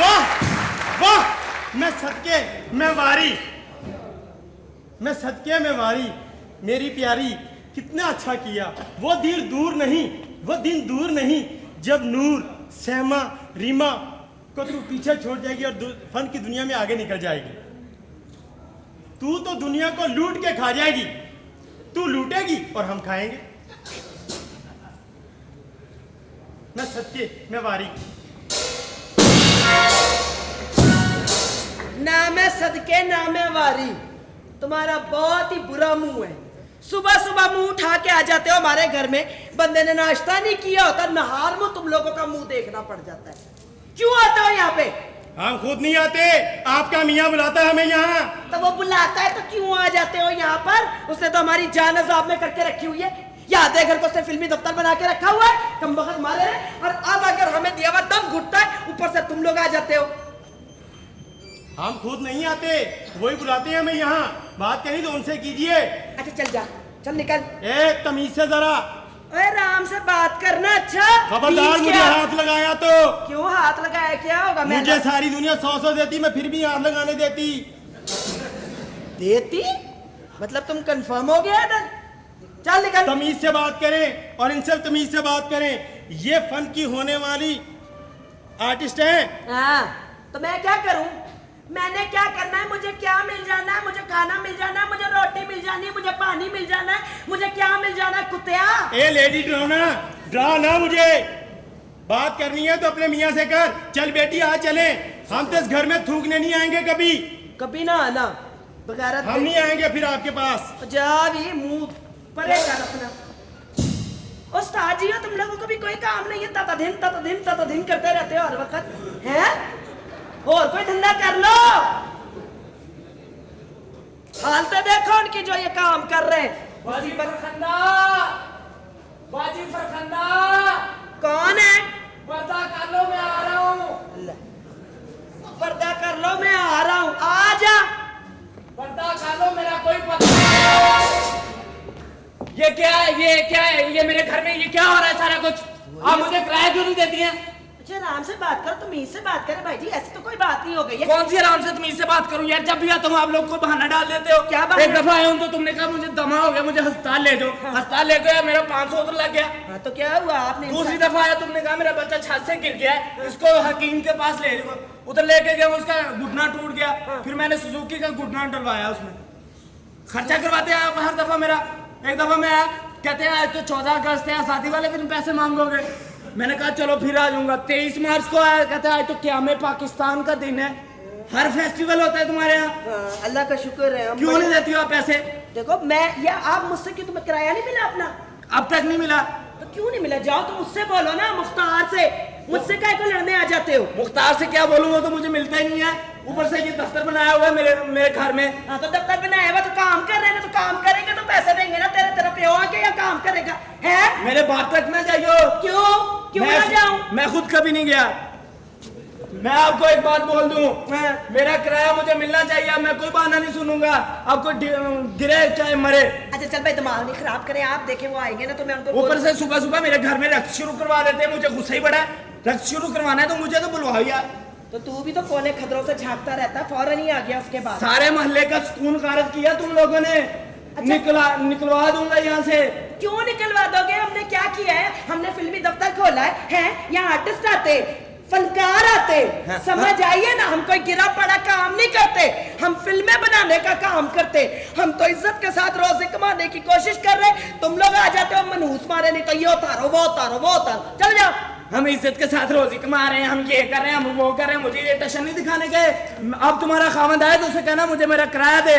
वाह वाह, मैं सदके में वारी मेरी प्यारी, कितना अच्छा किया। वो दिन दूर नहीं जब नूर, सहमा, रीमा को तू पीछे छोड़ जाएगी और फन की दुनिया में आगे निकल जाएगी। तू तो दुनिया को लूट के खा जाएगी, तू लूटेगी और हम खाएंगे। मैं सत्य मैं वारी। ना मैं सदके ना मैं वारी। तुम्हारा बहुत ही बुरा मुंह है। सुबह सुबह मुंह उठा के आ जाते हो हमारे घर में। बंदे ने नाश्ता नहीं किया होता, नहार में तुम लोगों का मुंह देखना पड़ जाता है। क्यों आते हो यहाँ पे? हम खुद नहीं आते, आपका मियाँ बुलाता है हमें यहाँ। तो वो बुलाता है तो क्यों आ जाते हो यहाँ पर? उसने तो हमारी जान अज़ाब में करके रखी हुई है। याद है घर को उसने फिल्मी दफ्तर बना के रखा हुआ है, कम वक्त मारे हैं। और अब अगर हमें दिया हुआ दम घुटता है, ऊपर से तुम लोग आ जाते हो। हम खुद नहीं आते, वही बुलाते हैं हमें यहाँ। बात कही तो उनसे कीजिए। अच्छा चल जा, चल निकल। ए तमीज से जरा। अरे आराम से बात करना। अच्छा खबरदार मुझे हाथ लगाया तो। क्यों हाथ लगाया? क्या होगा? मुझे सारी दुनिया 100 देती, मैं फिर भी हाथ लगाने देती। मतलब तुम कंफर्म हो गया इधर? चल निकल। तमीज से बात करें और इनसे तमीज से बात करें। ये फन की होने वाली आर्टिस्ट है। हाँ, तो मैं क्या करूं? मैंने क्या करना है? मुझे क्या मिल जाना है? मुझे खाना मिल जाना है, मुझे रोटी मिल जानी है, मुझे पानी मिल जाना है, मुझे क्या मिल जाना है? कुत्तिया। ए लेडी डरा ना मुझे। बात करनी है तो अपने मियाँ से कर। चल बेटी आ चले। हम तो इस घर में थूकने नहीं आएंगे कभी। कभी ना आना बगैरत। हम नहीं आएंगे फिर आपके पास। जा भी मुंह परे कर अपना। उस्ताद जी हो, तुम लोगों को भी कोई काम नहीं है? तता दिन करते रहते हो हर वक्त है। और कोई धंधा कर लो। हालत देखो उनकी जो ये काम कर रहे हैं। बाजी फरखंदा, बाजी फरखंदा। कौन है? पर्दा कर लो, मैं आ रहा हूँ। पर्दा कर लो, मैं आ रहा हूँ। आ जा। पर्दा कर लो, मेरा कोई पता नहीं। ये क्या है? ये मेरे घर में ये क्या हो रहा है? सारा कुछ आप मुझे किराया क्यों नहीं देती हैं? अच्छा आराम से बात करो, तुम इससे बात करें भाई जी। ऐसी तो कोई बात नहीं हो गई है। कौन सी आराम से तुम इससे बात करूं यार? जब भी आता हूं आप लोग को बहाना डाल देते हो। क्या बहाना? एक दफा आया हूं तो तुमने कहा मुझे दमा हो गया, मुझे अस्पताल ले जाओ। हाँ। अस्पताल ले गया, मेरा 500 तो लग गया। हाँ, तो क्या हुआ? आपने दूसरी दफा आया, तुमने कहा मेरा बच्चा छत से गिर गया है, इसको हकीम के पास ले जाओ। उधर लेके गया, उसका घुटना टूट गया। फिर मैंने सुजुकी का घुटना डलवाया, उसमें खर्चा करवाते हैं आप हर दफा मेरा। एक दफा मैं आया, कहते हैं आज तो 14 अगस्त है, शादी वाले दिन पैसे मांगोगे। मैंने कहा चलो फिर आ जाऊंगा। 23 मार्च को आया, कहते हैं आज तो क़याम पाकिस्तान का दिन है। हर फेस्टिवल होता है तुम्हारे यहाँ। हाँ, अल्लाह का शुक्र है। क्यों नहीं देती हो आप पैसे? देखो मैं या आप मुझसे क्यों, तुम्हें किराया नहीं मिला अपना? अब तक नहीं मिला। तो क्यों नहीं मिला? जाओ तुम मुझसे बोलो ना, मुख्तार से। मुझसे क्या को लड़ने आ जाते हो? मुख्तार से क्या बोलूंगा, तो मुझे मिलता ही नहीं है। ऊपर से ये दफ्तर बनाया हुआ है मेरे घर में। हाँ, तो दफ्तर बनाया हुआ तो काम कर रहे हैं ना, तो काम करेंगे तो पैसे देंगे ना। तेरे तरफ पे आके या काम करेगा है? मेरे बात तक ना जाइयो। क्यों ना जाऊं? मैं खुद कभी नहीं गया। मैं आपको एक बात बोल दूं, मेरा किराया मुझे मिलना चाहिए। मैं कोई बहाना नहीं सुनूंगा। आपको गिरे चाहे मरे। अच्छा चल भाई, दिमाग नहीं खराब करें आप। देखें वो आएंगे ना तो मैं उनको ऊपर से सुबह सुबह मेरे घर में रक्स शुरू करवा देते हैं। मुझे गुस्सा ही बड़ा है। रक्स शुरू करवाना है तो मुझे तो बुलवाओ यार। तो तू भी तो कोने खतरों से झांकता रहता, फौरन ही आ गया उसके बाद। सारे मोहल्ले का सुकून कारत किया तुम लोगों ने। अच्छा। निकलवा दूंगा यहाँ से। क्यों निकलवा दोगे? हमने क्या किया है? हमने फिल्मी दफ्तर खोला है, यहाँ आर्टिस्ट आते, फनकार आते। हाँ, समझ आइए ना, हम कोई गिरा पड़ा काम नहीं करते। हम फिल्में बनाने का काम करते। हम तो इज्जत के साथ रोजे कमाने की कोशिश कर रहे। तुम लोग आ जाते हो मनहूस मारे, नहीं तो ये उतारो वो उतारो वो उतारो। चल जाओ। हम इज्जत के साथ रोजी कमा रहे हैं, हम ये कर रहे हैं, हम वो कर रहे हैं। मुझे ये टशन नहीं दिखाने के। अब तुम्हारा खामद आया तो उसे कहना मुझे मेरा किराया दे।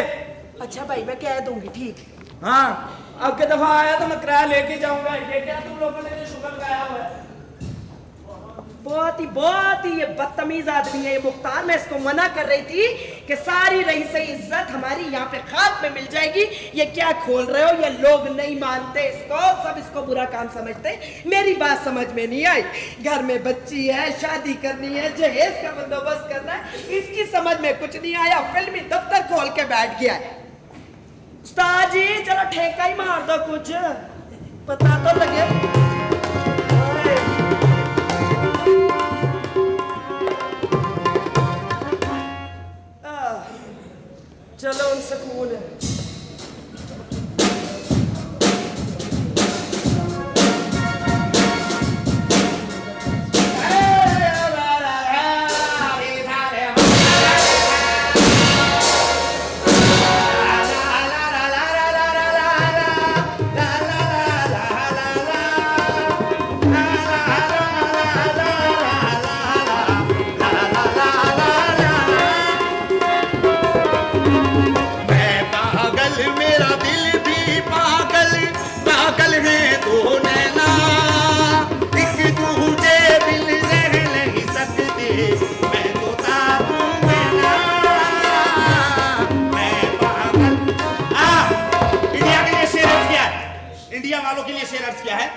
अच्छा भाई, मैं कह दूंगी, ठीक। हाँ, अब के दफा आया तो मैं किराया लेके जाऊंगा। ये क्या तुम लोगों ने शुगर लगाया हुआ है? बहुत ही ये बदतमीज आदमी है ये मुख्तार। मैं इसको मना कर रही थी कि सारी रही सही इज्जत हमारी यहाँ पे खाक में मिल जाएगी। ये क्या खोल रहे हो? ये लोग नहीं मानते इसको, सब इसको बुरा काम समझते। मेरी बात समझ में नहीं आई। घर में बच्ची है, शादी करनी है, जहेज का बंदोबस्त करना है, इसकी समझ में कुछ नहीं आया। फिल्मी दफ्तर खोल के बैठ गया है। उस्ताद जी चलो ठेका ही मार दो, कुछ पता तो लगे। मैं तोता तू मैना, मैं पागल। इंडिया के लिए शेर अर्ज किया है, इंडिया वालों के लिए शेर अर्ज किया है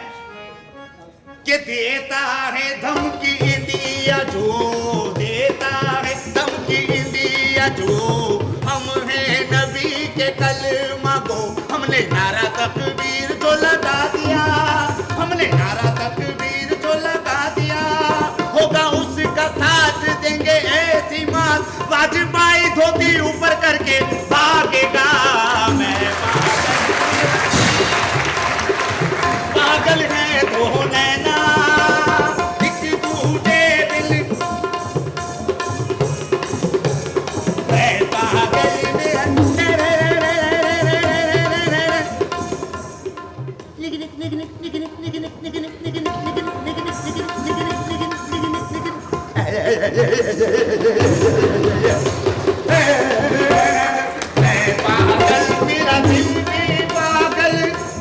कि देता है धमकी इंडिया जो, देता है धमकी इंडिया जो, हम हैं नबी के कलमा को, हमने नारा तकबीर जो लगा दिया, हमने नारा तकबीर जो लगा दिया, होगा उसका साथ देंगे ऐसी मात, वाजपेयी धोती ऊपर करके भागेगा। मैं पागल है तो नैना, एक दूजे दिल, मैं पागल मैं पागल, मेरा दिल भी पागल,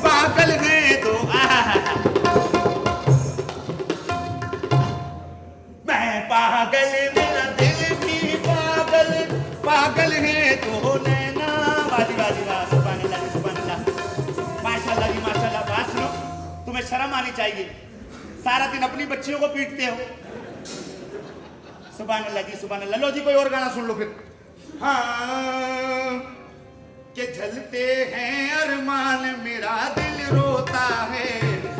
पागल है तो मैं पागल, मेरा दिल भी पागल, पागल है तो नैना। बाजी बाजी वाह, सुभान अल्लाह जी, सुभान अल्लाह, माशाल्लाह जी माशाल्लाह। बात सुनो, तुम्हें शर्म आनी चाहिए, सारा दिन अपनी बच्चियों को पीटते हो। सुभान अल्लाह जी, सुभान अल्लाह। लो जी कोई और गाना सुन लो फिर। हाँ कि जलते हैं अरमान मेरा दिल रोता है,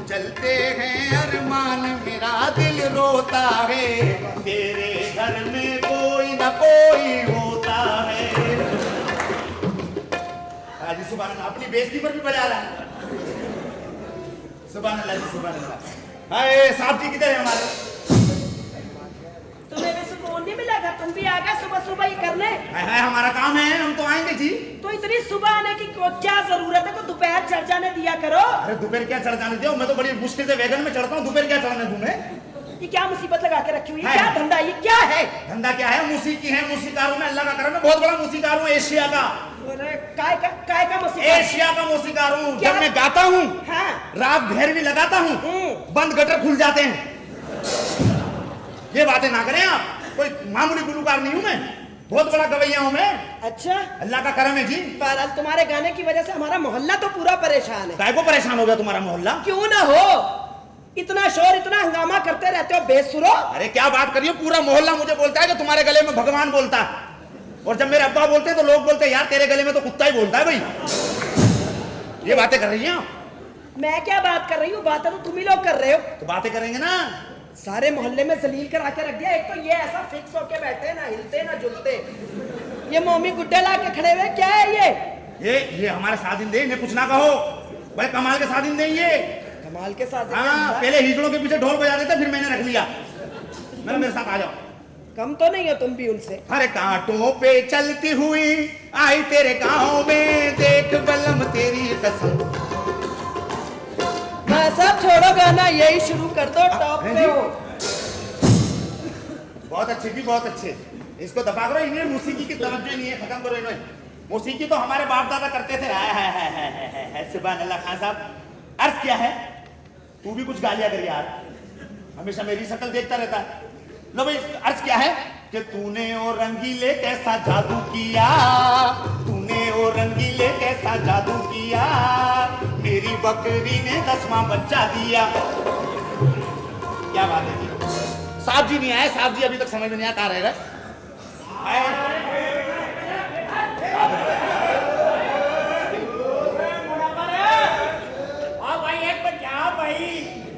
चलते हैं अरमान मेरा दिल रोता है, तेरे घर में कोई ना कोई होता है। जी सुभान अल्लाह, अपनी बेइज्जती पर भी बजा रहा है। सुभान अल्लाह जी, सुभान अल्लाह। हाय साहब जी किधर है हमारे? तुम्हें भी सुकून नहीं मिला था? तुम भी आ गए सुबह सुबह ही करने। हाय हमारा काम है, हम तो आएंगे जी। तो इतनी सुबह आने की क्या जरूरत है? को दोपहर चढ़ जाने दिया करो। अरे दोपहर क्या चढ़ जाने दो, मैं तो बड़ी मुश्किल से वैगन में चढ़ता हूँ, दोपहर क्या चढ़ने दूं मैं? ये क्या मुसीबत लगा के रखी हुई है? क्या धंधा, ये क्या है? धंधा क्या है? मूसीकी है, मूसीकार हूं मैं, अल्लाह का करम है, बहुत बड़ा मूसीकार हूँ एशिया का। अरे काय का मुसीबत? एशिया का मूसीकार हूँ। जब मैं गाता हूँ, हाँ। रात भैरवी लगाता हूँ, बंद गटर खुल जाते हैं। ये बातें ना करें आप, कोई मामूली गुलूकार नहीं हूँ मैं, बहुत बड़ा गवैया हूँ मैं। अच्छा, अल्लाह का करम है जी। बहरहाल तुम्हारे गाने की वजह से हमारा मोहल्ला तो पूरा परेशान है। काय को परेशान हो गया तुम्हारा मोहल्ला? क्यों ना हो, इतना शोर इतना हंगामा करते रहते हो बेसुरो। अरे क्या बात करिए, पूरा मोहल्ला मुझे बोलता है कि तुम्हारे गले में भगवान बोलता है, और जब मेरे अब्बा बोलते हैं तो लोग बोलते हैं यार तेरे गले में तो कुत्ता ही बोलता है भाई। ये बातें कर रही हैं आप? मैं क्या बात कर रही हूँ, बातें तो तुम ही लोग कर रहे हो। तो बातें करेंगे ना, सारे मोहल्ले में जलील करा के रख दिया। एक तो ये ऐसा फिक्स होके बैठे, ना हिलते ना जुलते, ये मोमी गुड्डे ला के खड़े हुए, क्या है ये हमारे साजिंदे, इन्हें कुछ ना कहो, बड़े कमाल के साजिंदे ये। कमाल के साथ। हाँ, पहले हिजड़ों के पीछे ढोल बजा देते, फिर मैंने रख लिया। मेरे साथ आ जाओ। कम तो नहीं हो तुम भी उनसे? अरे कांटों पे चलती हुई आई तेरे गाँव में, देख बलम तेरी कसम। हाँ सब छोड़ो, गाना यही शुरू कर दो, टॉप पे हो। बहुत अच्छे जी, बहुत अच्छे। इसको दफा करो, इन्हें मौसीकी की तवज्जो नहीं है, खत्म करो इन्हें। मौसीकी तो हमारे बाप दादा करते थे। सुभान अल्लाह। खान साहब अर्ज क्या है, तू भी कुछ गालियां कर यार, हमेशा मेरी शक्ल देखता रहता है। लो भाई अर्ज क्या है कि तूने ओ रंगीले कैसा जादू किया, तूने ओ रंगीले कैसा जादू किया, मेरी बकरी ने 10वां बच्चा दिया। क्या बात है जी। साहब जी नहीं आए, साहब जी अभी तक समझ में नहीं आता रहेगा। भाई एक मिनट जाओ भाई,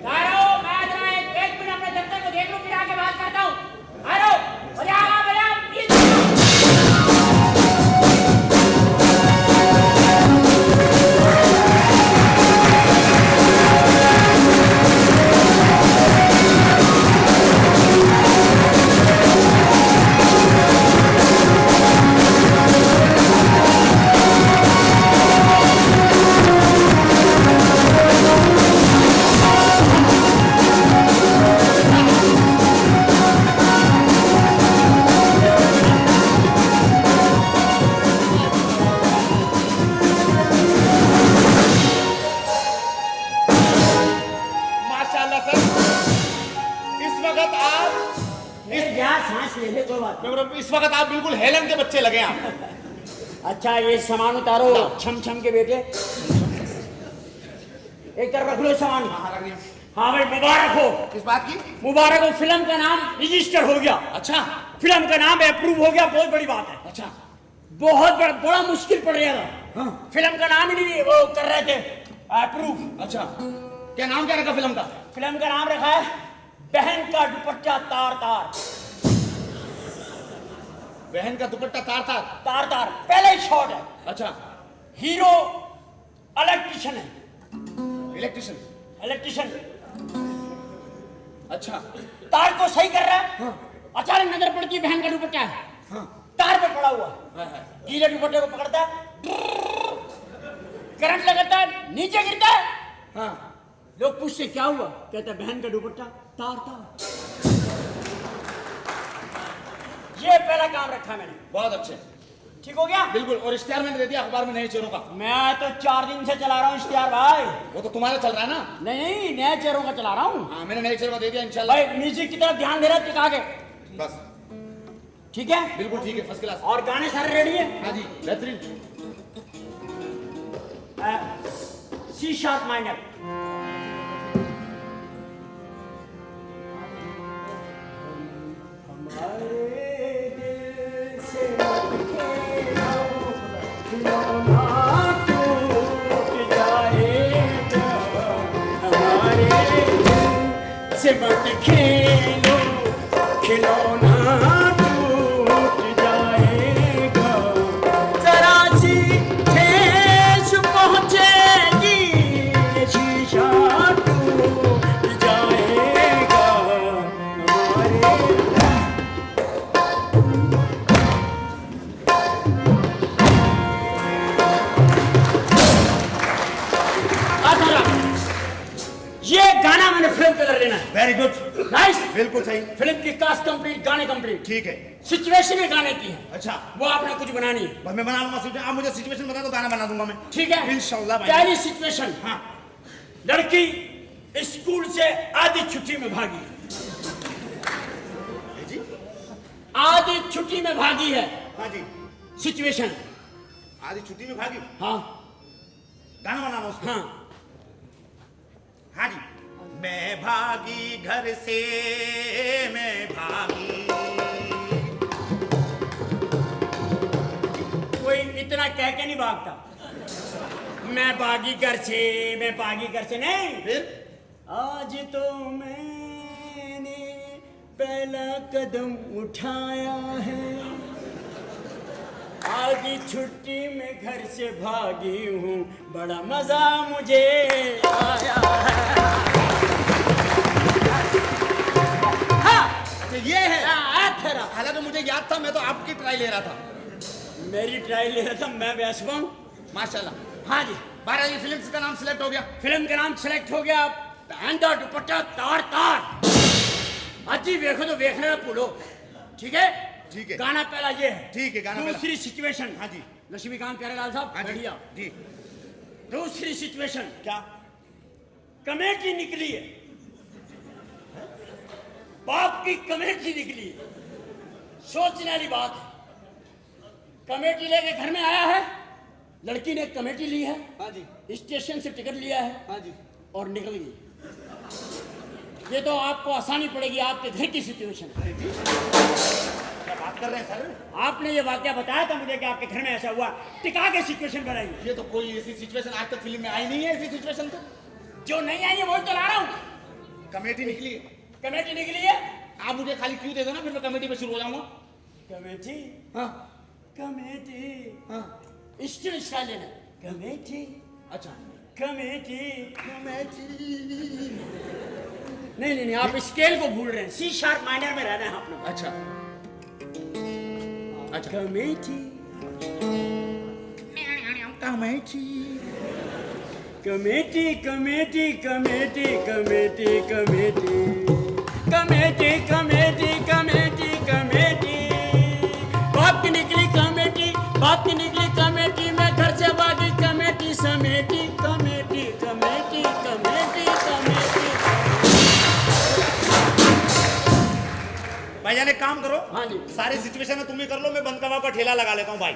मैं जरा एक मिनट अपने दफ्तर को देख लूं, फिर आके बात करता हूँ। चलिए कोई बात मगर इस वक्त आप बिल्कुल हेलन के बच्चे लगे आप। नहीं। अच्छा ये सामान उतारो छम छम के बेटे, एक तरफ रख लो सामान। हाँ भाई मुबारक हो। किस बात की? मुबारक हो, फिल्म का नाम रजिस्टर हो गया। अच्छा फिल्म का नाम अप्रूव हो गया, बहुत बड़ी बात है। अच्छा बहुत बड़ा मुश्किल पड़ गया था। हाँ। फिल्म का नाम ही नहीं वो कर रहे थे अप्रूव। अच्छा क्या नाम क्या रखा फिल्म का? फिल्म का नाम रखा है बहन का दुपट्टा तार तार। बहन का दुपट्टा तार तार। तार तार पहले ही शॉट है। अच्छा हीरो इलेक्ट्रिशियन है। इलेक्ट्रिशियन। इलेक्ट्रिशियन अच्छा तार को सही कर रहा है। हाँ। अचानक नजर पड़ती है बहन का दुपट्टा है। हाँ। तार पे पड़ा हुआ गीले दुपट्टे को पकड़ता है, करंट लगाता है, नीचे गिरता है। हाँ। लोग पूछते क्या हुआ, कहता है बहन का दुपट्टा तार तार। ये पहला काम रखा मैंने। बहुत अच्छे, ठीक हो गया? बिल्कुल। और इश्तिहार मैंने दे दिया अखबार में नए चेहरों का। मैं तो 4 दिन से चला रहा हूँ इश्तिहार भाई। वो तो तुम्हारा चल रहा है ना? नहीं नए चेहरों का चला रहा हूँ। हाँ मैंने नए चेहरों का दे दिया इंशाल्लाह। भाई म्यूजिक की तरफ ध्यान दे रहा है टिका के। बस ठीक है? बिल्कुल ठीक है, फर्स्ट क्लास। और गाने सारे रेडी है? हाँ जी बेहतरीन। C sharp minor. से मत खेलो खिलौना टूट जाएगा, जरा सी ठेस पहुंचेगी शीशा टूट जाएगा हमारे। ये गाना मैंने फिल्म कलर लेना है। वेरी गुड, नाइस, बिल्कुल सही। फिल्म की कास्ट कंप्लीट, गाने कंप्लीट। ठीक है। सिचुएशन में गाने की है। अच्छा वो आपने कुछ बनानी है। बस मैं बना लूंगा सिचुएशन। आप मुझे सिचुएशन बता दो, गाना बना दूंगा मैं। ठीक है इंशाल्लाह भाई। पहली सिचुएशन, हाँ लड़की स्कूल से आधी छुट्टी में भागी। जी आधी छुट्टी में भागी है। हाँ जी। सिचुएशन। आधी छुट्टी में भागी, हाँ गाना बनाना उसको। हाँ हाँ जी। मैं भागी घर से, मैं भागी। कोई इतना कह के नहीं भागता, मैं भागी घर से, मैं भागी घर से नहीं। फिर आज तो मैंने पहला कदम उठाया है, आज छुट्टी में घर से भागी हूँ, बड़ा मजा मुझे आया है। हाँ तो ये है। थरा हालांकि मुझे याद था, मैं तो आपकी ट्राई ले रहा था। मेरी ट्राई ले रहा था, मैं व्यस्त हूँ। माशाल्लाह। हाँ जी, बहरहाल ये फिल्म का नाम सिलेक्ट हो गया। फिल्म का नाम सेलेक्ट हो गया, बहन का दुपट्टा तार तार। अजी देखो तो देखने में भूलो। ठीक है? ठीक है। गाना पहला ये है। ठीक है, गाना पहला। दूसरी सिचुएशन। हाँ जी। लक्ष्मीकांत प्यारेलाल साहब हाँ जी बढ़िया। जी। दूसरी सिचुएशन, क्या? कमेटी निकली है, बाप की कमेटी निकली है। सोचने वाली बात है। कमेटी लेके घर में आया है, लड़की ने कमेटी ली है। हाँ जी। स्टेशन से टिकट लिया है। हाँ जी। और निकल गई। ये तो आपको आसानी पड़ेगी, आपके घर की सिचुएशन है। क्या बात कर रहे हैं सर? आपने ये वाकया बताया था मुझे कि आपके घर में ऐसा हुआ, टिका के सिचुएशन बनाई। ये तो कोई ऐसी सिचुएशन आज तक फिल्म में आई नहीं है। ऐसी सिचुएशन तो जो नहीं आई है वो तो ला रहा हूँ। कमेटी निकली है। कमेटी निकली है। आप मुझे खाली क्यों दे दो ना, फिर मैं कमेटी पे शुरू हो जाऊंगा। कमेटी, हाँ कमेटी, हाँ। स्टिल स्टाइल लेना। कमेटी, अच्छा कमेटी, कमेटी। नहीं नहीं नहीं, आप स्केल को भूल रहे हैं। सी शार्प माइनर में रहना है आपने। अच्छा अच्छा। Committee, committee, committee, committee, committee, committee, committee, committee, committee, committee. बाप की निकली कमेटी, बाप की निकली कमेटी, मैं घर से भागी कमेटी समेटी, कमेटी, कमेटी, कमेटी, कमेटी। भाईजान बहन एक काम करो, हाँ जी। सारी सिचुएशन में तुम ही कर लो, मैं बंद कबाब का ठेला लगा लेता हूँ भाई।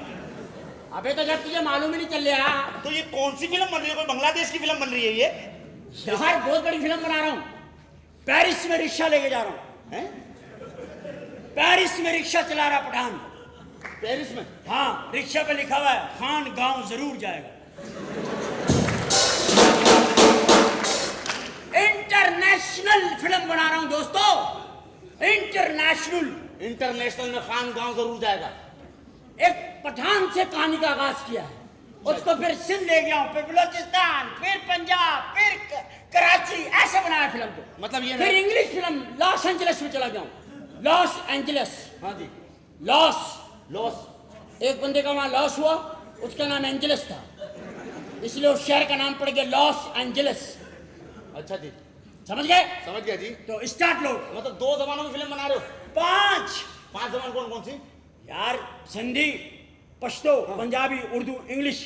अबे तो जब तुझे मालूम ही नहीं चल रहा। तो ये कौन सी फिल्म बन रही है? कोई बांग्लादेश की फिल्म बन रही है ये? यार बहुत बड़ी फिल्म बना रहा हूँ। पेरिस में रिक्शा लेके जा रहा हूँ। हैं? पेरिस में रिक्शा चला रहा पठान। पेरिस में? हाँ, रिक्शा पे लिखा हुआ है खान गांव जरूर जाएगा। इंटरनेशनल फिल्म बना रहा हूं दोस्तों, इंटरनेशनल। इंटरनेशनल में खान गांव जरूर जाएगा। एक पठान से कहानी का आगाज किया है, उसको फिर सिंध ले गया हूं, फिर बलोचिस्तान, फिर पंजाब, फिर कराची, ऐसे बनाया फिल्म को। मतलब ये फिर इंग्लिश फिल्म लॉस एंजलिस में चला गया हूं। लॉस एंजलिस, हाँ जी। लॉस। लॉस? एक बंदे का वहां लॉस हुआ, उसका नाम एंजलिस था, इसलिए उस शहर का नाम पड़ गया लॉस एंजलिस। अच्छा जी, समझ गए? समझ गया जी। तो स्टार्ट लो। मतलब 2 जबानों में फिल्म बना रहे हो? 5 जबान कौन कौन सी? यार सिंधी, पश्तो, पंजाबी, उर्दू, इंग्लिश।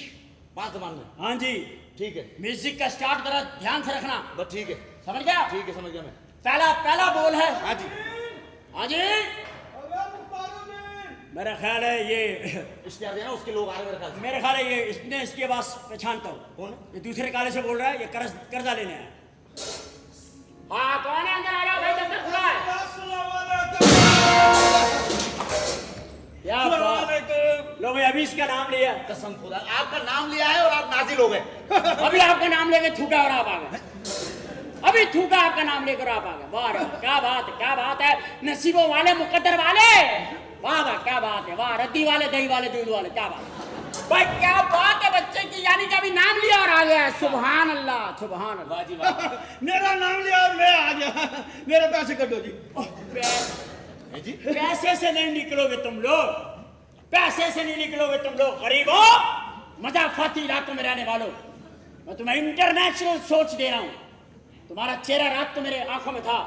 5 जबान में? हाँ जी। ठीक है, म्यूजिक का स्टार्ट करा, ध्यान से रखना। बस ठीक है। समझ गया? ठीक है, समझ गया मैं। पहला बोल है। हाँ जी। हाँ जी। मेरा ख्याल है ये इश्तिहार देना, उसके लोग आ रहे मेरे ख्याल से। मेरा ख्याल है ये इसने इसकी आवाज पहचानता हूँ। कौन है? ये दूसरे काले से बोल रहा है, ये कर्जा लेने आया। हाँ कौन है? अंदर आ जाओ भाई, तब तक खुला है। क्या बात। लो भाई अभी इसका नाम लिया। कसम खुदा, आपका नाम लिया है और आप नाजिल हो गए। अभी आपका नाम लेके थूका और आप आ गए। अभी थूका आपका नाम लेकर आप आ गए। वाह रे, क्या बात है। नसीबों वाले, मुकद्दर वाले, वाह वाह, क्या बात है। वाह, रद्दी वाले, दही वाले, दूध वाले, क्या बात है भाई, क्या बात है बच्चे की। यानी कि अभी नाम लिया और आ गया। सुभान अल्लाह, सुभान अल्लाह जी। मेरा नाम लिया और मैं आ गया। मेरे पैसे कटो जी। जी पैसे से नहीं निकलोगे तुम लोग, पैसे से नहीं निकलोगे तुम लोग। गरीबो, मजाफाती इलाकों में रहने वालों, मैं तुम्हें इंटरनेशनल सोच दे रहा हूँ। तुम्हारा चेहरा रात तो मेरे आंखों में था,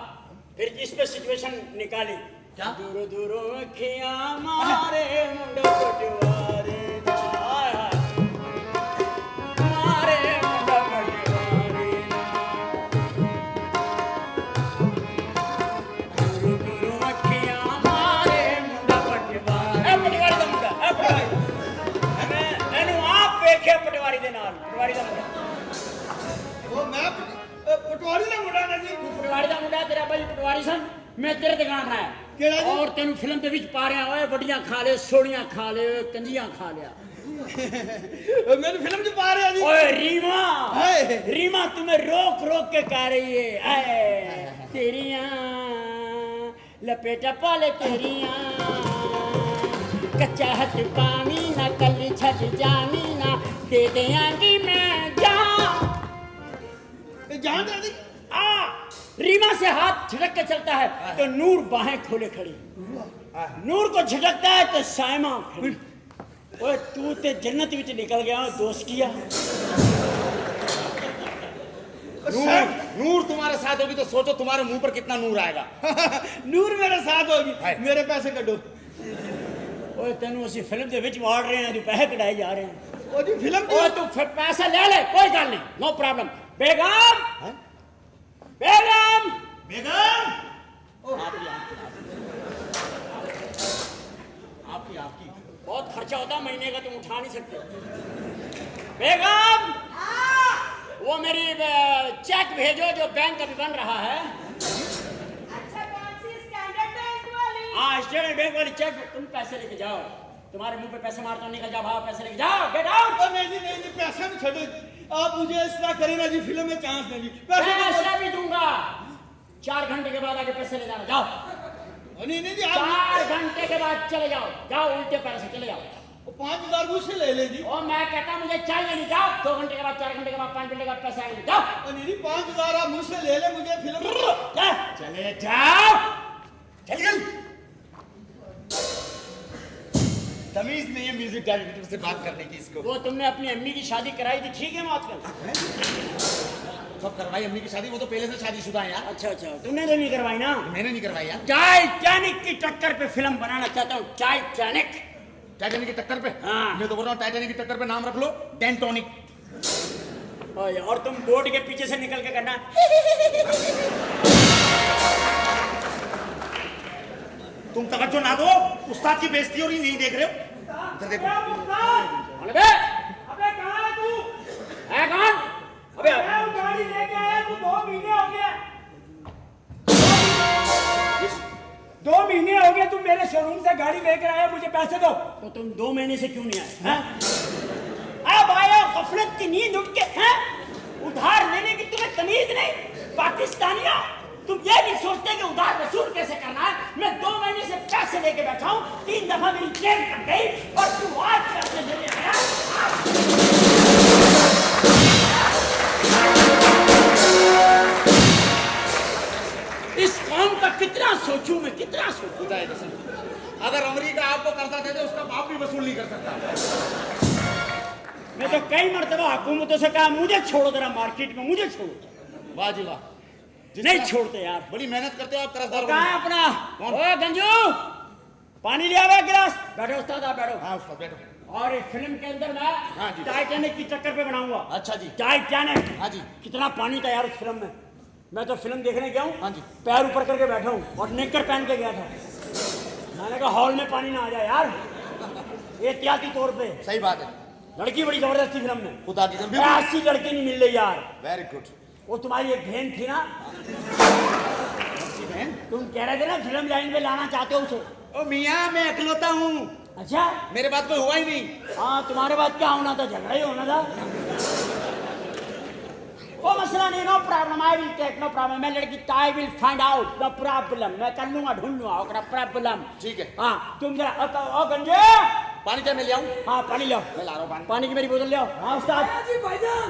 फिर इस पे सिचुएशन निकाली। क्या? दूर दूर अखियां मारे मुंडा पटवारे ना, हाय हाय, मारे मुंडा पटवारे ना। दूर दूर अखियां मारे मुंडा पटवारे। ए पटवारी दा मुंडा, ए पटवारी। मैनू आप वेख्या पटवारी दे नाल, पटवारी दा मुंडा। वो मैं पटवारी का मुंडा ना जी। तू पटवारी दा मुंडा, तेरा भाई पटवारी सन। मैं तेरे दुकान बनाया केड़ा जी? और तेन फिल्म के विच पा रहा ओए, वड्डियां खा ले, सोड़ियां खा ले, कंजियां खा लिया। मेरी फिल्म च पा रहे जी। ओए रीमा, हाय। रीमा तुम्हें रोक रोक के कह रही है, ऐ तेरियां लपेटा पाले तेरियां, कच्चा हथ पानी ना कल छट जानी ना, दे देंगी मैं जान। जान दे दी। रीमा से हाथ झटक के चलता है तो नूर बाहें खोले खड़ी, नूर को झटकता है तो सायमा खड़ी। ओए तू ते जन्नत विच निकल गया दोस्त किया। नूर तुम्हारे साथ होगी तो सोचो तुम्हारे मुंह पर कितना नूर आएगा। नूर मेरे साथ होगी। मेरे पैसे कटो। ओए तेनू असी फिल्म दे विच वाड़ रहे हैं, तू पैसे कटाए जा रहे हैं। ओ जी फिल्म ओए तू फिर पैसा ले ले, कोई गल नहीं, नो प्रॉब्लम। बेगम, बेगम, बेगम, आपकी बहुत खर्चा होता है महीने का, तुम उठा नहीं सकते। बेगम, वो मेरी चेक भेजो जो बैंक अभी बन रहा है। अच्छा, कौन सी स्टैंडर्ड बैंक वाली? हाँ, स्टेट बैंक वाली चेक। तुम पैसे लेके जाओ, तुम्हारे मुंह पे पैसे मारता हूँ, निकल जाओ, भाव पैसे लेके जाओ, गेट आउट। नहीं जी, पैसा भी छोड़ो। आप मुझे इस तरह करें ना जी, फिल्म में चांस नहीं जी। पैसा भी दूंगा, 4 घंटे के बाद आके पैसे ले जाना, जाओ। नहीं जी, 4 घंटे के बाद चले जाओ, जाओ, उल्टे पैर से चले जाओ। 5000 मुझसे ले ले जी। और मैं कहता मुझे चाहिए नहीं, जाओ। 2 घंटे के बाद, 4 घंटे के बाद, 5 घंटे के बाद पैसे आएंगे, जाओ। नहीं 5000 आप मुझसे ले ले, मुझे फिल्म चले जाओ, चल गल। तमीज नहीं है म्यूजिक डायरेक्टर से बात करने की इसको। वो तुमने अपनी अम्मी की शादी कराई थी, ठीक है मौत कर। कब करवाई अम्मी की शादी? वो तो पहले से शादीशुदा है यार। अच्छा, तुमने तो नहीं करवाई ना? मैंने नहीं करवाई यार। टाइटैनिक की टक्कर पे फिल्म बनाना चाहता हूँ, टाइटैनिक। टाइटैनिक की टक्कर पे? हाँ। मैं तो बोल रहा हूँ टाइटैनिक की टक्कर पे नाम रख लो डेंटोनिक। और तुम बोर्ड के पीछे से निकल के करना तुम तवज्जो ना दो, उस्ताद की बेइज्जती हो रही, नहीं देख रहे हो? इधर देखो। कौन है बे? अबे कहाँ है तू? है कौन? अबे मैं वो गाड़ी लेके आया, तू 2 महीने हो गए। 2 महीने हो गए तुम मेरे शोरूम से गाड़ी लेकर आए, मुझे पैसे दो। तो तुम 2 महीने से क्यों नहीं आए? हैं? अब आया गफलत की नींद उठ के, हैं? उधार लेने की तुम्हें तमीज नहीं? पाकिस्तानिया, तुम ये नहीं सोचते कि उधार वसूल कैसे करना है? मैं 2 महीने से पैसे लेके बैठा हूँ, 3 दफा मेरी जेब कट गई और तू आज पैसे लेने आया। इस काम का कितना सोचूं मैं, कितना सोचूं? खुदा है कसम, अगर अमेरिका आपको कर्जा दे दे, उसका बाप भी वसूल नहीं कर सकता। मैं तो कई मर्तबा हुकूमतों से कहा मुझे छोड़ो जरा मार्केट में, मुझे छोड़ो। वाह जी वाह, नहीं छोड़ते यार। बड़ी मेहनत करते हो आप कर्जदार। कहाँ है अपना? ओए गंजू, पानी ले आवे गिलास। बैठो उस्ताद, आप बैठो। हाँ उस्ताद बैठो। और इस फिल्म के अंदर मैं हाँ जी। टाइटैनिक की चक्कर पे बनाऊंगा। अच्छा जी। टाइटैनिक। हाँ जी। कितना पानी था यार उस फिल्म में। मैं तो फिल्म देखने गया हूँ, हाँ जी। पैर ऊपर करके बैठा हूँ और नेकर पहन के गया था। मैंने कहा हॉल में पानी ना आ जाए यार, एहतियाती तौर पे। सही बात है। लड़की बड़ी जबरदस्ती फिल्म में, खुदा की कसम। ऐसी लड़की नहीं मिल रही यार। Very good. वो तुम्हारी एक बहन थी ना, बहन? तुम कह रहे थे ना फिल्म लाइन में लाना चाहते हो उसे। ओ मियाँ, मैं अकलौता हूँ, अच्छा, मेरे बात कोई हुआ ही नहीं। हाँ तुम्हारे बात क्या होना था, झगड़ा ही होना था। वो मसला नहीं, no problem, I will take, no problem. मैं लड़की I will find out the problem, मैं कर लूंगा, ढूंढ लूंगा ओकरा प्रॉब्लम। ठीक है। हाँ तुम जरा ओ गंजे, पानी क्या मैं ले आऊँ? हाँ पानी लाओ। मैं ला रहा हूँ पानी। पानी की मेरी बोतल ले आओ। हाँ उस्ताद, जी भाईजान,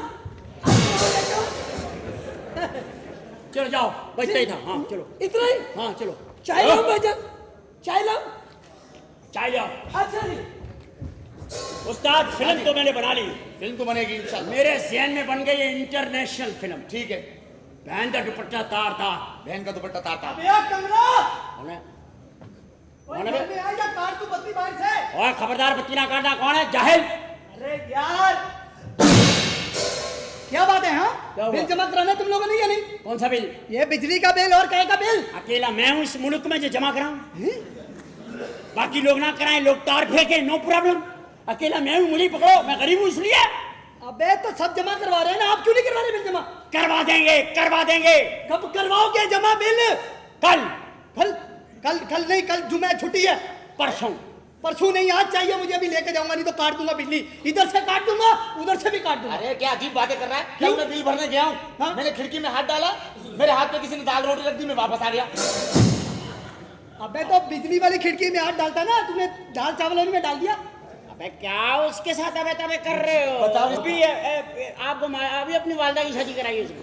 चलो जाओ, बचता ही था। हाँ चलो, इतना ही? हाँ चलो। चाय लाओ भाईजान, चाय लाओ। चाय लाओ। अच्छा जी। उस्ताद फिल्म तो मैंने बना ली, फिल्म तो बनेगी इंशाल्लाह। मेरे ज़हन में बन गई ये इंटरनेशनल फिल्म। ठीक है। बहन का दुपट्टा तार था। बहन का दुपट्टा तार तार। भैया कमला, कौन है? ओए कौन है घर बे? में आ जा, काट तू बत्ती बाहर से। और खबरदार बत्ती ना काटना। कौन है? जाहिल। अरे यार, क्या बात है? क्या हाँ, हुआ? बिल जमा कराना तुम लोगों ने या नहीं? कौन सा बिल? ये बिजली का बिल और कहे का बिल? अकेला मैं हूं इस मुल्क में जो जमा कराऊं? बाकी लोग ना कराएं, लोग तार फेंके, नो प्रॉब्लम। अकेला मैं हूं, मुझे पकड़ो, मैं गरीब हूं इसलिए। अबे तो सब जमा करवा रहे हैं ना, आप क्यों नहीं करवा रहे बिल जमा? करवा देंगे, करवा देंगे। कब करवाओगे जमा बिल? कल, कल? कल कल नहीं, कल जुम्मे छुट्टी है। परसों। परसों नहीं, आज चाहिए मुझे, अभी लेके जाऊंगा, नहीं तो काट दूंगा बिजली। इधर से काट दूंगा, उधर से भी काट दूंगा। अरे क्या अजीब बातें कर रहा है? क्यों? कल मैं बिल भरने गया हूँ, हाँ? मैंने खिड़की में हाथ डाला, मेरे हाथ में किसी ने दाल रोटी रख दी, मैं वापस आ गया। अबे तो बिजली वाली खिड़की में हाथ डालता ना, तूने दाल चावल वाली में डाल दिया। अबे क्या उसके साथ अबे तबे कर रहे हो? बताओ। अभी आपको अभी अपनी वालदा की शादी कराई उसने।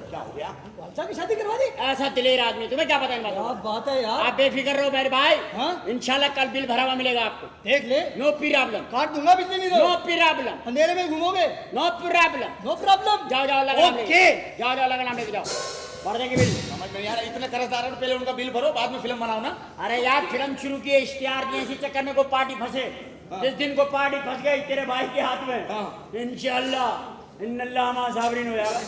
क्या हो गया? बादशाह की शादी करवा दी? ऐसा दिलेर आदमी, तुम्हें क्या पता इन बातों क्या का? बात है यार। आप बेफिक्र रहो मेरे भाई। हाँ? इंशाल्लाह कल बिल भरा हुआ मिलेगा आपको। देख ले, नो प्रॉब्लम, काट दूंगा बिजली, नहीं नो तो प्रॉब्लम, अंधेरे में घूमोगे। No problem. No problem. जाओ जाओ लगा नाम ओके। लेके जाओ, जाओ लगा नाम लेके जाओ, भर देंगे बिल। समझ में नहीं आ रहा, इतने कर्जदार हैं, पहले उनका बिल भरो, बाद में फिल्म बनाओ ना। अरे यार फिल्म शुरू की, इश्तिहार दिए, इसी चक्कर में को पार्टी फंसे। जिस दिन को पार्टी फंस गई तेरे भाई के हाथ में, इंशाअल्लाह इन्नल्लाह मा साबरीन हो जाएगा।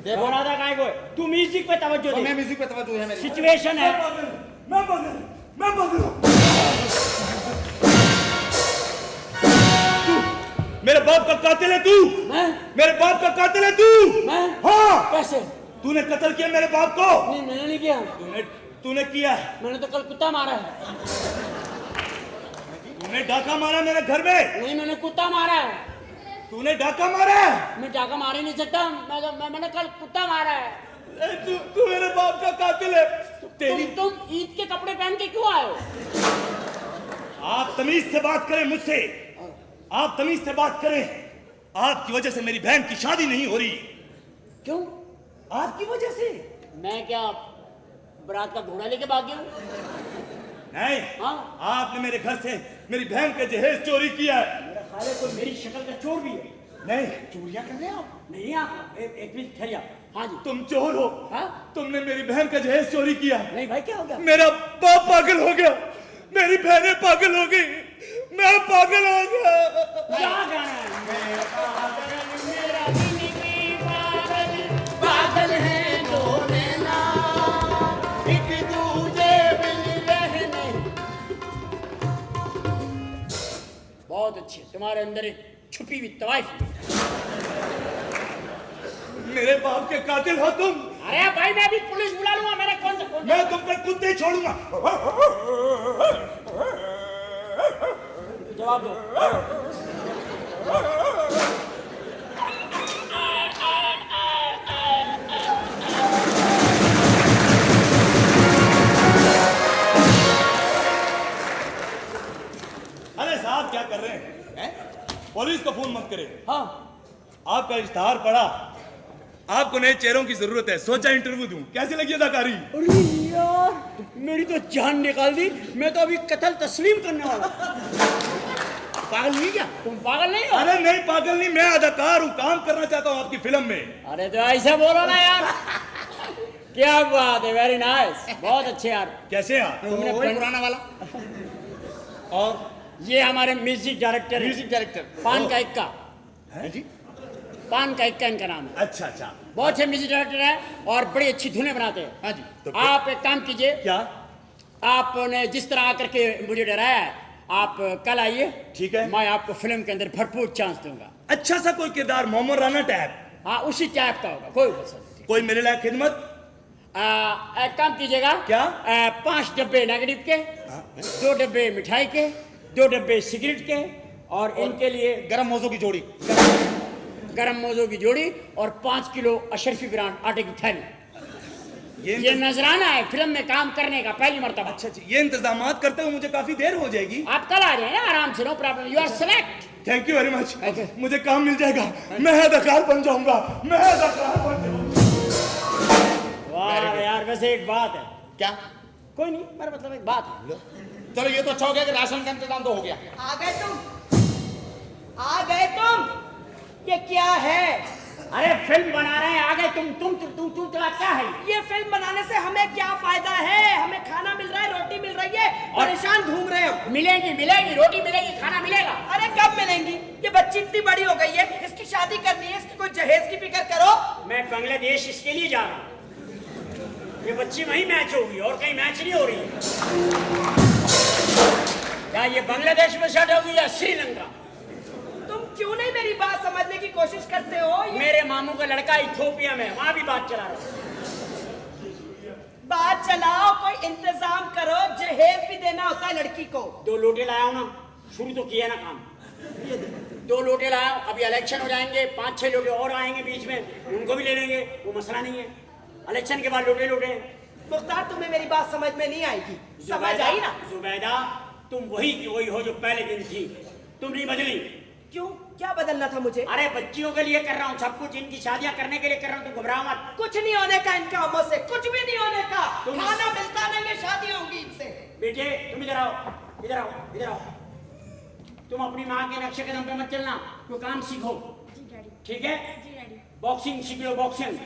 देखो बोला था काहे को? तू म्यूजिक पे तवज्जो तो मैं दे, म्यूजिक पे तवज्जो है मेरी। सिचुएशन है। मेरे बाप का कातिल है तू, मैं मेरे बाप का कातिल है तू। मैं हाँ, कैसे? तूने कत्ल किया मेरे बाप को। नहीं मैंने नहीं किया, तूने किया। मैंने तो कल कुत्ता मारा है। तूने डाका मारा मेरे घर में, नहीं मैंने कुत्ता मारा है। तूने डाका मारा है। मैं डाका मार ही नहीं सकता, मैंने कल कुत्ता मारा है। तू मेरे बाप का कातिल है। तेरी तुम ईद के कपड़े पहन के क्यों आए हो? आप तमीज से बात करें मुझसे, आप तमीज से बात करें। आपकी वजह से मेरी बहन की शादी नहीं हो रही। क्यों? आपकी वजह से? मैं क्या बारात का घोड़ा लेके भाग गया हूँ? नहीं, हाँ? आपने मेरे घर से मेरी बहन का जहेज चोरी किया है। मेरा ख्याल है कोई मेरी शक्ल का चोर भी है। नहीं, चोरियां कर रहे हो आप? नहीं आप एक मिनट ठहरिए। हाँ जी। तुम चोर हो। हाँ? तुमने मेरी बहन का जहेज चोरी किया। नहीं भाई क्या हो गया? मेरा बाप पागल हो गया, मेरी बहनें पागल हो गई, मैं पागल हो गया। क्या गाना है? मेरा पागल है दो नैना, एक दूजे बिन बहुत अच्छी है। तुम्हारे अंदर एक छुपी हुई तवाइफ है। मेरे बाप के कातिल हो तुम। अरे भाई मैं अभी पुलिस बुला लूंगा। मैंने कौन सा मैं तुम पे कुत्ते ही छोड़ूंगा। जवाब दो। अरे साहब क्या कर रहे हैं? पुलिस को फोन मत करें। हाँ आपका इश्तहार पड़ा, आपको नए चेहरों की जरूरत है, सोचा इंटरव्यू दूं। कैसी लगी अदाकारी? अरे यार मेरी तो जान निकाल दी। मैं तो अभी कत्ल तस्लीम करने वाला। पागल नहीं क्या? तुम पागल नहीं हो? अरे नहीं पागल नहीं, मैं अदाकार हूँ, काम करना चाहता हूँ आपकी फिल्म में। अरे तो ऐसे बोलो ना यार। क्या बात है, वेरी नाइस, बहुत अच्छे यार। कैसे यार? तुमने वही पुराना वाला। और ये हमारे म्यूजिक डायरेक्टर है। Music director. पान का इक्का। है जी। पान का इक्का इनका नाम है। अच्छा अच्छा। बहुत अच्छे म्यूजिक डायरेक्टर है और बड़ी अच्छी धुनें बनाते हैं। हाँ जी। तो आप एक काम कीजिए, क्या? आपने जिस तरह आकर के मुझे डराया है, आप कल आइए। ठीक है। मैं आपको फिल्म के अंदर भरपूर चांस दूंगा। अच्छा सा कोई किरदार, मोहम्मद राना टाइप? हाँ उसी टाइप का होगा, कोई पसंद। कोई मेरे लायक खिदमत? एक काम कीजिएगा। क्या? 5 डब्बे नेगेटिव के, 2 डब्बे मिठाई के, 2 डब्बे सिगरेट के और इनके लिए गरम मोजों की जोड़ी। गरम मोजों की जोड़ी और 5 किलो अशरफी ब्रांड आटे की थैली। ये नजराना है फिल्म में काम करने का पहली मर्तबा। अच्छा अच्छा, ये इंतजामात करते हुए मुझे काफी देर हो जाएगी। आप कल आ जाए ना आराम से, no problem, you are select. Thank you very much. मुझे काम मिल जाएगा, मैं अदाकार बन जाऊंगा, मैं अदाकार बन जाऊंगा। वाह यार, वैसे एक बात है। क्या? कोई नहीं, मेरा मतलब एक बात है। चलो ये तो अच्छा हो गया कि राशन का इंतजाम तो हो गया। आ गए तुम, आ गए तुम। ये क्या है? अरे फिल्म बना रहे हैं, आ गए तुम क्या है? ये फिल्म बनाने से हमें क्या फायदा है? हमें खाना मिल रहा है, रोटी मिल रही है, परेशान घूम रहे हो। मिलेगी मिलेगी, रोटी मिलेगी, खाना मिलेगा। अरे कब मिलेंगी? ये बच्ची इतनी बड़ी हो गई है, इसकी शादी करनी है, इसकी कोई जहेज की फिक्र करो। मैं बांग्लादेश इसके लिए जा रहा हूँ। ये बच्ची वहीं मैच होगी और कहीं मैच नहीं हो रही है। या ये बांग्लादेश में सेट होगी या श्रीलंका। तुम क्यों नहीं मेरी बात समझने की कोशिश करते हो? मेरे मामू का लड़का इथोपिया में, वहां भी बात चला रहा है। बात चलाओ, कोई इंतजाम करो, जहेज भी देना होता है लड़की को। 2 लोटे लाया हूं ना, शुरू तो किया ना काम। 2 लोटे लाया, अभी इलेक्शन हो जाएंगे, 5-6 लोटे और आएंगे बीच में, उनको भी ले लेंगे, वो मसला नहीं है। इलेक्शन के बाद लोटे लोटे। मुख्तार, तुम्हें मेरी बात समझ में नहीं आएगी। समझ आई ना? जुबैदा, तुम वही की वही हो जो पहले दिन थी, तुम नहीं बदली। क्यों, क्या बदलना था मुझे? अरे बच्चियों के लिए कर रहा हूँ सब कुछ, इनकी शादियां करने के लिए कर रहा हूँ, तुम घबराओ मत। कुछ नहीं होने का इनका अमल से, कुछ भी नहीं होने का। खाना मिलता नहीं है, शादी होगी इनसे। बेटे तुम इधर आओ, इधर आओ, इधर आओ। तुम अपनी माँ के नक्शे कदम पे मत चलना, तो काम सीखो, ठीक है? बॉक्सिंग सीख लो, बॉक्सिंग।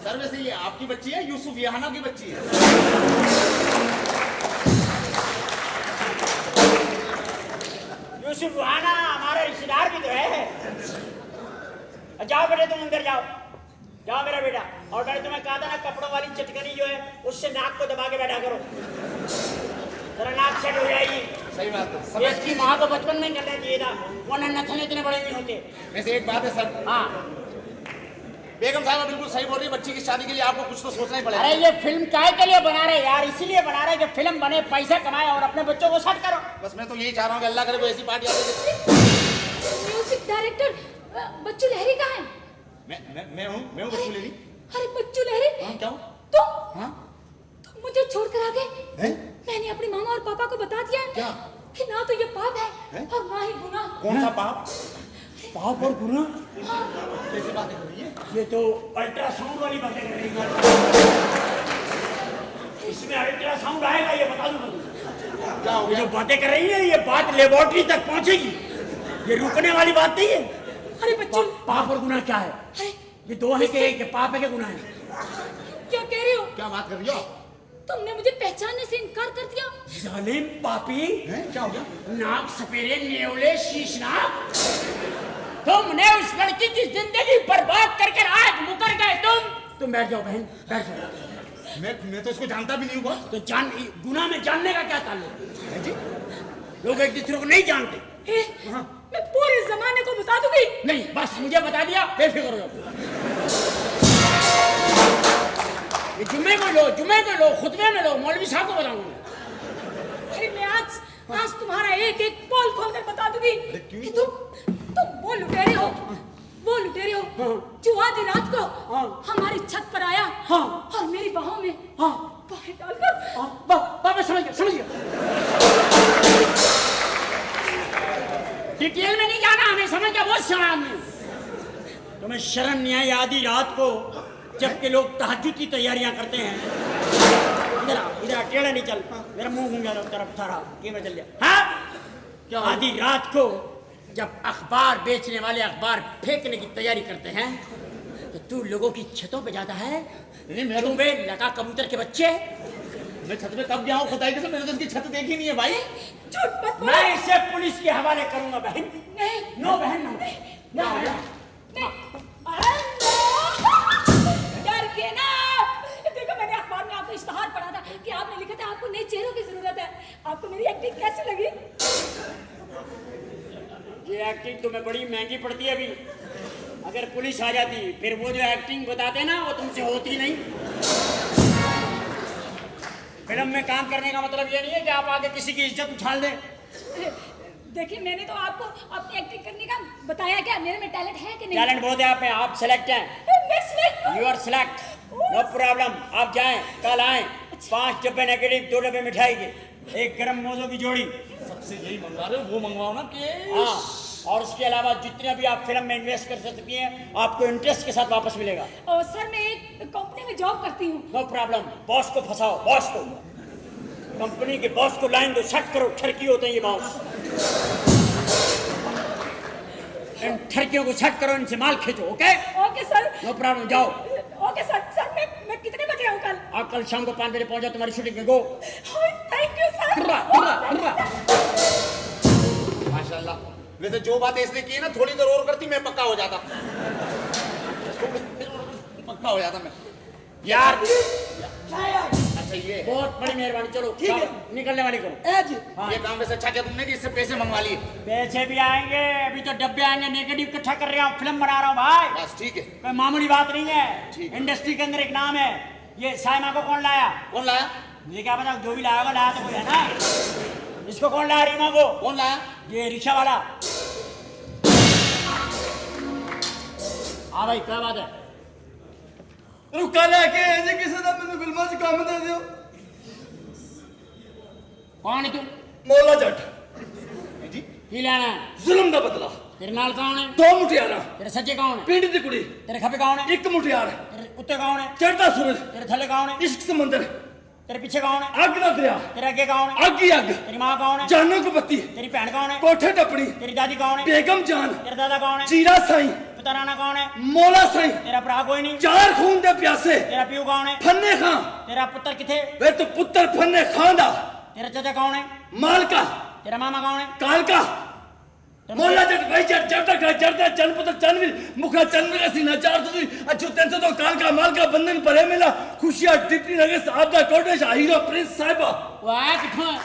सर वैसे ये आपकी बच्ची है, यूसुफ यहाना की बच्ची है। यूसुफ यहाना हमारा रिश्तेदार भी तो है। जाओ बेटे तुम अंदर जाओ, जाओ मेरा बेटा। और मैंने तुम्हें कहा था ना, कपड़ों वाली चटकनी जो है उससे नाक को दबा के बैठा करो, जरा नाक सेट हो जाएगी। सही बात है। इसकी माँ को बचपन में करना चाहिए था, वरना नथन इतने बड़े नहीं होते। वैसे एक बात है सर, हाँ बेगम साहब बिल्कुल सही बोल रही है, बच्ची की शादी के लिए आपको कुछ तो सोचना ही पड़ेगा। अरे ये फिल्म काहे के लिए बना रहे यार? इसीलिए बना रहे कि फिल्म बने, पैसा कमाए और अपने बच्चों को सेट करो। बस मैं तो यही चाह रहा हूँ कि अल्लाह करे कोई ऐसी पार्टी आ जाए। म्यूजिक डायरेक्टर बच्चू लहरी कहाँ है? मैं हूँ बच्चू लहरी। अरे बच्चू लहरी, हाँ क्या? तुम हाँ तुम मुझे छोड़कर आ गए। हैं? मैंने अपनी मामा और पापा को बता दिया है क्या? कि ना तो ये पाप है हैं? और ना ही गुनाह। कौन सा पाप? पाप और गुनाह? कैसी बातें कर रही है? ये तो अल्ट्रासाउंड वाली बातें कर रही है। इसमें अल्ट्रासाउंड आएगा, ये बता दूं मैं। क्या हो ये गया? जो बातें कर रही है, ये बात लेबोरेटरी तक पहुंचेगी, ये रुकने वाली बात नहीं है। अरे बच्चू, पाप और गुनाह क्या है? अरे ये दो है कि पाप है कि गुनाह है? क्या कह रहे हो? क्या बात कर रही हो? तुमने मुझे पहचानने से इनकार कर दिया। जालिम पापी, हैं? क्या हो गया? नाक सपेरे नेवले शीशनाक, तुमने उस लड़की की जिंदगी बर्बाद करके आज मुकर गए। तुम बैठ जाओ बहन, बैठ जाओ। मैं तो इसको जानता भी नहीं हुआ। तो जान गुनाह में जानने का क्या ताल्लुक? है जी? लोग एक दूसरे को नहीं जानते। मैं पूरे जमाने को बता दूंगी। नहीं, बस मुझे बता दिया, बेफिक्र हो जाओ। ये जुम्मे को लो, खुतबे में लो, मौलवी साहब को बताऊंगा। अरे मैं आज तुम्हारा एक एक पोल खोलकर बता दूंगी कि तुम वो लुटेरे हो, जो आधी रात को हमारी छत पर आया और मेरी बाहों में बाहें डालकर समझ गया। डिटेल में नहीं जाना, हमें समझ गया, बहुत सियाना आदमी। तुम्हें शर्म नहीं आई आधी रात को जबकि लोग तहज्जुद की तैयारियां करते हैं? इधर टेढ़ा नहीं चल, मेरा मुंह घूम गया तरफ थारा कि मैं चल गया। हाँ, क्या आधी रात को जब अखबार बेचने वाले अखबार फेंकने की तैयारी करते हैं तो तू लोगों की छतों पे जाता है? चुंबे लगा कबूतर के बच्चे। मैं छत पे कब गया हूँ खुदाई कसम, मैंने तो इसकी छत देखी नहीं है भाई। झूठ मत बोलो। मैं इसे पुलिस के हवाले करूंगा बहन। नहीं, नो बहन, नो। डर के ना। देखो, मैंने अखबार में आपको इश्तिहार पढ़ा था कि आपने लिखा था आपको नए चेहरों की जरूरत है। आपको मेरी एक्टिंग कैसी लगी? ये एक्टिंग तुम्हें बड़ी महंगी पड़ती है अभी। अगर पुलिस आ जाती फिर वो जो एक्टिंग बताते ना वो तुमसे होती नहीं। फिल्म में काम करने का मतलब ये नहीं है कि आप आगे किसी की इज्जत उछाल दें। देखिए, मैंने तो आपको अपनी एक्टिंग करने का बताया क्या? मेरे में टैलेंट है कि नहीं? टैलेंट बहुत है आप में, आप सेलेक्ट हैं। मैं select हूँ। You are select, no problem. आप जाएं, कल आएं। 5 डब्बे नेगेटिव, 2 डब्बे मिठाई के, 1 गरम मोजों की जोड़ी। सबसे यही मंगवा रहे हो, वो मंगवाओ ना कि हाँ, और उसके अलावा जितने भी आप फिल्म में इन्वेस्ट कर सकती हैं आपको इंटरेस्ट के साथ वापस मिलेगा। और सर, मैं एक कंपनी में जॉब करती हूँ। No problem. बॉस को फंसाओ, बॉस को, कंपनी के बॉस को लाइन दो, शट करो। ठरकी होते हैं ये बॉस। इन ठरकियों को शट करो, इनसे माल खींचो। Okay okay sir. No problem, जाओ। Okay sir. सर, मैं कितने बजे आऊँ कल? आप कल शाम को 5 बजे पहुंच जाओ, तुम्हारी शूटिंग में। गो। Thank you sir. माशाल्लाह। वैसे जो बात इसने की है ना, थोड़ी देर और करती मैं पक्का हो जाता। पक्का हो जाता मैं यार। अच्छा, ये बहुत बड़ी मेहरबानी। चलो ठीक है, निकलने वाली करो। हाँ। ये काम वैसे अच्छा किया तुमने कि इससे पैसे मंगवा लिए। पैसे भी आएंगे, अभी तो डब्बे आएंगे। नेगेटिव इकट्ठा कर रहा हूँ, फिल्म बना रहा हूँ भाई। बस ठीक है, कोई मामूली बात नहीं है। ठीक है। इंडस्ट्री के अंदर एक नाम है। ये साइमा को कौन लाया? कौन लाया? मुझे क्या पता, जो भी लाया होगा, लाया तो कोई है ना। इसको कौन लाया? रीमा को। कौन लाया? ये रिक्शा वाला। हाँ भाई, क्या बात है? कल आके ऐसे किसी ने मैंने फिल्मा से काम दे दियो। कौन है तू? मौला जट जी की लेना है? जुल्म का बदला। तेरे नाल कौन है? 2 मुठियारा। तेरे सज्जे कौन है? पिंड दी कुड़ी। तेरे खपे कौन है? 1 मुठियार। तेरे उत्ते कौन है? चढ़ता सूरज। तेरे थल्ले कौन है? इश्क समंदर। तेरे पीछे कौन है? अग ना दरिया। तेरे आगे कौन है? अग ही अग। तेरी माँ कौन है? जानों को बत्ती। तेरी बहन कौन है? कोठे टपड़ी। तेरी दादी कौन है? बेगम जान। तेरा दादा कौन है? चीरा साई। पिता राणा कौन है? मौला साई। तेरा भरा कोई नहीं? 4 खून दे प्यासे। तेरा प्यू कौन है? फन्ने खां। तेरा पुत्र किथे? वे तो पुत्र फन्ने खां दा। तेरा चाचा कौन है? मालका। तेरा मामा कौन है? कालका। मौला जट भाई जट जट जट जनपद चनवीर मुखा चनवीर सीना 400 अच्छो 300 तो कालका मालका बंधन परे मिला खुशियां डिप्टी नगे साहब दा कोटेश हीरो प्रिंस साहिबा। वाह, किथों है?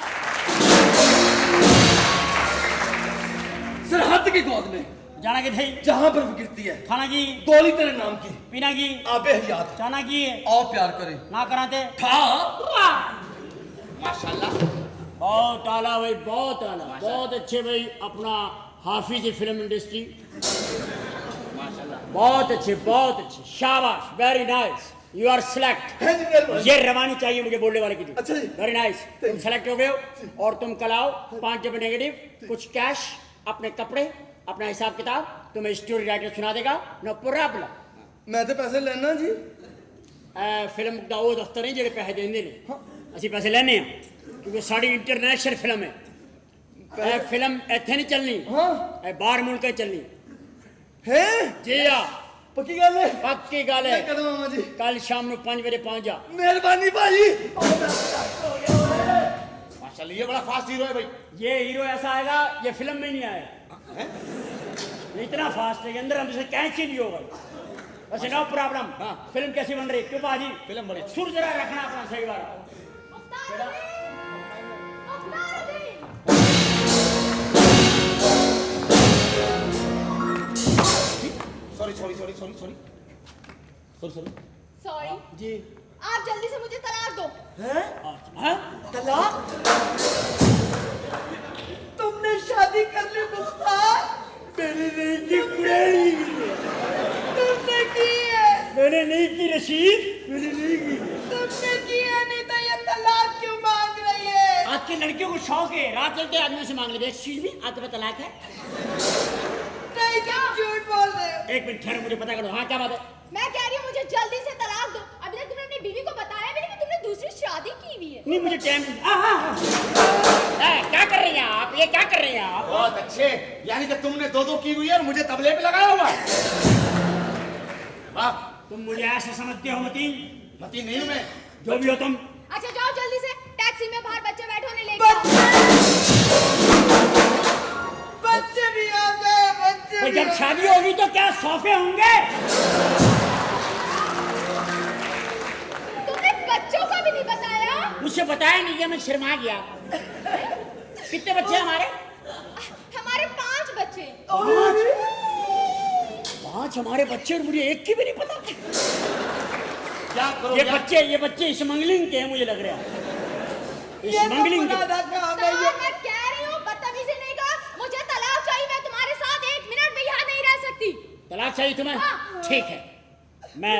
सरहद की गोद में जाना किथे? जहां बर्फ गिरती है। खाना की? गोली तेरे नाम की। पीना की? आबे हयात। जाना की है? आओ प्यार करें। ना कराते? था माशाल्लाह। बहुत आला भाई, बहुत आला, बहुत अच्छे भाई। अपना हाफिज फिल्म इंडस्ट्री, बहुत अच्छे, बहुत अच्छे। शाबाश, very nice. You are select. ये रवानी चाहिए मुझे बोलने वाले की। अच्छा जी। Very nice. तुम सेलेक्ट हो गए हो और तुम कल आओ। 5 डब्बे नेगेटिव, कुछ कैश, अपने कपड़े, अपना हिसाब किताब। तुम्हें स्टोरी राइटर सुना देगा। No problem. मैं तो पैसे लेना जी। फिल्म का वो दफ्तर नहीं जेडे पैसे देंगे ने, असि पैसे लेने हैं क्योंकि साड़ी इंटरनेशनल फिल्म है। फिल्म इत्थे नहीं चलनी, बाहर मुल्क चलनी है जी। हाँ, पक्की गल है। पक्की गल है। कदम मामा जी। कल शाम को 5 बजे पहुंच जा। मेहरबानी भाई। माशाल्लाह, ये बड़ा फास्ट हीरो है भाई। ये हीरो ऐसा आएगा, ये फिल्म में नहीं आएगा। ये इतना फास्ट है कि अंदर हमसे कैच ही नहीं होगा। वैसे नो प्रॉब्लम। फिल्म कैसी बन रही? क्यों बाजी? फिल्म बड़ी सुर जरा रखना अपना सही बात। सॉरी जी आप जल्दी से मुझे तलाक दो। हाँ? तलाक? तुमने शादी कर ली मुख्तार? मैंने नहीं की कुड़ाई, तुमने की है? मैंने नहीं की रशीद, मैंने नहीं की। तुमने की है, नहीं तो ये तलाक क्यों मांग रही है? आज के लड़कियों को शौक है रात चलते आदमियों से मांग लेते। एक्सक्यूज मी, आपके पास तलाक है? नहीं, तुम झूठ बोल रहे हो। एक मिनट ठहरो, मुझे पता करो। हाँ क्या बात है? मैं कह रही हूँ मुझे जल्दी से तलाक दो। अभी तक तुमने अपनी बीवी को बताया भी नहीं कि तुमने दूसरी शादी की हुई है। नहीं मुझे टाइम क्या कर रही हैं आप? ये क्या कर रही हैं आप? बहुत अच्छे, यानी कि तुमने दो की हुई है और मुझे तबले पे लगाया हुआ है। वाह, तुम मुझे ऐसे समझते हो मतीन? मती नहीं हूं मैं। जो भी हो तुम। अच्छा जाओ जल्दी से टैक्सी में बाहर बच्चे बैठोने लेके आओ। बच्चे भी आ गए, बच्चे तो भी जब आ शादी होगी तो क्या सोफे होंगे? तुमने बच्चों का भी नहीं बताया। मुझसे बताया नहीं, मैं शर्मा गया। कितने बच्चे हैं हमारे? हमारे 5 बच्चे। 5 हमारे बच्चे और मुझे एक की भी नहीं पता। क्या करो ये बच्चे स्मगलिंग के हैं मुझे लग रहा है। ये तो स्मगलिंग के। पुराना काम है साहब, ये। मैं कह रही हूँ बदतमीजी नहीं करो। मुझे तलाक चाहिए। मैं तुम्हारे साथ 1 मिनट भी यहाँ नहीं रह सकती। तलाक चाहिए तुम्हें? हाँ। ठीक है, मैं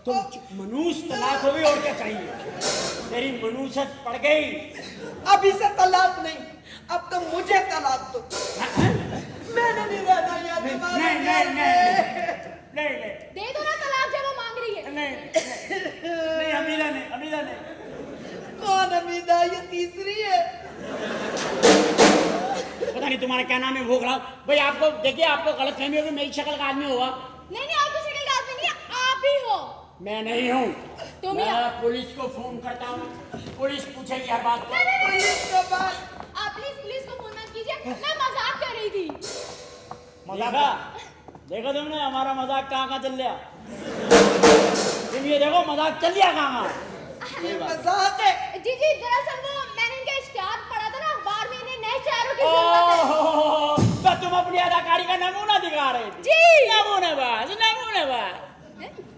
तुम मनुष्य तलाक हो गई और क्या चाहिए? तेरी मनुष्यत पड़ गई। अभी से तलाक नहीं, अब तो मुझे तलाक दो। मैंने नहीं रहना यहाँ तुम्हारे नहीं घर नहीं में। नहीं नहीं दे दो ना तलाक जब वो मांग रही है। नहीं अमीरा ने कौन अमीदा? ये तीसरी है। पता नहीं तुम्हारा क्या नाम है, भूख रहा हूँ। भाई आपको देखिए, आपको गलत फहमी होगी, मेरी शक्ल का आदमी होगा। नहीं आप तो शक्ल का आदमी नहीं है, आप ही हो। मैं नहीं हूँ। तुम ही मैं पुलिस को फोन करता हूँ, पुलिस पूछेगी हर बात को। पुलिस को बात। आप प्लीज पुलिस को फोन मत कीजिए। मैं मजाक कर रही थी। देखा तुमने हमारा मजाक कहाँ चल गया? तुम ये देखो मजाक चल गया कहाँ। ये मजाक है। जी दरअसल वो मैंने इनका इश्तिहार पढ़ा था ना अखबार में, इन्हें नए चेहरों की जरूरत है। तो तुम अपनी अदाकारी का नमूना दिखा रहे थे। जी। नमूनेबाज।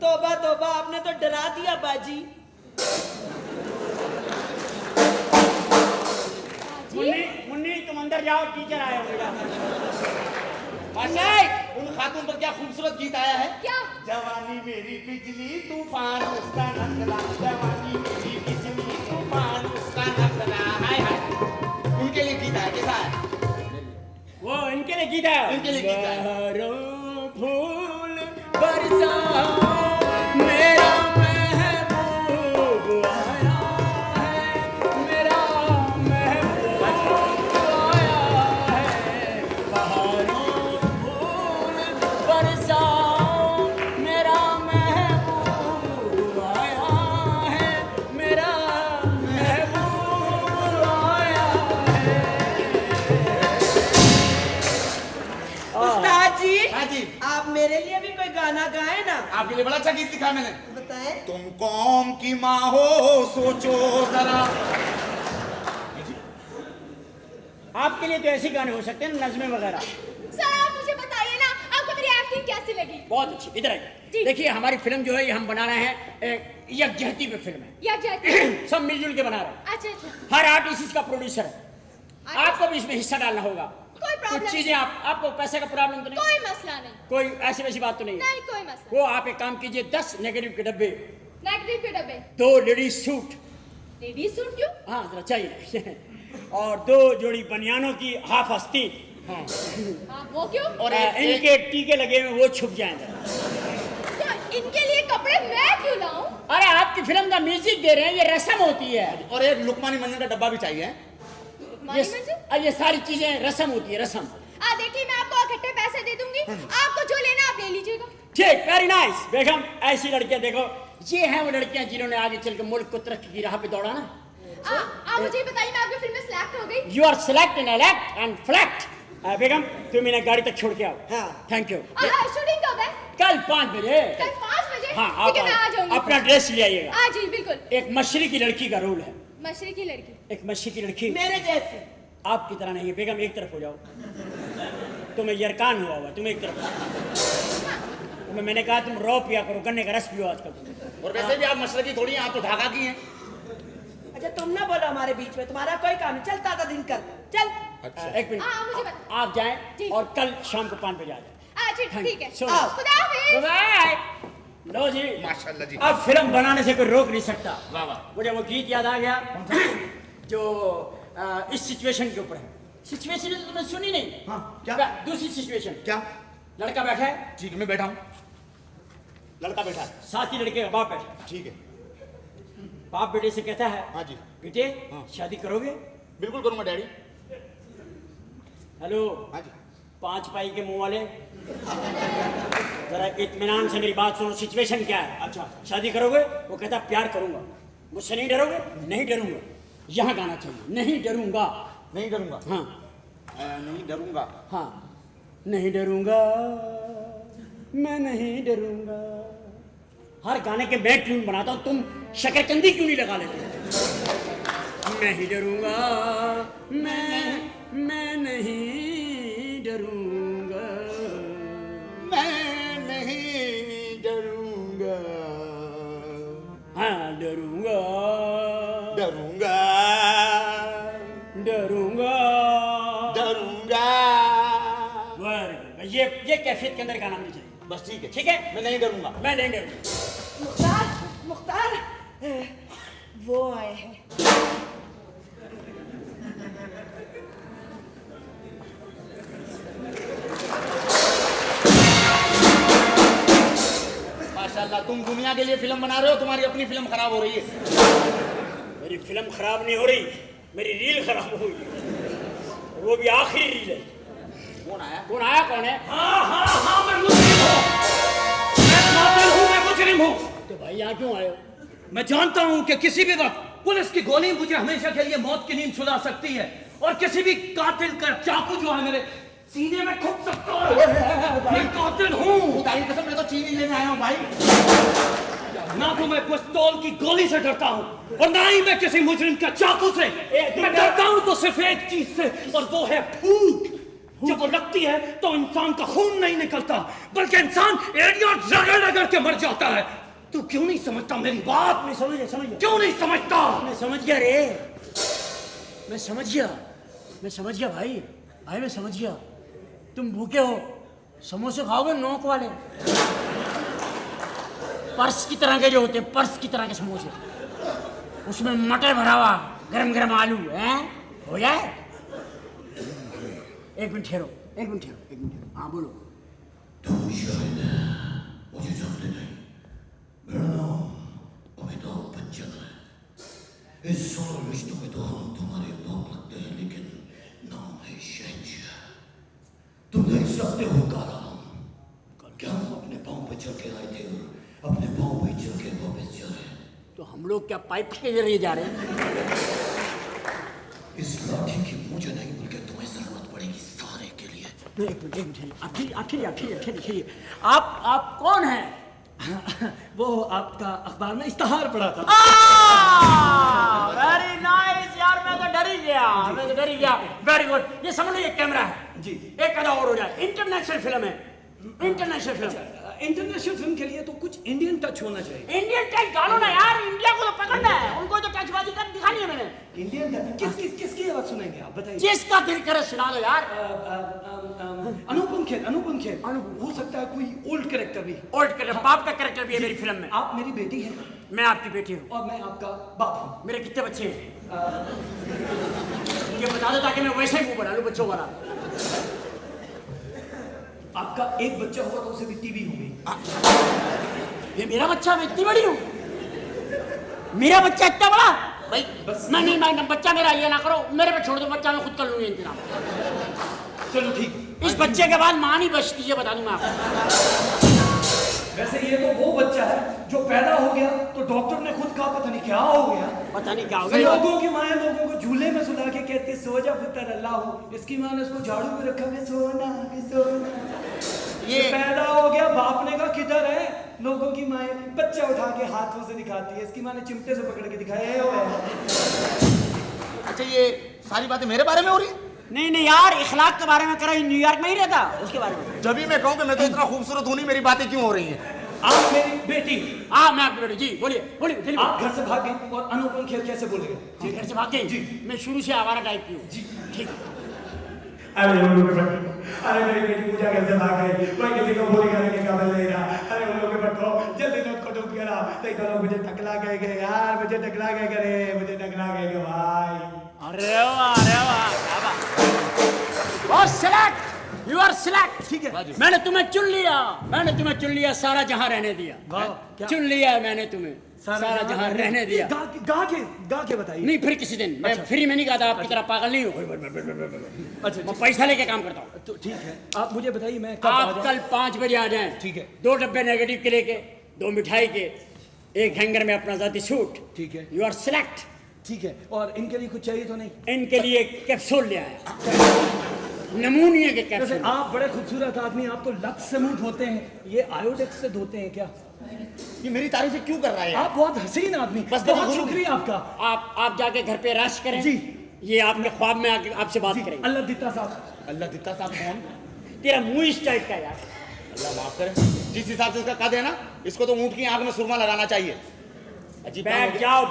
तौबा तौबा, आपने तो डरा दिया बाजी। मुन्नी तुम अंदर जाओ, टीचर आए होंगे। माशाल्लाह, उन खातून पर क्या खूबसूरत गीत आया है। क्या? जवानी मेरी बिजली तूफान उसका नखरा, जवानी मेरी बिजली तूफान उसका नखरा। हाय हाय, उनके लिए गीत आया। कैसा है वो? इनके लिए गीत है। इनके लिए गीत है। बहारों फूल बरसा मेरा महबूब आया है, मेरा महबूब आया है। बहारों फूल बरसा मेरा महबूब आया है, मेरा महबूब आया उस्ताद जी, हाँ जी, आप मेरे लिए भी कोई गाना गाए ना। आपके लिए बड़ा अच्छा गीत लिखा मैंने। बताएं। तुम कौम की माँ हो, सोचो जरा। आपके लिए तो ऐसे गाने हो सकते हैं, नज़्में वगैरह। सर आप मुझे बताइए ना आपको मेरी एक्टिंग कैसी लगी? बहुत अच्छी। इधर आइए। देखिए हमारी फिल्म जो है ये हम बना रहे हैं, यकजहती पे फिल्म है। या क्या? सब मिलजुल के बना रहे हैं। अच्छा। हर आर्टिस्ट इसका प्रोड्यूसर है। आपको भी इसमें हिस्सा डालना होगा। कोई प्रॉब्लम कुछ चीजें आपको पैसे का प्रॉब्लम तो नहीं? कोई मसला नहीं। कोई ऐसी वैसी बात तो नहीं? नहीं कोई मसला। वो आप एक काम कीजिए, 10 नेगेटिव के डब्बे, नेगेटिव के डब्बे। 2 लेडीज सूट। लेडीज सूट क्यों? हाँ जरा चाहिए। और 2 जोड़ी बनियानों की हाफ आस्तीन। हाँ। हाँ वो क्यों? और इनके टीके लगे हुए, वो छुप जाएंगे। तो इनके लिए कपड़े मैं क्यों लाऊं? अरे आपकी फिल्म का म्यूजिक दे रहे हैं, ये रस्म होती है। और एक लुकमानी मंजन का डब्बा भी चाहिए। ये सारी चीजें रस्म होती है, रस्म। देखिए मैं आपको इकट्ठे पैसे दे दूंगी, आपको जो लेना आप ले लीजिएगा। ठीक, वेरी नाइस। बेगम ऐसी लड़कियां देखो, ये हैं वो लड़कियां जिन्होंने आगे चल के मुल्क को तरक्की की राह पे दौड़ाना। आप मुझे बताइए मैं आपकी फिल्म में सिलेक्ट हो गई? You are select in elect and फ्लैक्ट। बेगम तुम इन्हें गाड़ी तक छोड़ के आओ। हाँ। Thank you. शूटिंग कब है? कल 5 बजे। कल 5 बजे? हाँ ठीक है मैं आ आप जाऊंगी। अपना ड्रेस ले आइएगा। हाँ जी बिल्कुल। एक मछली की लड़की का रोल है। मछली की लड़की? एक मछली की लड़की मेरे जैसे। आपकी तरह नहीं है। बेगम एक तरफ हो जाओ, तुम्हें यरकान हुआ हुआ, तुम एक तरफ। तुम्हें मैंने कहा तुम रॉ पिया करो, गन्ने का रस पियो आजकल। और वैसे भी आप मशरकी थोड़ी हैं, आप तो ढाका की हैं। अच्छा तुम ना बोलो हमारे बीच में, तुम्हारा कोई काम नहीं। चल ताता दिन कर चल। एक मिनट, मुझे बता। आप जाएं जी। और कल शाम को 5 बजे आ जाए। अच्छा ठीक है, सुनो। खुदा हाफिज। बाय। लो जी, माशाल्लाह जी। अब फिल्म बनाने से कोई रोक नहीं सकता। वाह वाह। मुझे वो गीत याद आ गया जो इस सिचुएशन के ऊपर है। सिचुएशन तो तुमने सुनी नहीं। हाँ, क्या? दूसरी सिचुएशन। क्या? लड़का बैठा है, ठीक है, मैं बैठा हूँ। लड़का बैठा है, साथ ही लड़के का बाप बैठा है। ठीक है। बाप बेटे से कहता है, हाँ जी। बेटे हाँ। शादी करोगे? बिल्कुल करूंगा डैडी। हेलो, हाँ जी। 5 पाई के मुंह वाले, जरा इत्मीनान से मेरी बात सुनो। सिचुएशन क्या है? अच्छा, शादी करोगे? वो कहता प्यार करूंगा। मुझसे नहीं डरोगे? नहीं डरूंगा। यहाँ गाना चाहिए, नहीं डरूंगा। नहीं डरूंगा। हाँ नहीं डरूंगा। हाँ, नहीं डरूंगा, मैं नहीं डरूंगा। हर गाने के मैं ट्यून बनाता हूँ, तुम शकरकंदी क्यों नहीं लगा लेते? नहीं डरूंगा, मैं नहीं डरूंगा, मैं नहीं डरूंगा। हाँ डरूंगा, डरूंगा। डरूंगा, डरूंगा। ये कैफियत के अंदर गाना नहीं चाहिए। बस ठीक है। ठीक है, मैं नहीं डरूंगा। मैं नहीं डरूंगा। मुख्तार मुख्तार वो आए हैं। माशाल्लाह, तुम दुनिया के लिए फिल्म बना रहे हो, तुम्हारी अपनी फिल्म खराब हो रही है। मेरी फिल्म खराब नहीं हो रही, मेरी रील खराब हो रही है। वो भी आखिरी रील है। कौन आया? कौन आया? कौन है? हाँ मैं मुजरिम हूँ, मैं कातिल हूँ, मैं मुजरिम हूँ। तो भाई यहाँ क्यों आए हो? मैं जानता हूँ कि किसी भी वक्त पुलिस की गोली मुझे हमेशा के लिए मौत की नींद सुला सकती है, और किसी भी कातिल का चाकू जो है मेरे सीने में घुस सकता है। मैं कातिल हूँ। खुदा की कसम, मैं तो चीनी लेने आया हूँ भाई। ना तो मैं पिस्तौल की गोली से डरता हूँ और ना ही मैं किसी मुजरिम के चाकू से। मैं डरता हूँ तो सिर्फ एक चीज से, और वो है भूख। जब वो लगती है तो इंसान का खून नहीं निकलता, बल्कि इंसान एड़ियां रगड़ रगड़ के मर जाता है। तू क्यों नहीं समझता मेरी बात? मैं समझ गया। क्यों नहीं समझता? मैं समझ गया रे, मैं समझ गया भाई, मैं समझ गया। तुम भूखे हो, समोसे खाओगे नोक वाले, पर्स की तरह के जो होते हैं, पर्स की तरह के समोसे, उसमें मटर भरा हुआ, गरम गरम आलू हैं, हो जाए। एक मिनट ठहरो। हाँ बोलो। तुम शायद मुझे जानते नहीं, मेरा नाम अमिताभ बच्चन है। इस सारे रिश्तों में तो हम तुम्हारे बाप लगते हैं, लेकिन नाम है शहंशाह। तुम देख सकते हो काला क्या हम अपने पाँव पे चल के आए थे और अपने पाँव पे चल के वापस जा रहे हैं। तो हम लोग क्या पाइप के जरिए जा रहे हैं? इस लाठी की मुझे नहीं, बल्कि तुम्हें जरूरत पड़ेगी सारे के लिए। एक मिनट, आखिर आप कौन हैं? वो आपका अखबार में इश्तहार पड़ा था। वेरी नाइस यार, मैं तो डर ही गया। Very good. ये समझ लो, ये कैमरा है जी। एक कदम और हो जाए। इंटरनेशनल फिल्म है, इंटरनेशनल फिल्म। इंटरनेशनल फिल्म के लिए तो कुछ इंडियन टच होना चाहिए। इंडियन टच डालो ना यार, इंडिया को तो पकड़ना है, उनको तो टचबाजी कर दिखानी है मैंने। इंडियन टच किसकी आवाज सुनेंगे आप बताइए? जिसका दिल करे सुना दो यार। अनुपम खेर हो सकता है कोई ओल्ड कैरेक्टर भी। ओल्ड कैरेक्टर, बाप का कैरेक्टर भी है मेरी फिल्म में। आप मेरी बेटी हैं मैं आपकी बेटी हूँ। और मैं आपका बाप हूँ। मेरे कितने बच्चे हैं ये बता दो, ताकि मैं वैसे ही मुंह बना लूं बच्चों वाला। आपका एक बच्चा होगा तो उसे भी टीबी होगी। ये मेरा बच्चा, मैं इतनी बड़ी हूँ? मेरा बच्चा इतना बड़ा? भाई बस मैं बच्चा मेरा ये ना करो, मेरे पे छोड़ दो, बच्चा मैं खुद कर लूंगी इंतजाम। चलो ठीक। इस बच्चे के बाद मां नहीं बचती, ये बता दूं मैं आपको। वैसे ये तो वो बच्चा है जो पैदा हो गया तो डॉक्टर ने खुद कहा पता नहीं क्या हो गया। पता नहीं क्या हो फिर गया। लोगों की माँ लोगों को झूले में सुला के कहती सो जा पुत्र अल्लाह हो। इसकी माँ ने उसको झाड़ू पे रखा के सोना ये पैदा हो गया। बाप ने कहा किधर है? लोगों की माँ बच्चा उठा के हाथों से दिखाती है। इसकी माँ ने चिमटे से पकड़ के दिखाया है। अच्छा, ये सारी बातें मेरे बारे में हो रही है? नहीं नहीं यार, इखलाक के बारे में करा, न्यूयॉर्क में ही रहता, उसके बारे में। जब भी मैं कहूँ कि मैं तो इतना खूबसूरत हूँ नहीं, मेरी बातें क्यों हो रही हैं? आप मेरी बेटी, हाँ मैं आपकी बेटी, जी बोलिए बोलिए बोलिए। आप घर से भाग गई और अनुपम खेल कैसे बोलेंगे? जी घर से भाग गई जी, मैं शुरू से आवारा टाइप की हूँ जी, ठीक है। अरे उन लोगों के बच्चों, अरे मेरी बेटी पूजा घर से भाग गई, कोई किसी को बोली करने के काबिल नहीं रहा। अरे उन लोगों के बच्चों, जल्दी से उसको ढूंढ के लाओ। तो इधर लोग मुझे टकला गए के यार, मुझे टकला गए करे, मुझे टकला गए के भाई। अरे वाह क्या बात। और सिलेक्ट, यू आर सिलेक्ट, ठीक है। मैंने तुम्हें चुन लिया, सारा जहां रहने दिया। चुन लिया मैंने तुम्हें, सारा जहां रहने दिया। गा के बताइए। नहीं फिर किसी दिन, मैं फ्री में नहीं गाता, आपकी तरह पागल नहीं हूँ। अच्छा मैं पैसा लेके काम करता हूँ। तो ठीक है, आप मुझे बताइए मैं कब आप कल 5 बजे आ जाएं। ठीक है। 2 डब्बे नेगेटिव के लेके, 2 मिठाई के, 1 हैंगर में अपना जाती सूट। ठीक है। You are select. ठीक है, और इनके लिए कुछ चाहिए तो नहीं? इनके लिए कैप्सूल ले आया, नमूनिया के वैसे कैप्सूल। आप बड़े खूबसूरत आदमी, आप तो लक्स से मुंह धोते हैं, ये आयोडेक्स से धोते हैं क्या? ये मेरी तारीफें क्यों कर रहा है? आप बहुत हसीन आदमी, बस बहुत देखो, शुक्रिया आपका। आप जाके घर पे रश करें जी। ये आपके ख्वाब में आके आपसे बात करेंगे। अल्लाह दित्ता साहब। अल्लाह दित्ता साहब कौन? तेरा मुंह इस टाइप का यार। अल्लाह माफ करे, जिस हिसाब से इसका कद है ना, इसको तो ऊँट की आंख में सुरमा लगाना चाहिए। अजीब काम हो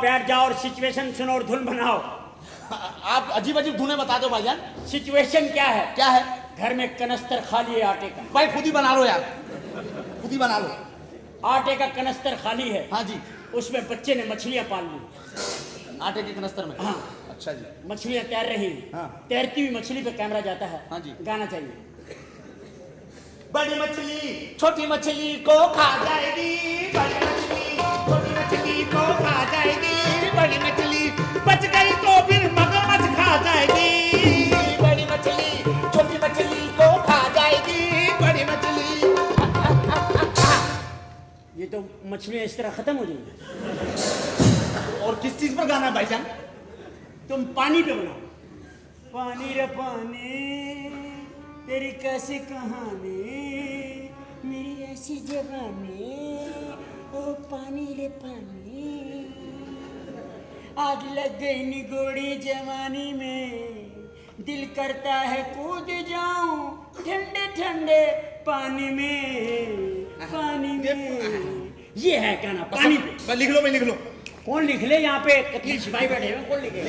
बैठ गया। जाओ और सिचुएशन सुनो और धुन बनाओ। आप अजीब अजीब धुने बता दो भाईजान। सिचुएशन क्या है? क्या है? घर में कनस्तर खाली है आटे का। भाई खुद ही बना लो यार, खुद ही बना लो। आटे का कनस्तर खाली है। हाँ जी। उसमें बच्चे ने मछलियां पाल ली। आटे के कनस्तर में? हाँ। अच्छा जी। मछलियां तैर रही हैं। हाँ। तैरती हुई मछली पे कैमरा जाता है। हाँ जी। गाना चाहिए। बड़ी मछली छोटी मछली को खा जाएगी, बड़ी मछली छोटी मछली को खा जाएगी, बड़ी मछली बच गई तो फिर मगरमच्छ खा जाएगी, बड़ी मछली छोटी मछली को खा जाएगी, बड़ी मछली। ये तो मछलियां इस तरह खत्म हो जाएंगी। और किस चीज पर गाना है भाईजान? तुम पानी पे बनाओ। पानी रे पानी, तेरी कैसी कहानी, मेरी ऐसी जवानी, ओ पानी रे पानी, आग लग गई निगोड़ी जवानी में, दिल करता है कूद जाऊं ठंडे ठंडे पानी में, पानी में। ये है गाना पानी पे। लिख लो, मैं लिख लो। कौन लिख ले? यहाँ पे कतली सिपाही बैठे हैं, कौन लिखे?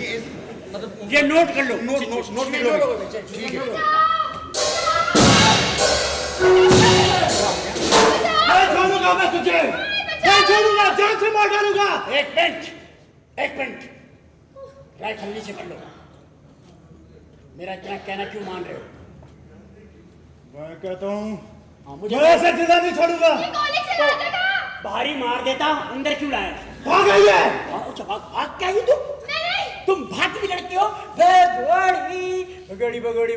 मतलब ये नोट कर लो। नोट लिख लो। ठीक है। नहीं छोड़ूंगा मैं तुझे, नहीं छोड़ूंगा, जान से मार डालूंगा। एक मिनट, राइफल नीचे कर लो। मेरा क्या कहना क्यों मान रहे हो? मैं कहता हूँ हाँ, मुझे मैं ऐसे जिंदा नहीं छोड़ूंगा। भारी मार देता, अंदर क्यों लाया? भाग गई है। भाग क्या ही तुम भाग भी लड़की हो। भगोड़ी भगोड़ी भगोड़ी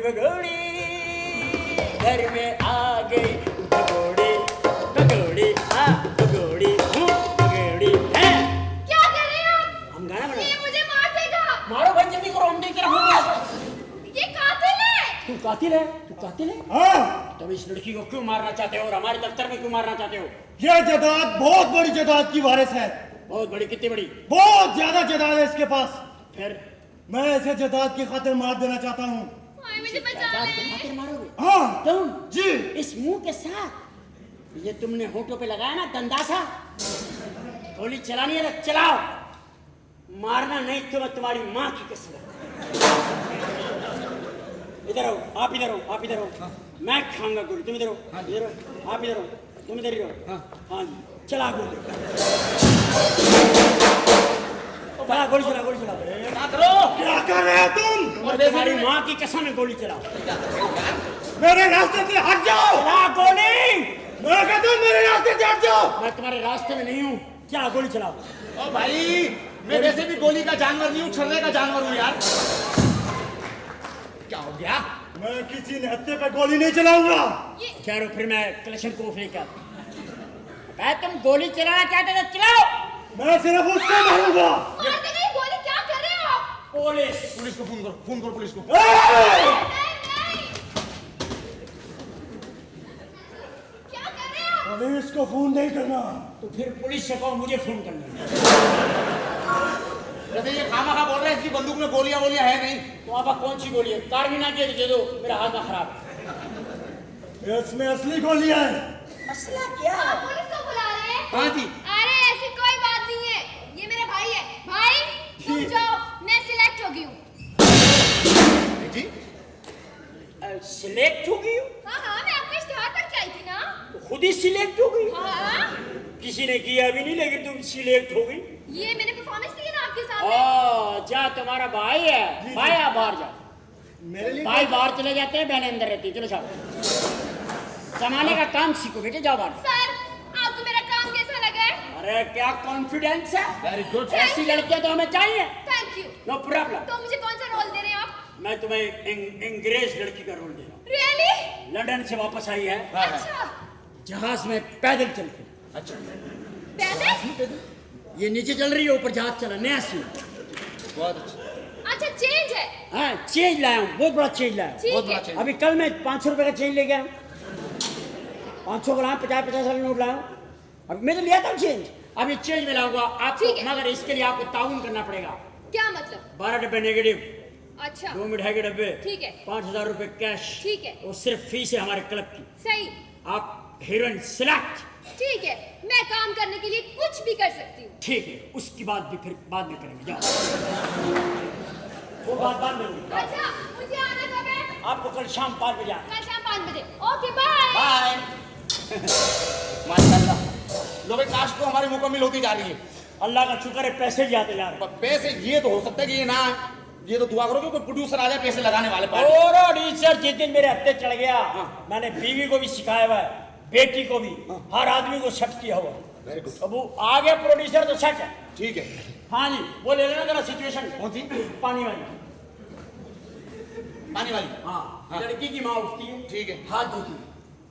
घर में आ गई, भगोड़ी भगोड़ी भगोड़ी भगोड़ी है। क्या कर रहे हैं आप? हम गाना बना। ये मुझे मार देगा। मारो भाई जल्दी करो, हम देख रहे हैं। ये कातिल है। तू कातिल है? हाँ, तुम इस लड़की को क्यों मारना चाहते हो और हमारे दफ्तर में क्यों मारना चाहते हो? ये जायदाद बहुत बड़ी जायदाद की वारिस है। बहुत बड़ी? कितनी बड़ी? बहुत ज्यादा जायदाद है इसके पास। फिर मैं इसे जायदाद की खातिर मार देना चाहता हूँ। हाय, मुझे बचा जात ले। के खातिर मारोगे? हाँ तुम जी। इस मुंह के साथ ये तुमने होठों पे लगाया ना दंदासा, गोली चलानी है ना चलाओ, मारना नहीं तो मैं तुम्हारी माँ की कसम। इधर आओ, आप इधर हो। मैं खाऊंगा गोली, तुम इधर हो। इधर हो, आप इधर हो, तुम इधर ही रहो। हाँ जी, चला गोली। गोली चला। क्या कर रहे हो तुम? और तुम्हारी माँ की कसम है, गोली चलाओ। मेरे रास्ते से हट जाओ। चला गोली। मैं कहता हूँ मेरे रास्ते से हट जाओ। मैं तुम्हारे रास्ते में नहीं हूँ, क्या गोली चलाओ। ओ भाई, मैं वैसे भी गोली का जानवर नहीं हूँ, छर्रे का जानवर हूँ यार। क्या हो गया? मैं किसी हत्थे पे गोली नहीं चलाऊंगा। ठहरो, फिर मैं कलेक्शन को लेकर। तुम गोली चलाना चाहते तो चलाओ। मैं सिर्फ उसको मारूंगा। मार देगा ये गोली। क्या कर रहे हो आप? पुलिस को फोन करो पुलिस को। नहीं। क्या कर रहे हो? पुलिस को फोन नहीं करना। तो फिर पुलिस से कहो मुझे फोन करना। जैसे ये खामा बोल रहा है इसकी बंदूक में गोलियां है नहीं। तो अब कौन सी गोली है? कार्बिना दे दो, मेरा हाथ ना खराब है। इसमें असली गोलियां है। मसला क्या है? आप पुलिस को बुला रहे हैं? हाँ जी। अरे ऐसी कोई बात नहीं है, ये मेरा भाई है। भाई तुम जाओ, मैं सिलेक्ट हो गई हूँ। जी सिलेक्ट हो गई हो? हाँ हाँ, मैं आपका इश्तिहार पढ़ के आई थी ना। तो खुद ही सिलेक्ट हो गई? हाँ, किसी ने किया भी नहीं, लेकिन तुम सिलेक्ट हो गई। ये मैंने परफॉर्मेंस दी है ना आपके सामने। जा तुम्हारा भाई है, भाई आप बाहर जा। मेरे लिए भाई बाहर चले जाते हैं, बहनें अंदर रहती है। चलो जाओ, जमाने का काम सीखो बेटे, जाओ बाहर। सर, आपको मेरा काम कैसा लगा है? अरे क्या कॉन्फिडेंस है, वेरी गुड। ऐसी लड़कियां तो हमें चाहिए। Thank you. No problem. तो मुझे कौन सा रोल दे रहे हैं आप? मैं तुम्हें अंग्रेज लड़की का रोल दे रहा हूँ। रियली? लंदन से वापस आई है, अच्छा। जहाज में पैदल चल के। अच्छा पैदल? ये नीचे चल रही है, ऊपर जहाज चला, नया सीन। बहुत अच्छा। अच्छा, चेंज है। हाँ, चेंज लाया हूँ, बहुत बड़ा चेंज लाया हूँ। ठीक बहुत बड़ा है। चेंज। अभी कल मैं 500 रुपए का चेंज ले गया हूँ। 500 को लाया, 50 वाला नोट लाया हूँ। अब मैं तो लिया था चेंज, अब ये चेंज में लाऊंगा आपको, ठीक है। मगर इसके लिए आपको ताउन करना पड़ेगा। क्या मतलब? 12 डब्बे नेगेटिव, अच्छा 2 मिठाई के डब्बे, ठीक है। 5000 रुपए कैश। ठीक है। वो सिर्फ फीस है हमारे क्लब की। सही। आप हीरोइन सिलेक्ट। ठीक है, मैं काम करने के लिए कुछ भी कर सकती हूँ। ठीक है, उसकी बात भी फिर बाद में करेंगे, जाओ। वो बात बाद में होगी। अच्छा, मुझे आना कब है? आपको कल शाम 5 बजे आना। कल शाम 5 बजे। Okay, bye. बाय। माशाल्लाह, लोग काश को हमारी मुकम्मल होती जा रही है। अल्लाह का शुक्र है, पैसे भी आते जा रहे हैं। पैसे ये तो हो सकता है कि ये ना, ये तो दुआ करो कि कोई प्रोड्यूसर आ जाए पैसे लगाने वाले पार्टी। और टीचर जिस दिन मेरे हत्थे चढ़ गया, मैंने बीवी को भी सिखाया हुआ है, बेटी को भी, हर आदमी को सेट किया हुआ। Very good. अब वो आगे प्रोड्यूसर तो सेट है। ठीक है। हाँ जी, वो ले लेना जरा सिचुएशन। कौन सी? पानी वाली। पानी वाली। हाँ, लड़की की माँ उठती है, ठीक है। हाथ धोती है।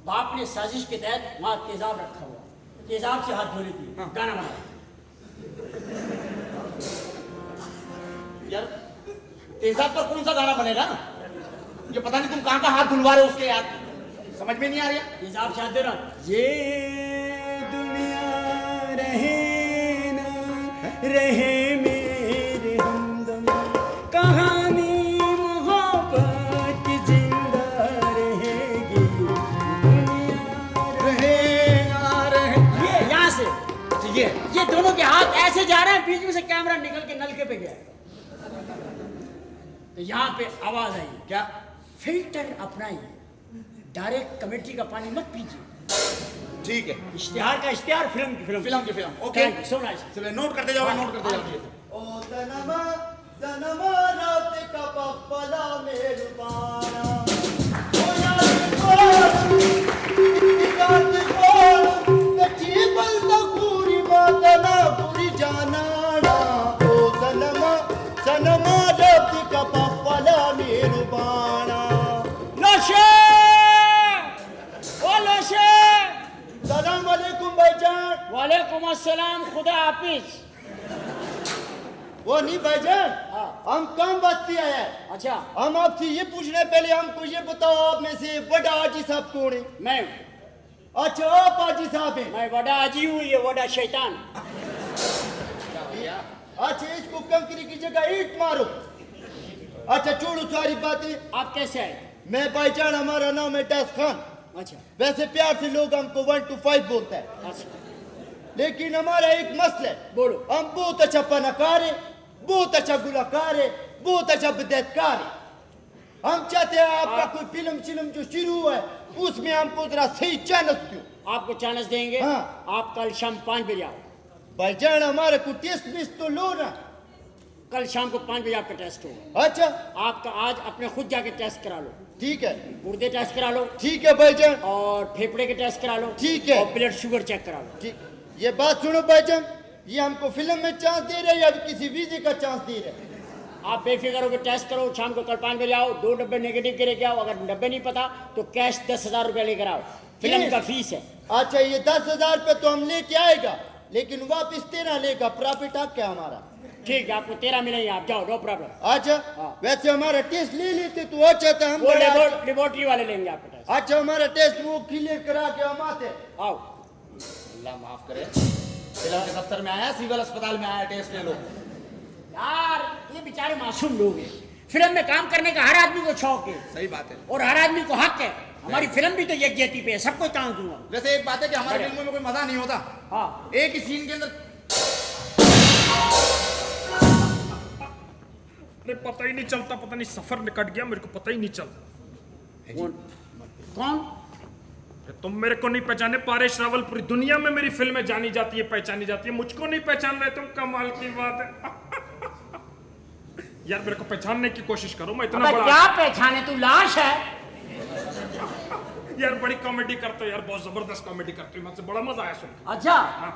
बाप ने साजिश के तहत वहाँ तेजाब रखा हुआ, तेजाब से हाथ धो लेती है, गाना बना। यार तेजाब पर कौन सा गाना बनेगा? ये पता नहीं तुम कहाँ का हाथ धुलवा रहे हो उसके, यार समझ में नहीं आ रही है। तेजाब से हाथ दे रहा। ये दुनिया रहे ना रहे मेरे हमदम, कहानी मोहब्बत की जिंदा रहेगी, दुनिया रहे ना रहे। ये यहाँ से, अच्छा ये दोनों के हाथ ऐसे जा रहे हैं, बीच में से कैमरा निकल के नलके पे गया। तो यहाँ पे आवाज आई, क्या? फिल्टर अपनाइए, डायरेक्ट कमेटी का पानी मत पीजिए। ठीक है। इश्तिहार का इश्तिहार, फिल्म की फिल्म। फिल्म की फिल्म। Okay, so nice. चलो नोट करते जाओ, नोट करते जाओ। ओ सनमा सनमा रात का पप्पला मेरुबाना, ओ यार को कच्ची बलता पूरी मातना पूरी जानाना, ओ सनमा सनमा रात का पप्पला मेरुबाना। लोशे, ओ लोशे। सलाम वालेकुम भाईजान। वालेकुम अस्सलाम, खुदा हाफिज। वो नहीं भाईजान, हम कम बस्ती आए हैं। अच्छा, हम आपसे ये पूछने पहले हमको ये बताओ, आप में से बड़ा हाजी साहब कौन है? मैं अच्छा, आप हाजी साहब हैं। मैं वडा अजी हूँ, ये वडा शैतान। अच्छा, इसको कंकरी की जगह ईंट मारो। अच्छा छोड़ो सारी बातें। आप कैसे आए? मैं भाईजान, हमारा नाम है टैस खान। अच्छा वैसे प्यार से लोग हमको 1 to 5 बोलता है, अच्छा, लेकिन हमारा एक मसला है। बोलो। हम बहुत अच्छा पनाकार है, बहुत अच्छा गुलाकार है, बहुत अच्छा बिदअतकार है। हम चाहते हैं आपका कोई फिल्म जो शुरू हुआ है उसमें हमको जरा सही चांस दो। आपको चांस देंगे। हाँ। आप कल शाम 5 बजे आओ। भाईजान हमारे को टेस्ट बेस्ट तो लो ना। कल शाम को 5 बजे आपका टेस्ट होगा। अच्छा आपका आज अपने खुद जाके टेस्ट करा लो। ठीक है। गुर्दे टेस्ट करा लो, ठीक है भाईजान। और फेफड़े के टेस्ट करा लो। ठीक है। और ब्लड शुगर चेक करा लो। ठीक, ये बात सुनो भाईजान, ये हमको फिल्म में चांस दे रहे हैं या किसी वीजे का चांस दे रहे हैं? आप बेफिक्र होकर टेस्ट करो। शाम को कल 5 बजे आओ, 2 डब्बे नेगेटिव के लेके आओ। अगर डब्बे नहीं पता तो कैश 10,000 रुपया लेकर आओ, फिल्म का फीस है। अच्छा, ये 10,000 पे तो हम लेके आएगा, लेकिन वापिस 13 लेगा। प्रॉफिट आप क्या हमारा? ठीक है, आपको 13 मिलेंगे, आप जाओ, नो प्रॉब्लम। अच्छा हाँ। वैसे हमारा टेस्ट ले लेते तो अच्छा था। हम वो बड़े अच्छे- लेबोरेटरी वाले लेंगे आपका टेस्ट। अच्छा, हमारा टेस्ट वो क्लियर करा के हम आते। आओ। अल्लाह माफ करे, फिल्म के दफ्तर में आया, सिविल अस्पताल में आया, टेस्ट ले लो। यार ये बेचारे मासूम लोग हैं। फिल्म में काम करने का हर आदमी को शौक है। सही बात है। और हर आदमी को हक है। हमारी फिल्म भी तो यज्ञति पे है, सबको चांस दूंगा। वैसे एक बात है कि हमारी फिल्मों में कोई मजा नहीं होता। हाँ, एक ही सीन के अंदर पता ही नहीं चलता, पता नहीं सफर निकट गया, मेरे को पता ही नहीं चलता। कौन? तुम मेरे को नहीं पहचाने? पारेश रावल पूरी दुनिया में मेरी फिल्में जानी जाती है, पहचानी जाती है, मुझको नहीं पहचान रहे तुम? कमाल की बात है। यार मेरे को पहचानने की कोशिश करो, मैं इतना बड़ा क्या पहचाने, तू लाश है। यार बड़ी कॉमेडी करते हो यार, बहुत जबरदस्त कॉमेडी करते हो, मुझसे बड़ा मजा आया सुन। अच्छा, हाँ।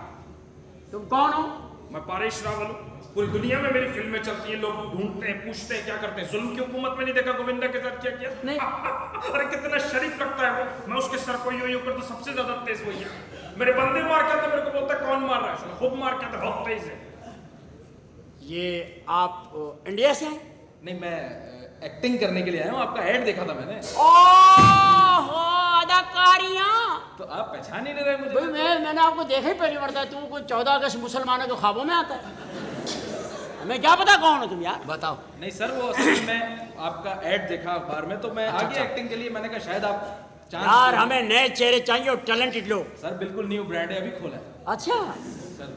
तुम कौन हो? मैं पारेश रावल हूँ। पूरी दुनिया में मेरी फिल्में चलती हैं, लोग ढूंढते हैं, पूछते हैं क्या करते हैं। जुल्म की हुकूमत में नहीं देखा गोविंदा के साथ क्या किया? नहीं। अरे कितना शरीफ लगता है वो। मैं उसके सर को यूं कर तो सबसे ज्यादा तेज वही है। मेरे बंदे मार के तो मेरे को बोलता है कौन मार रहा है, खुद मार के तो बहुत तेज है। ये आप इंडिया से हैं? नहीं, मैं एक्टिंग करने के लिए आया हूँ। आपका ऐड देखा था मैंने। ओहो, अदाकारियाँ। तो आप पहचान ही नहीं रहे मुझे। भाई मैंने आपको देखा ही पहली बार था। तू कोई 14 अगस्त मुसलमानों के ख्वाबों में आता है। हमें क्या पता कौन हो तुम यार, बताओ। नहीं सर, वो असल में आपका ऐड देखा अखबार में, तो मैं आ गया एक्टिंग के लिए। मैंने कहा शायद आप यार हमें नए चेहरे चाहिए और टैलेंटेड लोग। सर बिल्कुल न्यू ब्रांड है, अभी खोला है। अच्छा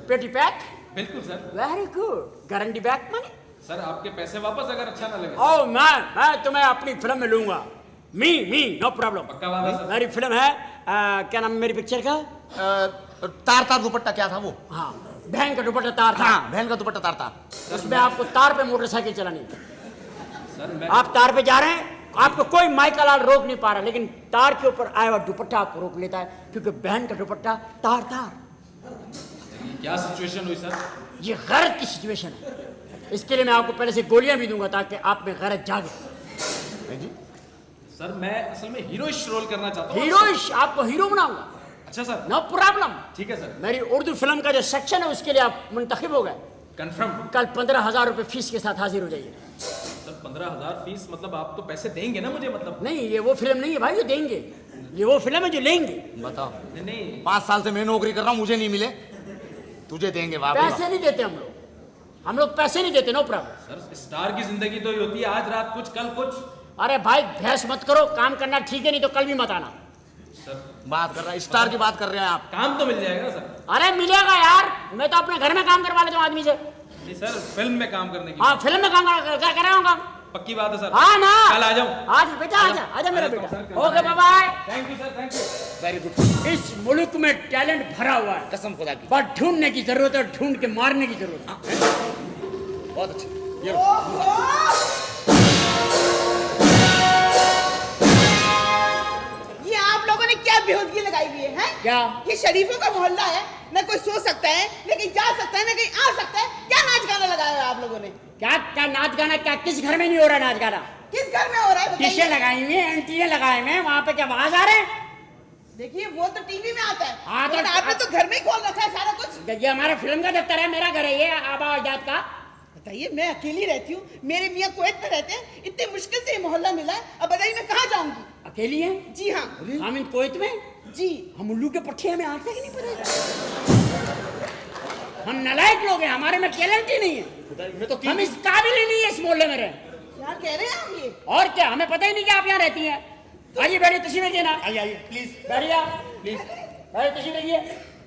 पेटी पैक? बिल्कुल sir. Very good. Guarantee back माने? सर आपके पैसे वापस अगर अच्छा ना लगे। ओ मैं तुम्हें अपनी फिल्म में लूंगा। Me know problem. पक्का वादा सर? मेरी फिल्म है क्या नाम है मेरी पिक्चर का? तार तार दुपट्टा क्या था वो? हाँ, बहन का दुपट्टा तार था। हाँ, बहन का दुपट्टा तार तार। उसमें आपको तार पे मोटरसाइकिल चलानी है। सर मैं आप तार पे जा रहे हैं, आपको कोई माइकल लाल रोक नहीं पा रहा, लेकिन तार के ऊपर आया हुआ दुपट्टा आपको रोक लेता है, क्योंकि बहन का दुपट्टा तार तार। क्या सिचुएशन हुई सर? ये गैरत की सिचुएशन है। इसके लिए मैं आपको पहले से गोलियां भी दूंगा ताकि आप में गैरत जागे। जी सर मैं असल में हीरोइश रोल करना चाहता हूँ। हीरोइश? आपको हीरो बनाऊंगा। अच्छा सर, नो प्रॉब्लम। ठीक है सर। मेरी उर्दू फिल्म का जो सेक्शन है उसके लिए आप मुंतखब हो गए। कंफर्म? कल 15,000 रुपए फीस के साथ हाजिर हो जाइए। Sir 15,000 fees? मतलब आप तो पैसे देंगे ना मुझे? मतलब नहीं, ये वो फिल्म नहीं है भाई जो देंगे, ये वो फिल्म है जो लेंगे। बताओ। नहीं 5 साल से मैं नौकरी कर रहा हूँ, मुझे नहीं मिले, तुझे देंगे बाप। पैसे नहीं देते हम लोग पैसे नहीं देते। No problem. सर स्टार की जिंदगी तो ये होती है, आज रात कुछ कल कुछ। अरे भाई बहस मत करो, काम करना ठीक है, नहीं तो कल भी मत आना। सर बात कर रहा है, स्टार की बात कर रहे हैं आप। काम तो मिल जाएगा सर? अरे मिलेगा यार, मैं तो अपने घर में काम करवा लेता हूँ आदमी से। नहीं सर, फिल्म में काम करने की। हाँ, फिल्म में काम कर रहा हूँ। पक्की बात है सर? हाँ ना, कल आ जाऊँ? आज बेटा आजा मेरा बेटा। Okay bye. Thank you sir, thank you. Very good. इस मुल्क में टैलेंट भरा हुआ है, कसम खुदा की। बस ढूंढने की जरूरत है, ढूंढ के मारने की जरूरत है। बहुत अच्छा। ये आप लोगों ने क्या बेहूदगी लगाई हुई है? क्या? ये शरीफों का मोहल्ला है, न कोई सो सकता है, न कहीं जा सकता है, न कहीं आ सकता है। क्या नाच गाना लगाया है आप लोगों ने? क्या नाच गाना? क्या किस घर में नहीं हो रहा नाच गाना? किस घर में हो रहा है? डिशे लगाई हुई है, एंटीने लगाए हुए हैं, वहाँ पे क्या आवाज आ रहे हैं? देखिए वो तो टीवी में आता है। हाँ, तो आपने तो घर में ही खोल रखा है सारा कुछ। ये हमारा फिल्म का दफ्तर है, मेरा घर है ये आबा अजदाद का। बताइए, मैं अकेली रहती हूँ, मेरे मियाँ कुवैत में रहते हैं, इतनी मुश्किल से ये मोहल्ला मिला है, अब बताइए मैं कहाँ जाऊंगी? अकेली है? जी हाँ। हम इन कुवैत में? जी। हम उल्लू के पट्टे हमें आज तक नहीं पता। हम नालायक लोग हैं, हमारे में टैलेंट ही नहीं है, हम इस काबिल ही नहीं है इस मोहल्ले में रहे। क्या कह रहे हैं आप ये? और क्या, हमें पता ही नहीं कि आप यहाँ रहती हैं। आइए बैठिए, तशरीफ रखिए ना। आइए प्लीज बैठिए प्लीज, बैठिए तशरीफ रखिए।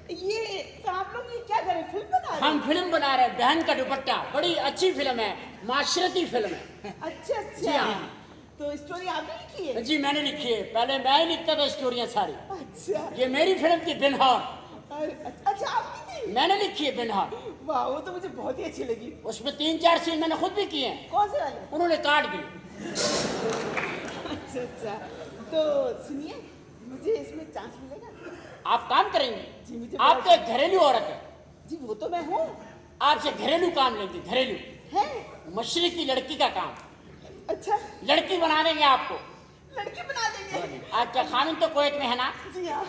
ये तो आप लोग ये क्या कर रहे हैं? फिल्म बना रहे हैं? हम फिल्म बना रहे हैं, बहन का दुपट्टा। बड़ी अच्छी फिल्म है, माशरती फिल्म है। अच्छा जी हाँ। तो स्टोरी आपने लिखी है? जी मैंने लिखी है, पहले मैं ही लिखता था स्टोरियाँ सारी। अच्छा। ये मेरी फिल्म थी बिनहार। अच्छा आपकी थी? मैंने लिखी है बिनहार। वाह, वो तो मुझे बहुत ही अच्छी लगी। उसमें 3-4 सीन मैंने खुद भी किए हैं। कौन से वाले? उन्होंने काट दी। अच्छा, तो सुनिए, मुझे इसमें चांस मिलेगा? आप काम करेंगे? जी मुझे। आप तो एक घरेलू औरत है। जी वो तो मैं हूँ। आपसे घरेलू काम लेंगे, घरेलू है? मशरकी लड़की का काम। अच्छा, लड़की बना देंगे आपको। लड़की बना देंगे? आपका खामिन तो कुवैत में है ना? जी हाँ।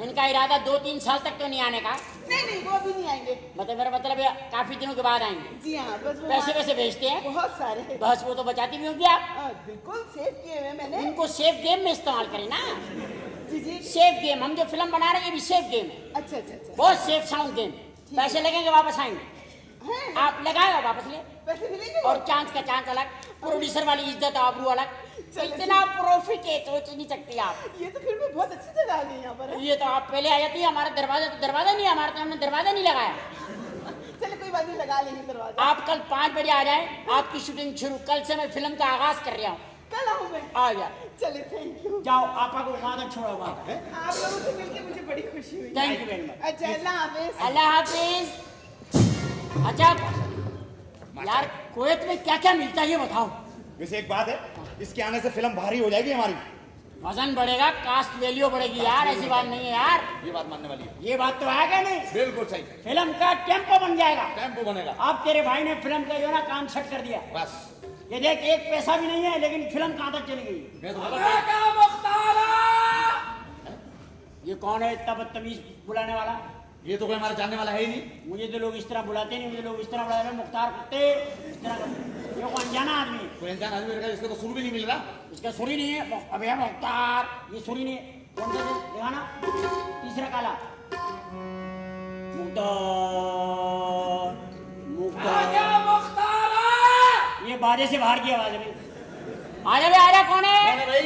इनका इरादा 2-3 साल तक तो नहीं आने का? नहीं वो अभी नहीं आएंगे। मतलब मेरा मतलब है काफी दिनों के बाद आएंगे। जी हाँ, बस वो पैसे वैसे भेजते हैं? बहुत सारे। बस वो तो बचाती भी होगी आप। बिल्कुल सेव किए हुए मैंने। इनको सेफ गेम में इस्तेमाल करें ना। जी जी। सेफ गेम, हम जो फिल्म बना रहे हैं ये भी सेफ गेम है। अच्छा अच्छा अच्छा। बहुत सेफ साउंड गेम। पैसे लगेंगे, वापस आएंगे। आप लगाए और वापस ले। पैसे मिलेंगे और चांस का चांस अलग, प्रोड्यूसर वाली इज्जत आबरू अलग। इतना प्रॉफिट है सोच नहीं सकती आप। ये तो फिर भी बहुत अच्छी जगह आ गई यहाँ पर। ये तो आप पहले आ जाती है, हमारा दरवाजा नहीं, हमारे तो हमने दरवाजा नहीं लगाया। चलो कोई बात नहीं, लगा लेंगे दरवाजा। आप कल 5 बजे आ जाए, आपकी शूटिंग शुरू। कल से मैं फिल्म का आगाज कर रहा हूँ। कल आऊँ मैं? आ जा। चले, थैंक यू। जाओ, आपा को वहां तक छोड़ो वहां। आप लोगों से मिलकर मुझे बड़ी खुशी हुई। Thank you very much. अच्छा, अल्लाह हाफिज। अल्लाह हाफिज। अच्छा यार, कुवैत में क्या क्या मिलता है ये बताओ। वैसे एक बात है, इसके आने से फिल्म भारी हो जाएगी हमारी। वजन बढ़ेगा, कास्ट वैल्यू बढ़ेगी यार, ऐसी बात नहीं है यार। ये बात मानने वाली है। ये बात तो है क्या नहीं? बिल्कुल सही। फिल्म का टेम्पो बन जाएगा। टेम्पो बनेगा। अब तेरे भाई ने फिल्म का जो ना काम सेट कर दिया। बस ये देख, एक पैसा भी नहीं है, लेकिन फिल्म कहाँ तक चली गई। मैं तो ये कौन है इतना बदतमीज बुलाने वाला? ये तो कोई हमारा जानने वाला है ही नहीं। मुझे तो लोग इस तरह बुलाते नहीं, मुझे लोग इस तरह बुलाते हैं, मुख्तार कुत्ते इस तरह। ये कोई अनजाना आदमी, कोई अनजान आदमी रहेगा, इसका तो सुर भी नहीं मिल रहा। इसका सुरी नहीं है। अब है मुख्तार, ये सुरी नहीं है। कौन सा दिखाना? तीसरा काला मुख्तार। ये बाजे से बाहर की आवाज है। आजा बे, आजा। कौन है भाई?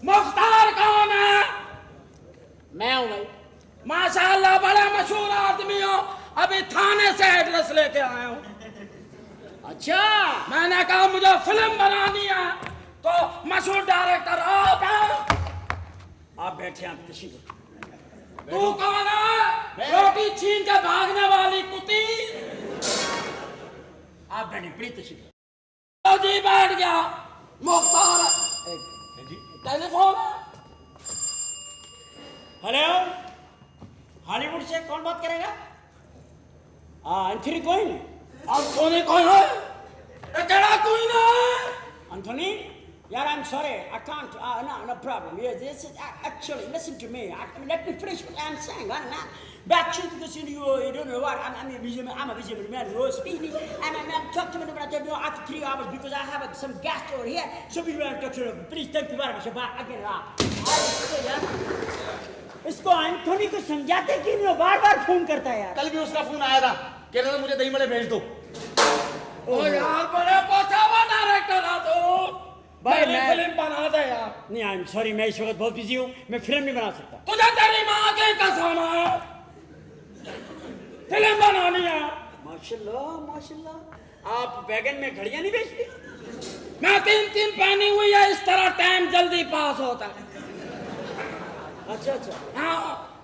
मुख्तार कौन है? मैं हूं भाई। माशाल्लाह, बड़ा मशहूर आदमी हो। अभी थाने से एड्रेस लेके आया हूँ। अच्छा, मैंने कहा मुझे फिल्म बनानी है, तो मशहूर डायरेक्टर आप हैं। आप बैठे, आप तशरीफ। तू कौन है? रोटी छीन के भागने वाली कुत्ती। आप बैठे, प्लीज तशरीफ। तो जी बैठ गया। मुख्तार टेलीफोन। हेलो, हॉलीवुड से कौन बात करेगा? Anthony queen. एंथनी कौन है? केड़ा क्वीन है? एंथनी, यार, I'm sorry, I can't. No problem. Yeah, this is actually, listen to me. Let me finish what I'm saying. Back to because you don't know what I'm a visible man. You speak me. I'm talking to me about that after 3 hours because I have some guest over here. So we will talk to you. Please, thank you very much. Again, इसको Anthony को समझाते कि वो बार-बार phone करता है यार। कल भी उसका फोन आया था, कह रहा था मुझे दही मड़े भेज दो। ओ यार, बड़े पछावा डायरेक्टर आ तो भाई, मैं फिल्म बना दे यार। नहीं, आई एम सॉरी, मैं इस वक्त बहुत बिजी हूँ, मैं फिल्म नहीं बना सकता। तुझे तेरी माँ की कसम है, फिल्म बनानी है। माशाल्लाह, माशाल्लाह। आप वैगन में घड़ियाँ नहीं बेचते? मैं 3 पहनी हुई है, इस तरह टाइम जल्दी पास होता है। अच्छा अच्छा, हाँ,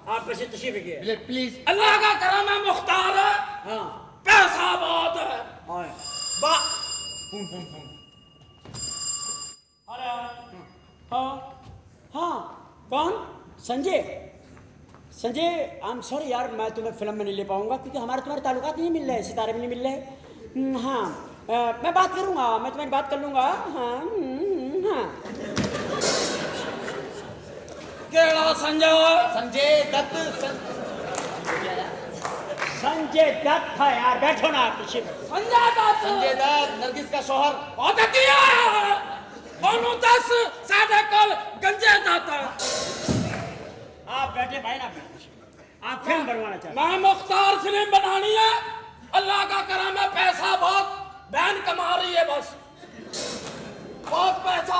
आप वैसे तशरीफ रखिए प्लीज। अल्लाह का करम है, मुख्तार है। हाँ, पैसा बहुत है। फोन। अरे हाँ हाँ, कौन? संजय। आई एम सॉरी यार, मैं तुम्हें फिल्म में नहीं ले पाऊंगा क्योंकि हमारे तुम्हारे ताल्लुकात नहीं मिल रहे, सितारे भी नहीं मिल रहे। हाँ, मैं बात करूंगा, मैं तुम्हारी बात कर लूंगा। हाँ हाँ। केड़ा संजय दत्त। संजय दत्त था यार, बैठो ना आप। संजय दत्त नरगिस का शौहर। बहुत किया। 10 साढ़े कल गंजे जाता। आप बैठे भाई ना, आप फिल्म बनवाना चाहते? मैं मुख्तार फिल्म बनानी है, अल्लाह का करम है, पैसा बहुत, बहन कमा रही है बस, बहुत पैसा।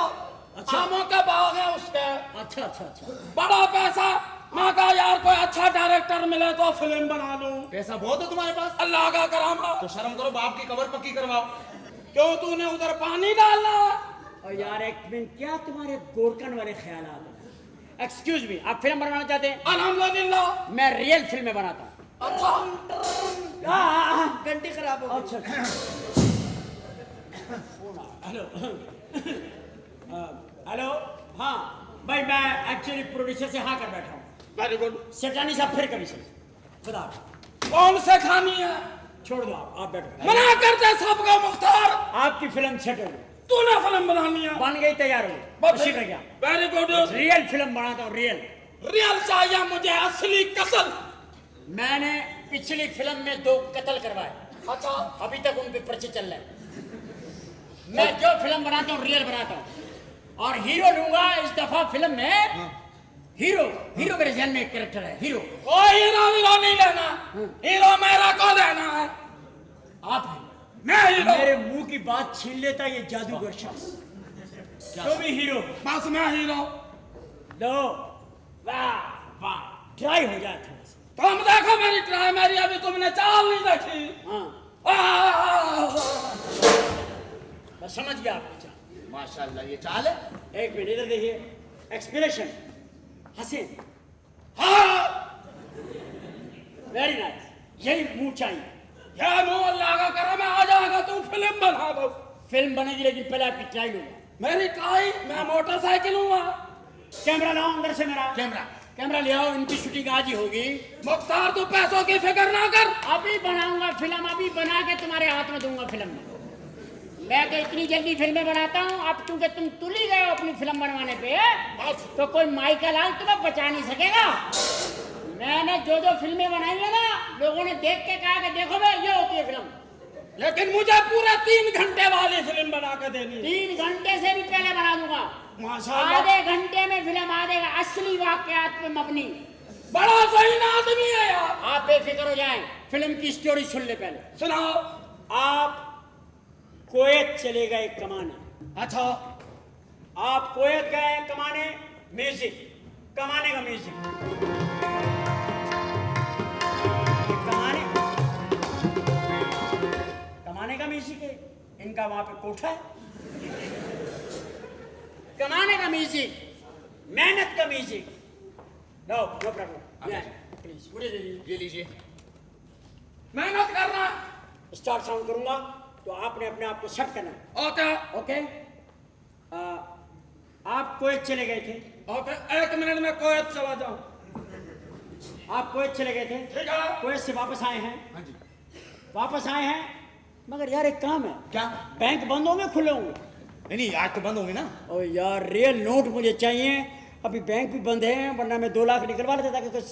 अच्छा, आमों के बाग है उसके। अच्छा अच्छा अच्छा, बड़ा पैसा। मैं कहा यार कोई अच्छा डायरेक्टर मिले तो फिल्म बना लूं। पैसा बहुत है तुम्हारे पास? अल्लाह का करम है। तो शर्म करो, बाप की कब्र पक्की करवाओ। क्यों, तूने उधर पानी डालना? और यार एक मिनट, क्या तुम्हारे गोरकन वाले ख्याल आते? एक्सक्यूज मी, आप फिल्म बनवाना चाहते हैं? अल्हम्दुलिल्लाह, मैं रियल फिल्में बनाता हूँ। अच्छा, घंटी खराब हो गई। अच्छा, हेलो। हाँ भाई, मैं एक्चुअली प्रोड्यूसर से हाँ कर बैठा हूँ। Very good. सेठानी साहब फिर कभी से खुदा। कौन से खानी है? छोड़ दो, आप बैठो। मना करते सबका मुख्तार। आपकी फिल्म सेट हो गई, तूने फिल्म बनानी है? बन गई, तैयार हो गई। गया। Very good. रियल फिल्म बनाता हूँ, रियल चाहिए मुझे, असली कत्ल। मैंने पिछली फिल्म में 2 कत्ल करवाए। अच्छा, अभी तक उनके पर्चे चल रहे हैं। मैं जो फिल्म बनाता हूँ रियल बनाता हूँ। और हीरो लूंगा इस दफा फिल्म में। हीरो हीरो मेरे जहन में एक कैरेक्टर है, हीरो। कोई हीरो वीरो नहीं लेना, हीरो मेरा को लेना है। आप हैं? मैं हीरो। मेरे मुंह की बात छीन लेता ये जादूगर शख्स। तो भी हीरो। बस मैं हीरो। लो, वाह वाह, ट्राई हो जाए थोड़ा सा। तुम देखो मेरी ट्राई, मेरी अभी तुमने चाल नहीं देखी। बस समझ गया आपकी चाल। माशाल्लाह ये चाल है। एक मिनट इधर देखिए, एक्सप्रेशन, हंसे। वेरी नाइस, यही मुंह चाहिए। ये मुंह अल्लाह का करम है, आ जाएगा तू फिल्म बना दो। फिल्म बनेगी लेकिन पहले आपकी ट्राई लूंगा। मेरी ट्राई? मैं मोटरसाइकिल हूँ। कैमरा लाओ अंदर से मेरा। कैमरा ले आओ, इनकी शूटिंग आज ही होगी। मुख्तार तू पैसों की फिक्र ना कर, अभी बनाऊंगा फिल्म, अभी बना के तुम्हारे हाथ में दूंगा फिल्म में। मैं तो इतनी जल्दी फिल्में बनाता हूँ, अब क्योंकि तुम तुल ही गए हो अपनी फिल्म बनवाने पे, तो कोई माइकल लाल तुम्हें बचा नहीं सकेगा। मैंने जो जो फिल्में बनाई है ना, लोगों ने देख के कहा कि देखो भाई ये होती है फिल्म, लेकिन मुझे पूरा 3 घंटे वाली फिल्म बना के देनी। 3 घंटे से भी पहले बना दूंगा। माशाल्लाह। आधे घंटे में फिल्म आ जाएगा, असली वाकयात पे मबनी। बड़ा सही आदमी है यार। आप बेफिक्र हो जाएं, फिल्म की स्टोरी सुन ले पहले। सुनाओ। आप कुवैत चले गए कमाने। अच्छा। आप कुवैत गए कमाने, म्यूजिक, कमाने का म्यूजिक, कमाने का म्यूजिक है। इनका वहां पे कोठा है। कमाने का म्यूजिक, मेहनत का म्यूजिक। नो प्रॉब्लम, प्लीज मुझे दे दीजिए। ये लीजिए। मेहनत करना। स्टार्ट साउंड करूंगा तो आपने अपने आप को सेट करना है। Okay okay. आप कुवैत चले गए थे। ओके, 1 मिनट में कुवैत चला जाऊं। आप कुवैत चले गए थे, ठीक है। कुवैत से वापस आए हैं। हाँ जी। वापस आए हैं, मगर यार एक काम है। क्या? बैंक बंद होंगे खुले होंगे? नहीं आज तो बंद होंगे ना। ओ यार रियल नोट मुझे चाहिए, अभी बैंक भी बंद है, वरना मैं 2 लाख निकलवा लेता ताकि कुछ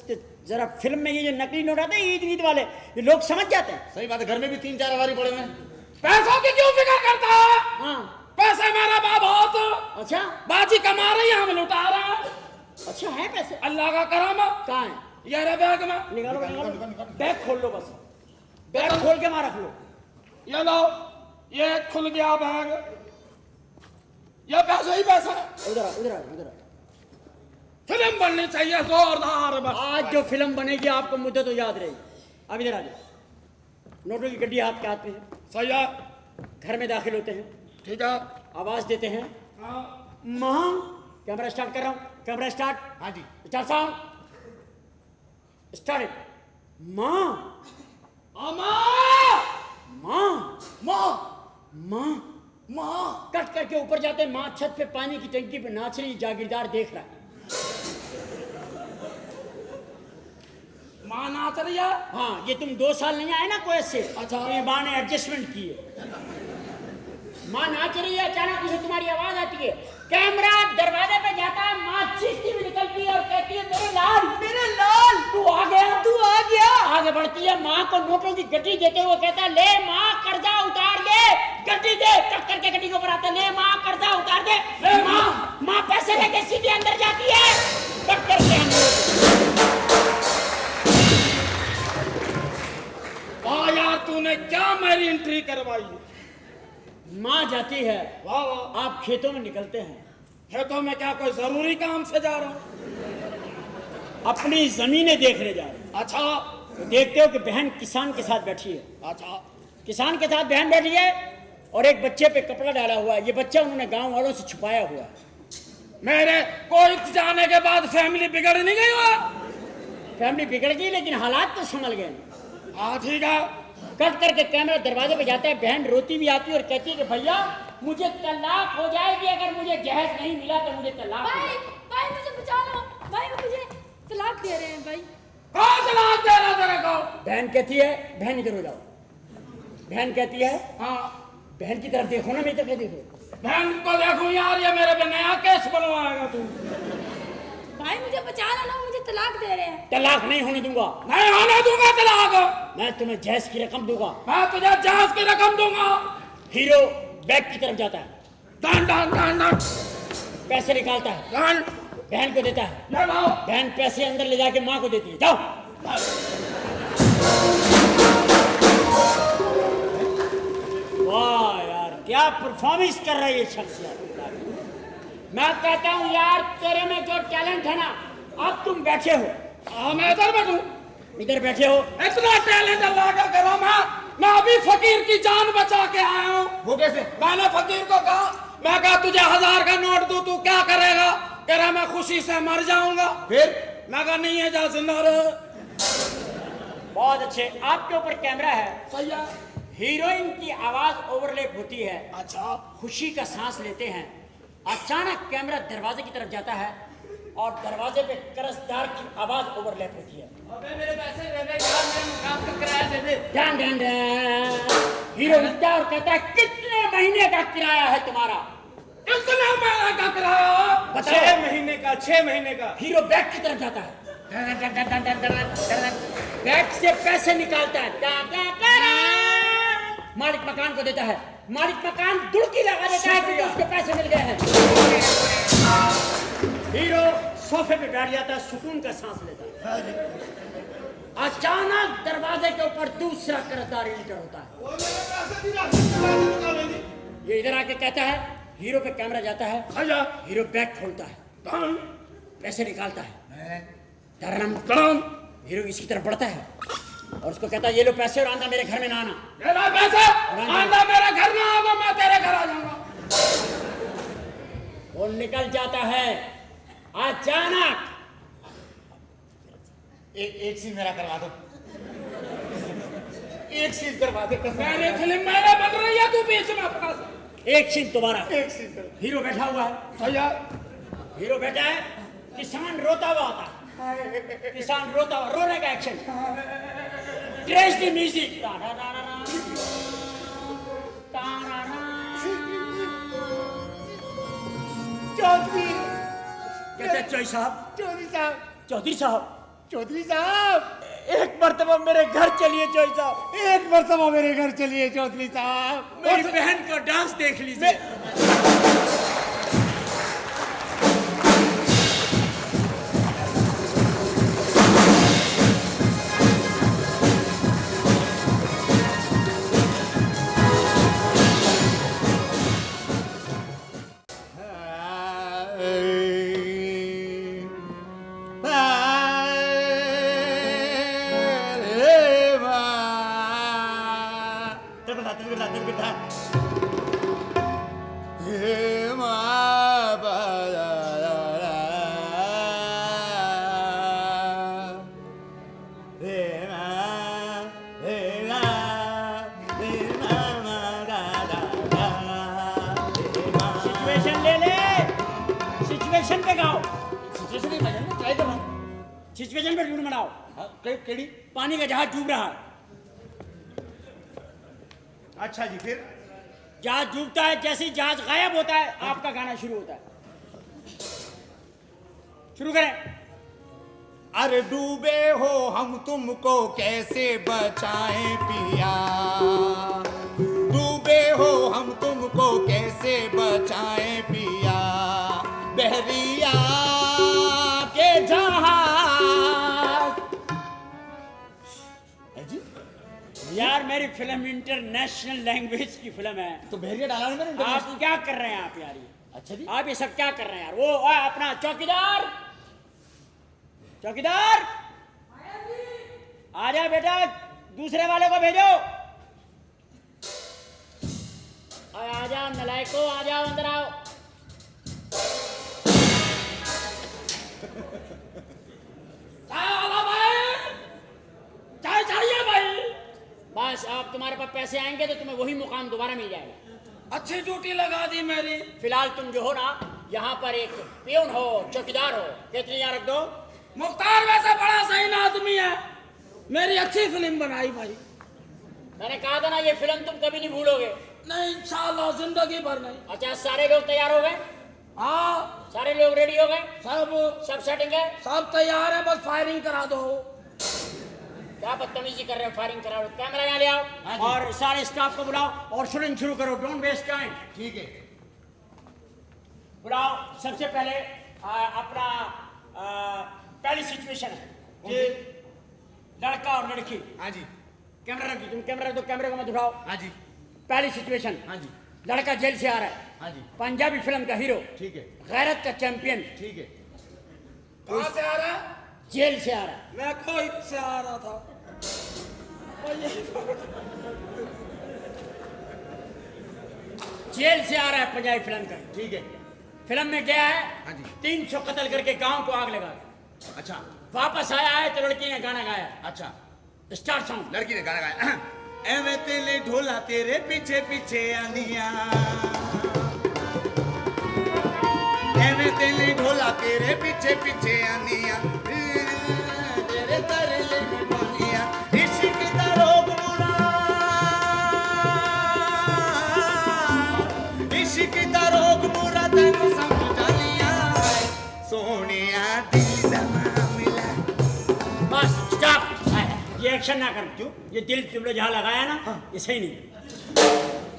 जरा फिल्म में ये जो नकली नोट आते हैं ईद वाले, ये लोग समझ जाते हैं। सही बात है, घर में भी 3-4 अवारी पड़े हुए हैं। पैसों की क्यों फिक्र करता है? हाँ। पैसे मेरा बाप बहुत। अच्छा। बाजी कमा रही है, हम लुटा रहे हैं। अच्छा है पैसे? अल्लाह का करम। कहाँ है? ये रहे बैग में। निकालो। बैग खोल लो, बस बैग खोल के वहां रख लो। ये लो, ये खुल गया बैग। ये पैसे ही पैसा है। उधर फिल्म बननी चाहिए जोरदार। बस आज जो फिल्म बनेगी आपको मुद्दे तो याद रहेगी। अब इधर आ जाओ, नोटों की गड्डी आपके हाथ में है। सही है। घर में दाखिल होते हैं, ठीक है। आवाज देते हैं, माँ। कैमरा स्टार्ट कर रहा हूँ, कैमरा स्टार्ट। हाँ जी। Start sound, start. माँ, माँ, माँ, माँ। कट करके ऊपर जाते, माँ छत पे पानी की टंकी पे नाच रही, जागीरदार देख रहा है। माँ नाच रही है। हाँ, ये तुम 2 साल नहीं आए ना कुवैत से। अच्छा। तो ये माँ ने एडजस्टमेंट की है। माँ नाच रही है, अचानक उसे तुम्हारी आवाज आती है, कैमरा दरवाजे पे जाता है, माँ चीखती हुई निकलती है और कहती है मेरे लाल, मेरे लाल, तू आ गया, तू आ गया। आगे बढ़ती है, माँ को नोटों की गड्डी देते हुए कहता है, ले माँ कर्जा उतार दे, गड्डी दे। कट करके गड्डी को ऊपर आते, ले माँ कर्जा उतार दे, ले माँ। माँ पैसे लेके सीधे अंदर जाती है, कट करके वाह यार, तूने क्या मेरी एंट्री करवाई। माँ जाती है। वाह वाह। आप खेतों में निकलते हैं। खेतों में क्या कोई जरूरी काम से जा रहा हूँ? अपनी जमीनें देखने जा रहे हैं। अच्छा। तो देखते हो कि बहन किसान के साथ बैठी है। अच्छा। किसान के साथ बहन बैठी है और एक बच्चे पे कपड़ा डाला हुआ है। ये बच्चा उन्होंने गांव वालों से छुपाया हुआ है। मेरे कोई जाने के बाद फैमिली बिगड़ नहीं गई हुआ? फैमिली बिगड़ गई, लेकिन हालात तो संभल गए। हाँ ठीक है। कट करके कैमरा दरवाजे पे जाता है, बहन रोती भी आती है और कहती है कि भैया मुझे तलाक हो जाएगी, अगर मुझे जहेज नहीं मिला तो मुझे तलाक। भाई मुझे बचा लो भाई, वो मुझे तलाक दे रहे हैं भाई। कौन तलाक दे रहा तेरे को? बहन कहती है, बहन इधर हो जाओ। बहन कहती है, हाँ। बहन की तरफ देखो ना, मेरी तरफ देखो। बहन को देखूं यार, ये मेरे पे नया केस बनवाएगा तू। भाई मुझे बचा लो, मुझे तलाक दे रहे हैं। तलाक नहीं होने दूंगा। नहीं होने दूंगा तलाक। मैं तुम्हें जहेज की रकम दूंगा। मैं तुझे जहेज की रकम दूंगा। हीरो बैग की तरफ जाता है। Done done done done. पैसे निकालता है, बहन को देता है, बहन पैसे अंदर ले जाके माँ को देती है। जाओ। वाह यार, क्या परफॉर्मेंस कर रहा है ये शख्स यार। मैं कहता हूँ यार, तेरे में जो टैलेंट है ना, अब तुम बैठे हो, मैं इधर बैठूं, इधर बैठे हो, इतना टैलेंट अल्लाह का करम है। मैं अभी फकीर की जान बचा के आया हूँ। वो कैसे? मैंने फकीर को कहा, मैं कहा तुझे 1000 का नोट दूं, तू क्या करेगा? कह रहा मैं खुशी से मर जाऊंगा। फिर मैं कहा नहीं है, जा जिंदा रहे। बहुत अच्छे, आपके ऊपर कैमरा है। सही है। हीरोइन की आवाज ओवरलैप होती है। अच्छा। खुशी का सांस लेते हैं, अचानक कैमरा दरवाजे की तरफ जाता है और दरवाजे पे कर्जदार की आवाज ओवरलैप होती है। अबे मेरे पैसे दे दे यार, मेरे मुकाम का किराया दे दे। Done done done. हीरो उठता है और कहता है कितने महीने का किराया है तुम्हारा? कितने महीने का किराया? 6 महीने का, 6 महीने का। हीरो बैग की तरफ जाता है, बैग से पैसे निकालता है, मालिक मकान को देता है, मालिक मकान दुड़की लगा देता है क्योंकि उसके पैसे मिल गए हैं। हीरो सोफे पे बैठ जाता है, सुकून का सांस लेता है। अचानक दरवाजे के ऊपर दूसरा कर्जदार एंटर होता है। ये इधर आके कहता है, हीरो पे कैमरा जाता है, हीरो बैग खोलता है, पैसे निकालता है, हीरो इसकी तरफ बढ़ता है और उसको कहता है ये लो पैसे और आंदा मेरे घर में ना आना। ये लो पैसे, आंदा मेरे घर में आना, मैं तेरे घर आ जाऊंगा। वो निकल जाता है। अचानक एक सीन मेरा करवा दो, एक सीन करवा दे। मेरी फिल्म मेरा बन रही है, तू बीच में अपना। एक सीन तुम्हारा। एक सीन। हीरो बैठा हुआ है, हीरो बैठा है, किसान रोता हुआ आता है, किसान रोता हुआ, रोने का एक्शन, ट्रेजेडी म्यूजिक, चौधरी कहते चौधरी साहब, चौधरी साहब, चौधरी साहब, चौधरी साहब, एक मर्तबा मेरे घर चलिए चौधरी साहब, एक मर्तबा मेरे घर चलिए चौधरी साहब, मेरी बहन का डांस देख लीजिए। सिचुएशन पे ट्यून बनाओ। पानी का जहाज डूब रहा है। अच्छा जी, फिर जहाज डूबता है, जैसे ही जहाज गायब होता है आपका गाना शुरू होता है। शुरू करें। अरे डूबे हो हम तुमको कैसे बचाएं पिया, डूबे हो हम तुमको कैसे बचाएं पिया, बहरिया के जहाज। यार मेरी फिल्म इंटरनेशनल लैंग्वेज की फिल्म है, तो बहरिया डाला ना मैंने। आप क्या कर रहे हैं आप यार? अच्छा जी, आप ये सब क्या कर रहे हैं यार? वो अपना चौकीदार, चौकीदार आ जा बेटा, दूसरे वाले को भेजो। आ जाओ नलायको, आ जाओ अंदर आओ। चाय चाहिए भाई? बस आप, तुम्हारे पास पैसे आएंगे तो तुम्हें वही मुकाम दोबारा मिल जाएगा। अच्छी ड्यूटी लगा दी मेरी। फिलहाल तुम जो हो ना, यहाँ पर एक पियून हो, चौकीदार हो, कितनी यहाँ रख दो। मुख्तार वैसे बड़ा सही आदमी है, मेरी अच्छी फिल्म बनाई भाई। मैंने कहा था ना ये फिल्म तुम कभी नहीं भूलोगे। नहीं इंशाल्लाह, जिंदगी भर नहीं। अच्छा, सारे लोग तैयार हो गए? हाँ, सारे लोग रेडी हो गए? सब सेटिंग है, सब तैयार है, बस फायरिंग करा दो। क्या बदतमीजी कर रहे हो? फायरिंग करा दो। कैमरा यहाँ ले आओ और सारे स्टाफ को बुलाओ और शूटिंग शुरू करो। Don't waste time. ठीक है। बुलाओ सबसे पहले अपना पहली सिचुएशन है जी लड़का और लड़की। हाँ जी कैमरा रखिए, तुम कैमरा रख दो, कैमरे को मत उठाओ। हाँ जी पहली सिचुएशन, हाँ जी लड़का जेल से आ रहा है, हाँ जी पंजाबी फिल्म का हीरो, ठीक है गैरत का चैंपियन, ठीक है। कहाँ से आ रहा है? जेल से आ रहा है। मैं कोई से आ रहा था। जेल से आ रहा है पंजाबी फिल्म का, ठीक है। फिल्म में गया है, हाँ जी 300 कत्ल करके गांव को आग लगा के। अच्छा वापस आया है तो लड़की ने गाना गाया। अच्छा स्टार्ट सॉन्ग। लड़की ने गाना गाया एवे तेले ढोला तेरे पीछे पीछे आनिया, एवे तेले ढोला तेरे पीछे पीछे आनिया, तेरे तरले में पानिया, इश्क दा रोग बुरा, इश्क दा रोग बुरा तेनू समझ लिया, सोनिया दिल दा मामला। Bus stop. ये एक्शन ना कर। क्यों? ये दिल तुमने जहाँ लगाया ना, ये सही नहीं।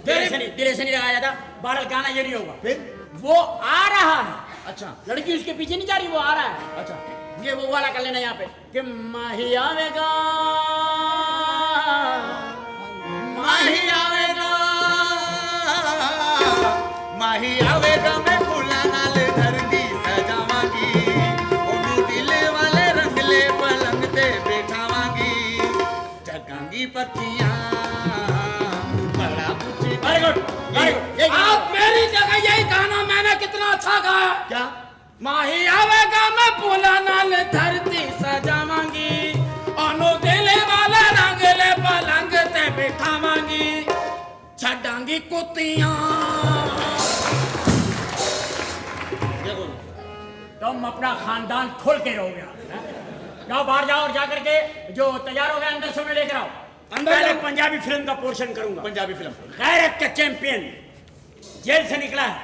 दिल ऐसे नहीं लगाया जाता। बारल गाना ये नहीं होगा। फिर वो आ रहा है, अच्छा लड़की उसके पीछे नहीं जा रही, वो आ रहा है। अच्छा ये वो वाला कर लेना यहाँ पे कि माही आवेगा, माही आवेगा, माही आवेगा, मैं फूला नाल धरती सजावांगी, ओनू दिल वाले रंगले पलंग ते बैठावांगी, जगांगी पत्तियां बड़ा कुछ। Very good, very good. आप मेरी जगह यही गाना मैंने कितना अच्छा गाया। क्या? माही आवेगा मैं फूला नाल धरती सजावांगी, ओनू दिल वाले रंगले पलंग ते बैठावांगी, छड़ांगी कुत्तियां। तुम अपना खानदान खोल के रहोगे। जाओ बाहर जाओ और जाकर के जो तैयार हो गया अंदर से लेकर आओ। पहले पंजाबी फिल्म का पोर्शन करूंगा। पंजाबी फिल्म गैरत का चैंपियन जेल से निकला है,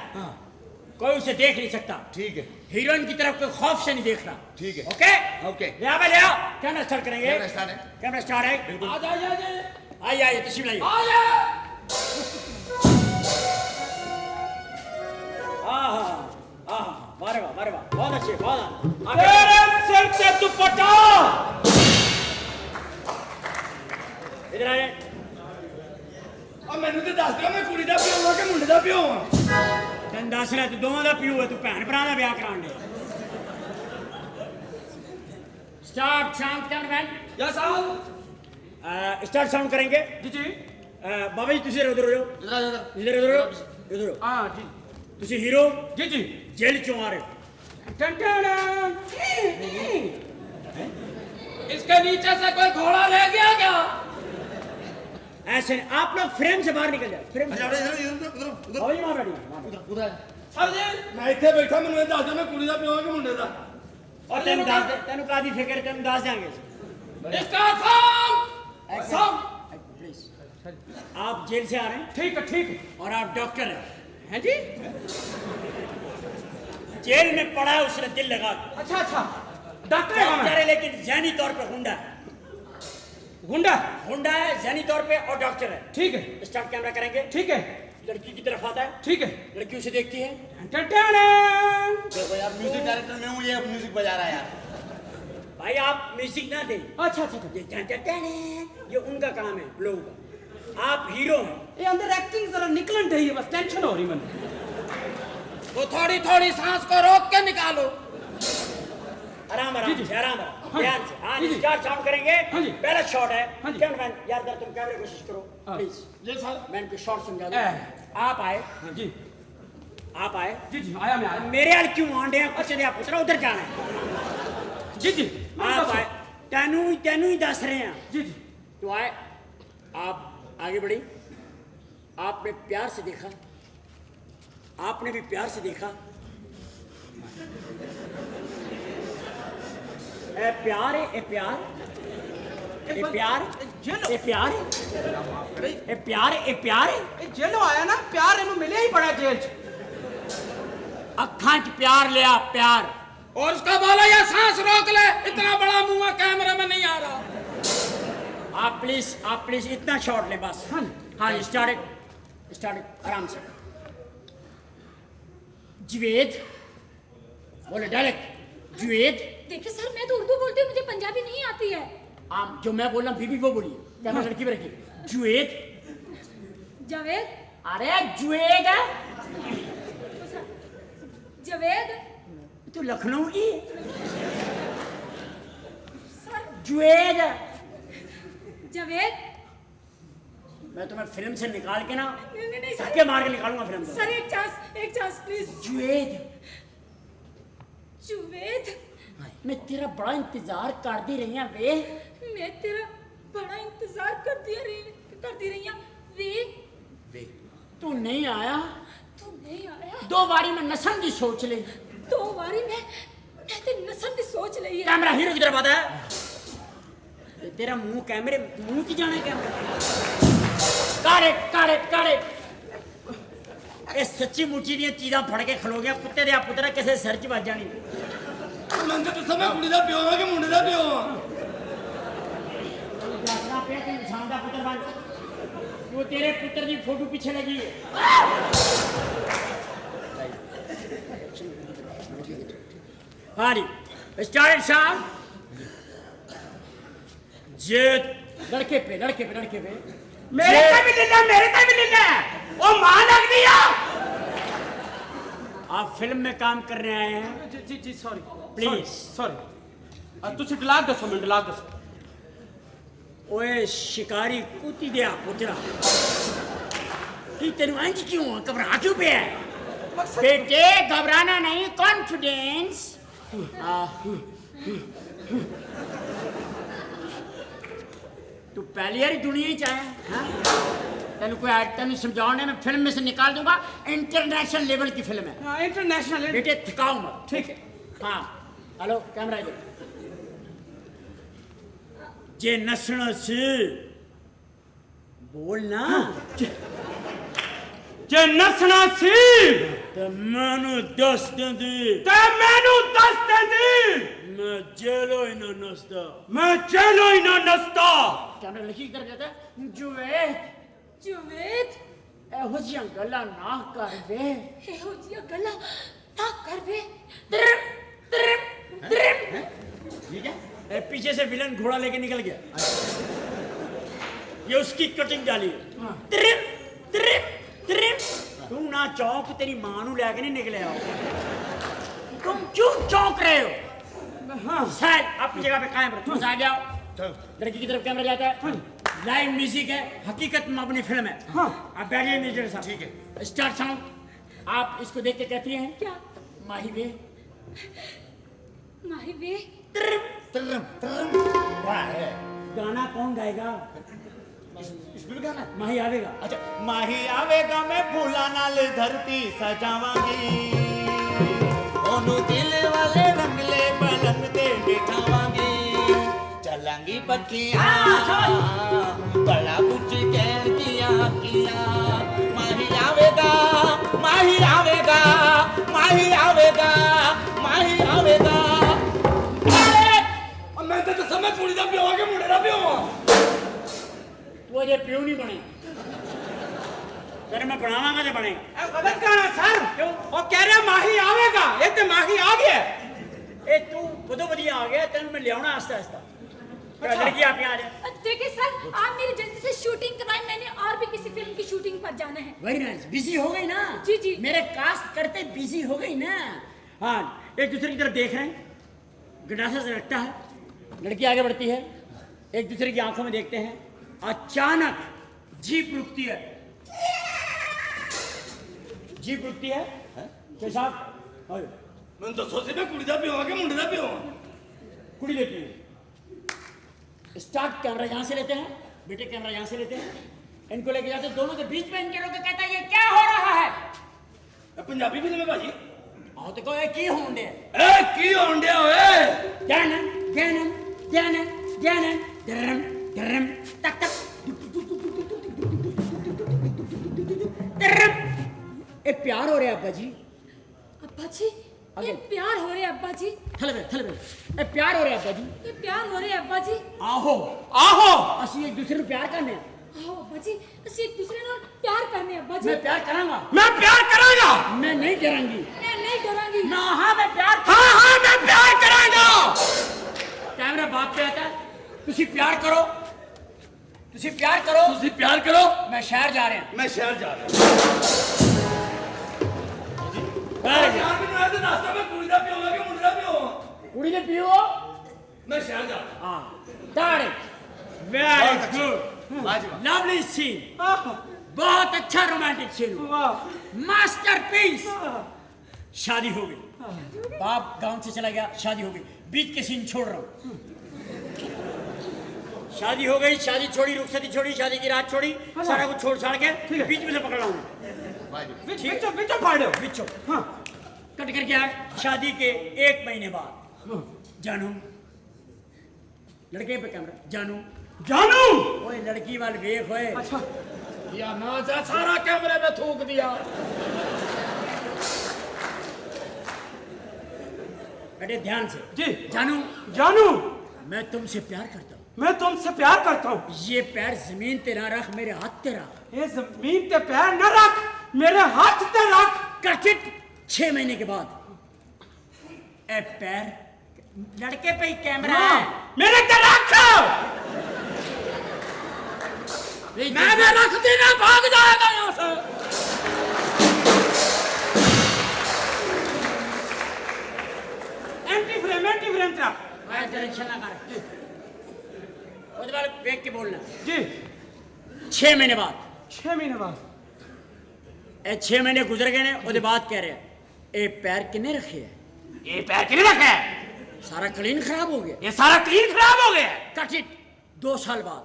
कोई उसे देख नहीं सकता। ठीक है। हीरोइन की तरफ कोई खौफ से नहीं देख रहा। ठीक है। Okay okay. ले आओ, ले आओ। कैमरा स्टार्ट करेंगे। कैमरा स्टार्ट है। कैमरा स्टार्ट है। बिल्कुल। आ जाइए, आइए आइए, तशरीफ लाइए। वाह वाह, बहुत अच्छे, बहुत तेरे सिर से दुपट्टा। इधर आइए। अब मैंने तो दस दिया मैं कुड़ी दा प्यो हां कि मुंडे दा प्यो हां। तैਨੂੰ दस रहा तू दोवां दा प्यो है, तू भैन भरा दा ब्याह कराने। स्टार्ट शांत कैमरामैन। यस साहब। स्टार्ट साउंड करेंगे। जी जी। बाबा जी तुसी इधर हो जाओ, इधर हो, इधर हो। हां जी। तुसी हीरो। जी जी। जेल क्यों आ रहे हो? इसके नीचे से कोई घोड़ा ले गया क्या? ऐसे आप लोग फ्रेम से बाहर निकल जाओ। फ्रेम से उधर वहाँ बैठिए। सर जी मैं इतने बैठा मैंने दस दिया मैं कुड़ी दा प्यो हां कि मुंडे दा। और तेन कादी फिक्र, तेन दस देंगे। इसका सॉन्ग प्लीज। आप जेल से आ रहे हैं, ठीक है ठीक है। और आप डॉक्टर हैं। हैं जी। जेल में पड़ा है उसने दिल लगा के। अच्छा अच्छा डॉक्टर है डॉक्टर है लेकिन जहनी तौर पे गुंडा है। गुंडा गुंडा है जहनी तौर पे और डॉक्टर है। ठीक है। स्टार्ट कैमरा करेंगे। ठीक है। लड़की की तरफ आता है। ठीक है। लड़की उसे देखती है। देखो यार म्यूजिक डायरेक्टर में हूँ, ये म्यूजिक बजा रहा है यार। भाई आप म्यूजिक ना दें। अच्छा अच्छा ये उनका काम है लोगों का। आप हीरो हैं। ये अंदर एक्टिंग जरा निकलन चाहिए, बस टेंशन हो रही मैंने। वो थोड़ी थोड़ी सांस को रोक के निकालो। आराम आराम से, आराम आराम, ध्यान से। हाँ जी, जी, जी। स्टार्ट साउंड करेंगे। हाँ जी। पहला शॉट है। हाँ जी। कैमरामैन यार जरा तुम कैमरे कोशिश करो प्लीज। Ji sir. मैं इनको शॉट समझा दूं। आप आए। जी आप आए। जी जी आया मैं आया। मेरे हाल क्यों आंडे हैं? कुछ नहीं, आप उतरा उधर जाना है। जी जी आप आए। तेनू ही दस रहे हैं। जी जी। तो आए, आप आगे बढ़ी। आपने प्यार से देखा, आपने भी प्यार से देखा। ए प्यार है, ए प्यार, ए प्यार, ए प्यार, ए प्यार, ए प्यार। जेलो आया ना प्यार इन्हों मिले ही बड़ा जेल च। अखां च प्यार लिया, प्यार। और उसका बोला या सांस रोक ले, इतना बड़ा मुंह कैमरे में नहीं आ रहा। आप प्लीज इतना शॉट ले बस। हाँ जी, स्टार्ट आराम से। जुवेद बोले डायरेक्ट जुवेद। देखिए सर, मैं तो उर्दू बोलती हूँ, मुझे पंजाबी नहीं आती है। आप जो मैं बोल रहा हूँ बीबी वो बोलिए, क्या मैं लड़की पे रखी जुवेद। जावेद। अरे जुवेद है जावेद। तू लखनऊ की सर जुवेद। जावेद। मैं तुम्हें फिल्म से निकाल के ना नहीं सर, धक्के मार के निकालूंगा फिल्म से। सर एक चांस प्लीज। जुवेद जुवेद। मैं तेरा बड़ा इंतजार करती रही हूं वे। मैं तेरा बड़ा इंतजार करती रही हूं वे। तू नहीं आया। तू नहीं आया। 2 बारी मैं नसन की सोच ली। 2 बारी मैं ते नसन की सोच ली है। कैमरा हीरो की तरफ आता है। तेरा मुंह कैमरे मुंह की जाने कैमरा। कारे ये सच्ची मुच्ची दी चीज़ां फड़ के खलो गया कुत्ते दे पुत्रा किसे सिर च ਵੱਜ जानी। मैं तो समय कुड़ी दा प्यो हां कि मुंडे दा प्यो हां। जासना पे ते इंसान दा पुत्र बन। वो तेरे पुत्र दी फोटो पीछे लगी है। हारी स्टार्ट शाम जे लड़के पे मेरे का भी लेना ओ मां लग दिया। आप फिल्म में काम कर रहे आए हैं। जी सॉरी प्लीज सॉरी तुझे डलाग दसो मैं डलाग दसो। ओए शिकारी कुत्ती दिया पुत्रा कि तेरू अंज क्यों घबरा क्यों पे है? बेटे घबराना नहीं, कॉन्फिडेंस। तू पहली बार दुनिया ही चाहे तेन कोई तेन समझाने में फिल्म में से निकाल दूंगा। इंटरनेशनल लेवल की फिल्म है। हाँ इंटरनेशनल बेटे थकाओ मत। ठीक है। हाँ हेलो कैमरा इधर। जे नसना से बोलना जे नसना सी ते मैनू दस देंदी मैं जेलो ही ना नसता। कैमरा लड़की की तरफ जाता है। जुवेद एहो जियां गल्ला ना कर वे। एहो जिया गल्ला ना कर वे। ठीक है। पीछे से विलन घोड़ा लेके निकल गया। ये उसकी कटिंग डाली। तुम ना चौंक, तेरी मां नू लेके नहीं निकले हो। तुम क्यों चौंक रहे हो? हाँ शायद अपनी जगह पे कायम रहो। तुम आ जाओ। लड़की की तरफ कैमरा जाता है। लाइव म्यूजिक है, हकीकत में अपनी फिल्म है। हाँ आप बैठिए म्यूजिक साहब। ठीक है स्टार्ट साउंड। आप इसको देख के कहती हैं क्या? माही वे गाना कौन गाएगा? इसमें भी गाना माही आवेगा। अच्छा माही आवेगा मैं फूला नाल धरती सजावांगी ओनू दिल वाले रंगले पलंग ते बिठावांगी चलांगी पक्कियां बड़ा कुछ कह दिया किया माही आवेगा माही आवेगा माही आवेगा माही आवेगा। मैं तो समय कुड़ी दा प्यो हां कि मुंडे दा प्यो हां। वो जे प्यो नहीं बने तेरे मैं बनावांगा तो बनेगा। गलत कहना सर। क्यों? वो कह रहा माही आवेगा, ये तो माही आ गया। ए तू बदो बदिया आ गया, तेन मैं ले आना आस्ता आस्ता। लड़की आप यहाँ आ जाए। देखिए सर, आप मेरी जल्दी से शूटिंग करवाएं, मैंने और भी किसी फिल्म की शूटिंग पर जाना है। Very nice. बिजी हो गई ना? जी जी। मेरे कास्ट करते बिजी हो गई ना। हाँ एक दूसरे की तरफ देख रहे हैं, गंडासा से रखता है, लड़की आगे बढ़ती है, एक दूसरे की आंखों में देखते हैं। अचानक जीप रुकती है। जीप रुकती है साहब। मैं तो सोचे मैं कुड़ी दा प्यो हां कि मुंडे दा प्यो हां। कुड़ी लेती है। स्टार्ट कैमरा यहाँ से लेते हैं, बेटे कैमरा यहाँ से लेते हैं, इनको लेके जाते हैं, दोनों के बीच में इनके रोके कहता है ये क्या हो रहा है? पंजाबी फिल्म है भाजी। आओ तो कहो की होंडे ए की होंडे ओए ज्ञानन ज्ञानन ज्ञानन ज्ञानन धरम धरम तक तक धरम। ए प्यार हो रहा है अब्बा जी। अब्बा जी ये प्यार हो रहे हैं अब्बा जी। थले ए प्यार हो रहा है अब्बा जी। ये प्यार हो रहे हैं अब्बा जी। आहो आहो ਅਸੀਂ ਇੱਕ ਦੂਸਰੇ ਨੂੰ ਪਿਆਰ ਕਰਨੇ ਆ। आओ अब्बा जी बस एक दूसरे नाल प्यार करने अब्बा जी मैं प्यार करांगा मैं प्यार करांगा मैं नहीं करांगी मैं नहीं डरांगी ना हाँ मैं प्यार हाँ मैं प्यार करांगा कैमरा बाप पे आता है तुसी प्यार करो तुसी प्यार करो मैं शहर जा रहे हैं मैं शहर जा रहा हूं यार भी मैं तो नाश्ता में कुड़ी दा पियोगा कि मुंडा पियो कुड़ी ने पियो मैं शहर जा रहा हां दाड़े वेरी गुड लवली सीन बहुत अच्छा रोमांटिक सीन मास्टरपीस शादी हो गई बाप गांव से चला गया शादी हो गई बीच के सीन छोड़ रहा हूं शादी हो गई शादी छोड़ी रुखसती छोड़ी शादी की रात छोड़ी सारा कुछ छोड़ छाड़ के बीच में से पकड़ लाऊंगा विचो फाड़ दो बिच्छो हाँ कट कर गया शादी के 1 महीने बाद जानू लड़के पे कैमरा जानू ओए लड़की वाल वेख होए अच्छा या ना जा सारा कैमरे पे थूक दिया बेटे ध्यान से जी जानू मैं तुमसे प्यार करता हूँ मैं तुमसे प्यार करता हूँ ये पैर जमीन ते ना रख मेरे हाथ ते रख ये जमीन ते पैर न रख मेरे हाथ ते रख कटिट 6 महीने के बाद ए पैर लड़के पे ही कैमरा है मेरे ते रख मैं रख देना भाग जाएगा यहाँ से एंटी फ्रेम रख मैं डायरेक्शन ना कर उसके बाद देख के बोलना जी 6 महीने बाद 6 महीने बाद ए 6 महीने गुजर गए ने उसके बाद कह रहे ए पैर किने रखे है ये पैर किने रखे है सारा क्लीन खराब हो गया ये सारा क्लीन खराब हो गया कट इट 2 साल बाद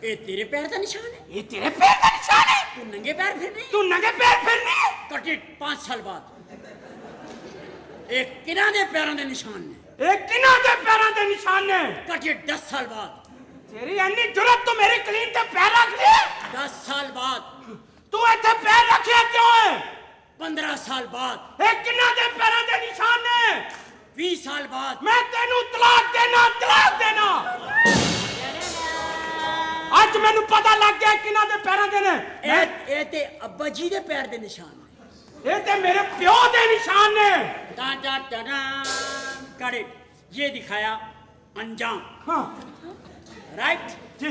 ए तेरे पैर का निशान है ये तेरे पैर का निशान है तू नंगे पैर फिरनी तू नंगे पैर फिरनी कट इट 5 साल बाद एक किना दे पैरों दे निशान ने एक किना दे पैरों दे निशान ने कट इट 10 साल बाद तेरी अन्नी जुरत तो मेरी क्लीन ते पैर रख ले 10 साल बाद तू इथे पैर रखे क्यों है 15 साल बाद एक किना दे पैरों दे निशान ने 20 साल बाद मैं तेनू तलाक देना आज मैनू पता लग गया किना दे पैरों दे ने ए ते अब्बा जी दे पैर दे निशान ये ते मेरे प्यो दे निशान ने टा टा टा कट इट ये दिखाया अंजाम हाँ राइट जी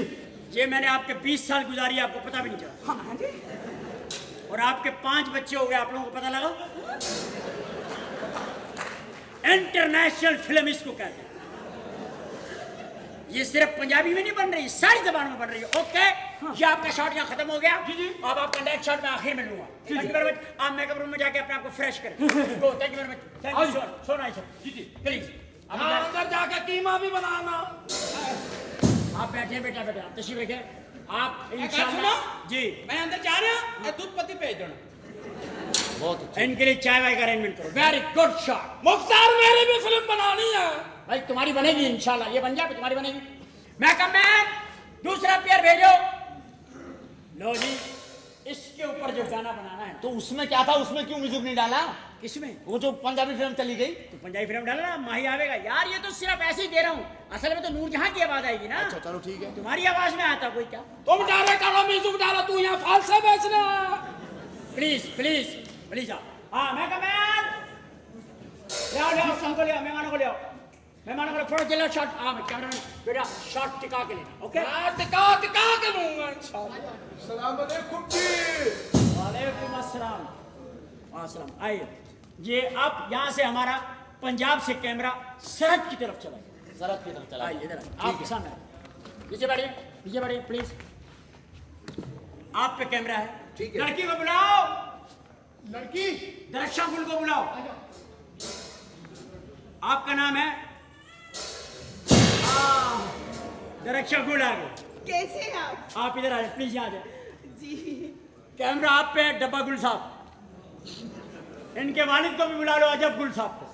ये मैंने आपके 20 साल गुजारी आपको पता भी नहीं चला हाँ जी और आपके 5 बच्चे हो गए आप लोगों को पता लगा इंटरनेशनल फिल्म इसको कहते हैं ये सिर्फ पंजाबी में नहीं बन रही सारी जबान में बन रही है ओके ये आपका शॉट यहाँ खत्म हो गया जी अब आपका नेक्स्ट शॉट मैं आखिर में लूंगा थैंक यू वेरी मच आप मेकअप रूम में जाके अपने आप को फ्रेश करें go thank you very much thank you so nice जी प्लीज अंदर जाके कीमा भी बनाना आप बैठे बेटा तशरीफ रखें आप इंशाल्लाह जी मैं अंदर जा रहा हूं दूध पत्ती भेज देना बहुत इनके लिए चाय वाय का अरेंजमेंट करो वेरी गुड शॉट मुख्तार मेरी भी फिल्म बनानी है भाई तुम्हारी बनेगी इंशाल्लाह ये बन जाए तुम्हारी बनेगी मैं कम मैन दूसरा पेयर भेजो लो जी इसके ऊपर जो गाना बनाना है तो उसमें क्या था उसमें क्यों म्यूजिक नहीं डाला किसमें वो जो पंजाबी फिल्म चली गई तो पंजाबी फिल्म डालना ना माही आवेगा यार ये तो सिर्फ ऐसे ही दे रहा हूँ असल में तो नूरजहां की आवाज आएगी ना अच्छा चलो ठीक है तुम्हारी आवाज में आता कोई क्या तुम डायरेक्ट करो म्यूजिक डालो तू यहाँ फालसा बेचना प्लीज प्लीज प्लीज आओ हाँ मैं कम मैन ले आओ सबको ले आओ मेहमानों को ले आओ मेहमानों को थोड़ा जल्दी शॉट हाँ कैमरामैन बेटा शॉट टिका के लेना ओके टिका के लूंगा इंशाल्लाह सलाम अलैकुम जी वालेकुम अस्सलाम अस्सलाम आइए ये अब यहाँ से हमारा पंजाब से कैमरा सरहद की तरफ चला गया सरहद की तरफ चला आइए इधर आप सामने पीछे बैठिए प्लीज आप पे कैमरा है ठीक है लड़की को बुलाओ लड़की दरक्षा गुल को बुलाओ आपका नाम है दरक्षा गुल आ गए कैसे हैं आप इधर आ जाए प्लीज यहाँ आ जाए जी कैमरा आप पे है, डब्बा गुल साहब इनके वालिद को भी बुला लो अजब गुल साहब को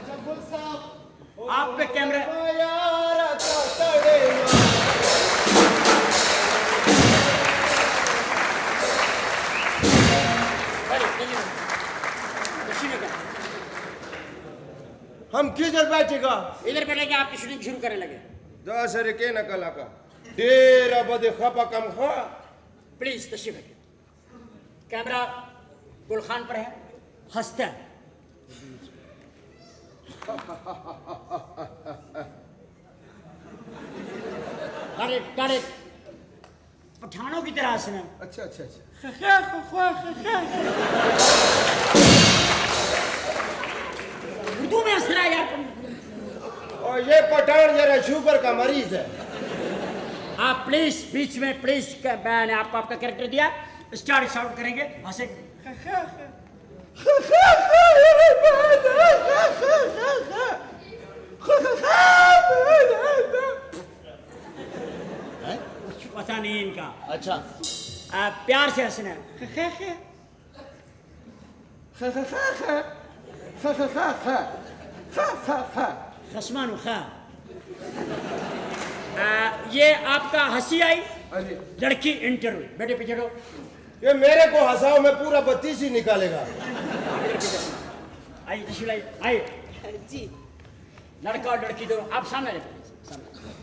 अजब गुल साहब आप पे कैमरा हम किधर बैठेगा इधर बैठेंगे आपकी शूटिंग शुरू करने लगे 10 के नकल आका डेरा बदे खपा कम खा। प्लीज तशरीफ रखिए। कैमरा गुलखान पर है, हंसता है। अरे पठानों की तरह हंसना। अच्छा अच्छा अच्छा। उर्दू में हंस रहा है यार। और ये पठान जरा शुगर का मरीज है। आप प्लीज बीच में प्लीज, मैंने आपको आपका कैरेक्टर दिया, स्टार्ट शाउट करेंगे, हंसे। कुछ पता नहीं इनका। अच्छा प्यार से हंसना है। खसमानु खा। ये आपका हंसी आई, लड़की इंटरव्यू। बेटे पीछे हटो। ये मेरे को हंसाओ, मैं पूरा 32 ही निकालेगा। आइए तशरीफ लाइए, आइए जी। लड़का और लड़की दोनों आप सामने रहे।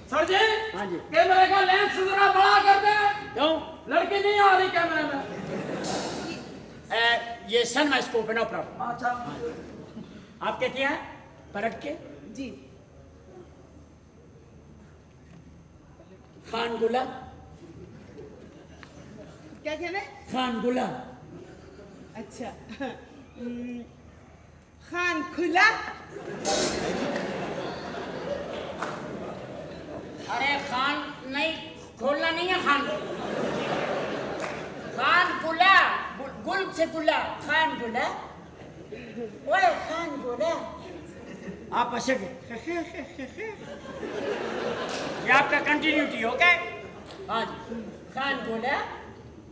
सर जी, हाँ जी। कैमरे का लेंस जरा बड़ा कर दे। क्यों? लड़की नहीं आ रही कैमरे में। ये सनमाइस्कोप है, नो प्रॉब्लम। अच्छा, आप कहती हैं पलट के जी। खान गुला। क्या कहना है? खान गुला। अच्छा। खान खुला। अरे खान नहीं, खोलना नहीं है खान। खान गुला, गुल से गुला, खान गुला। ओए खान गुला। आप हंसेंगे। ये आपका कंटिन्यूटी हो गया। हाँ जी। खान गुला।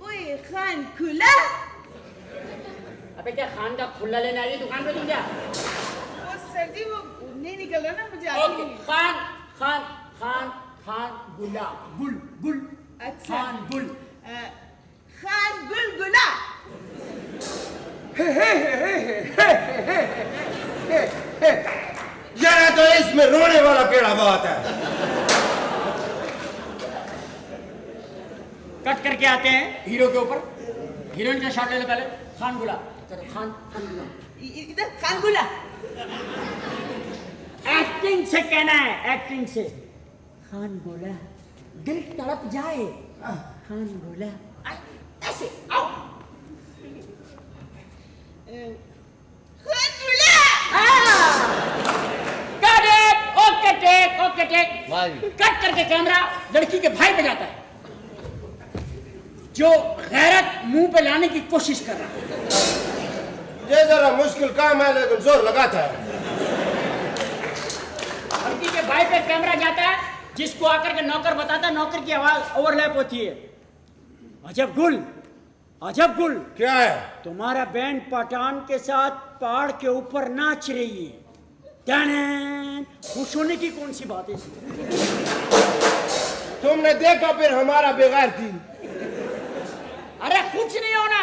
ओए खान खुला। अबे क्या खान का खुला लेने आई दुकान पे तुम क्या? वो सर जी वो नहीं निकल रहा ना मुझे। ओके, खान खान खान खान गुला, गुल गुल। अच्छा। खान गुल। खान गुलगुला। यार तो इसमें रोने वाला केड़ा बात है। कट करके आते हैं हीरो के ऊपर। हीरोइन का शॉट ले लो पहले। खान गुला। चलो खान गुला। इधर खान गुला। एक्टिंग से कहना है, एक्टिंग से। खान गुला, दिल तड़प जाए। खान गुला। ऐसे आओ। खान गुला। Okay take. कट करके कैमरा लड़की के भाई पे जाता है, जो गैरत मुंह पे लाने की कोशिश कर रहा है। ये जरा मुश्किल काम है लेकिन जोर लगाता है। लड़की के भाई पे कैमरा जाता है, जिसको आकर के नौकर बताता है। नौकर की आवाज ओवरलैप होती है। अजब गुल, अजब गुल। क्या है? तुम्हारा बैंड पठान के साथ पहाड़ के ऊपर नाच रही है। खुश होने की कौन सी बात है? तुमने देखा फिर हमारा बेगार थी। अरे कुछ नहीं होना,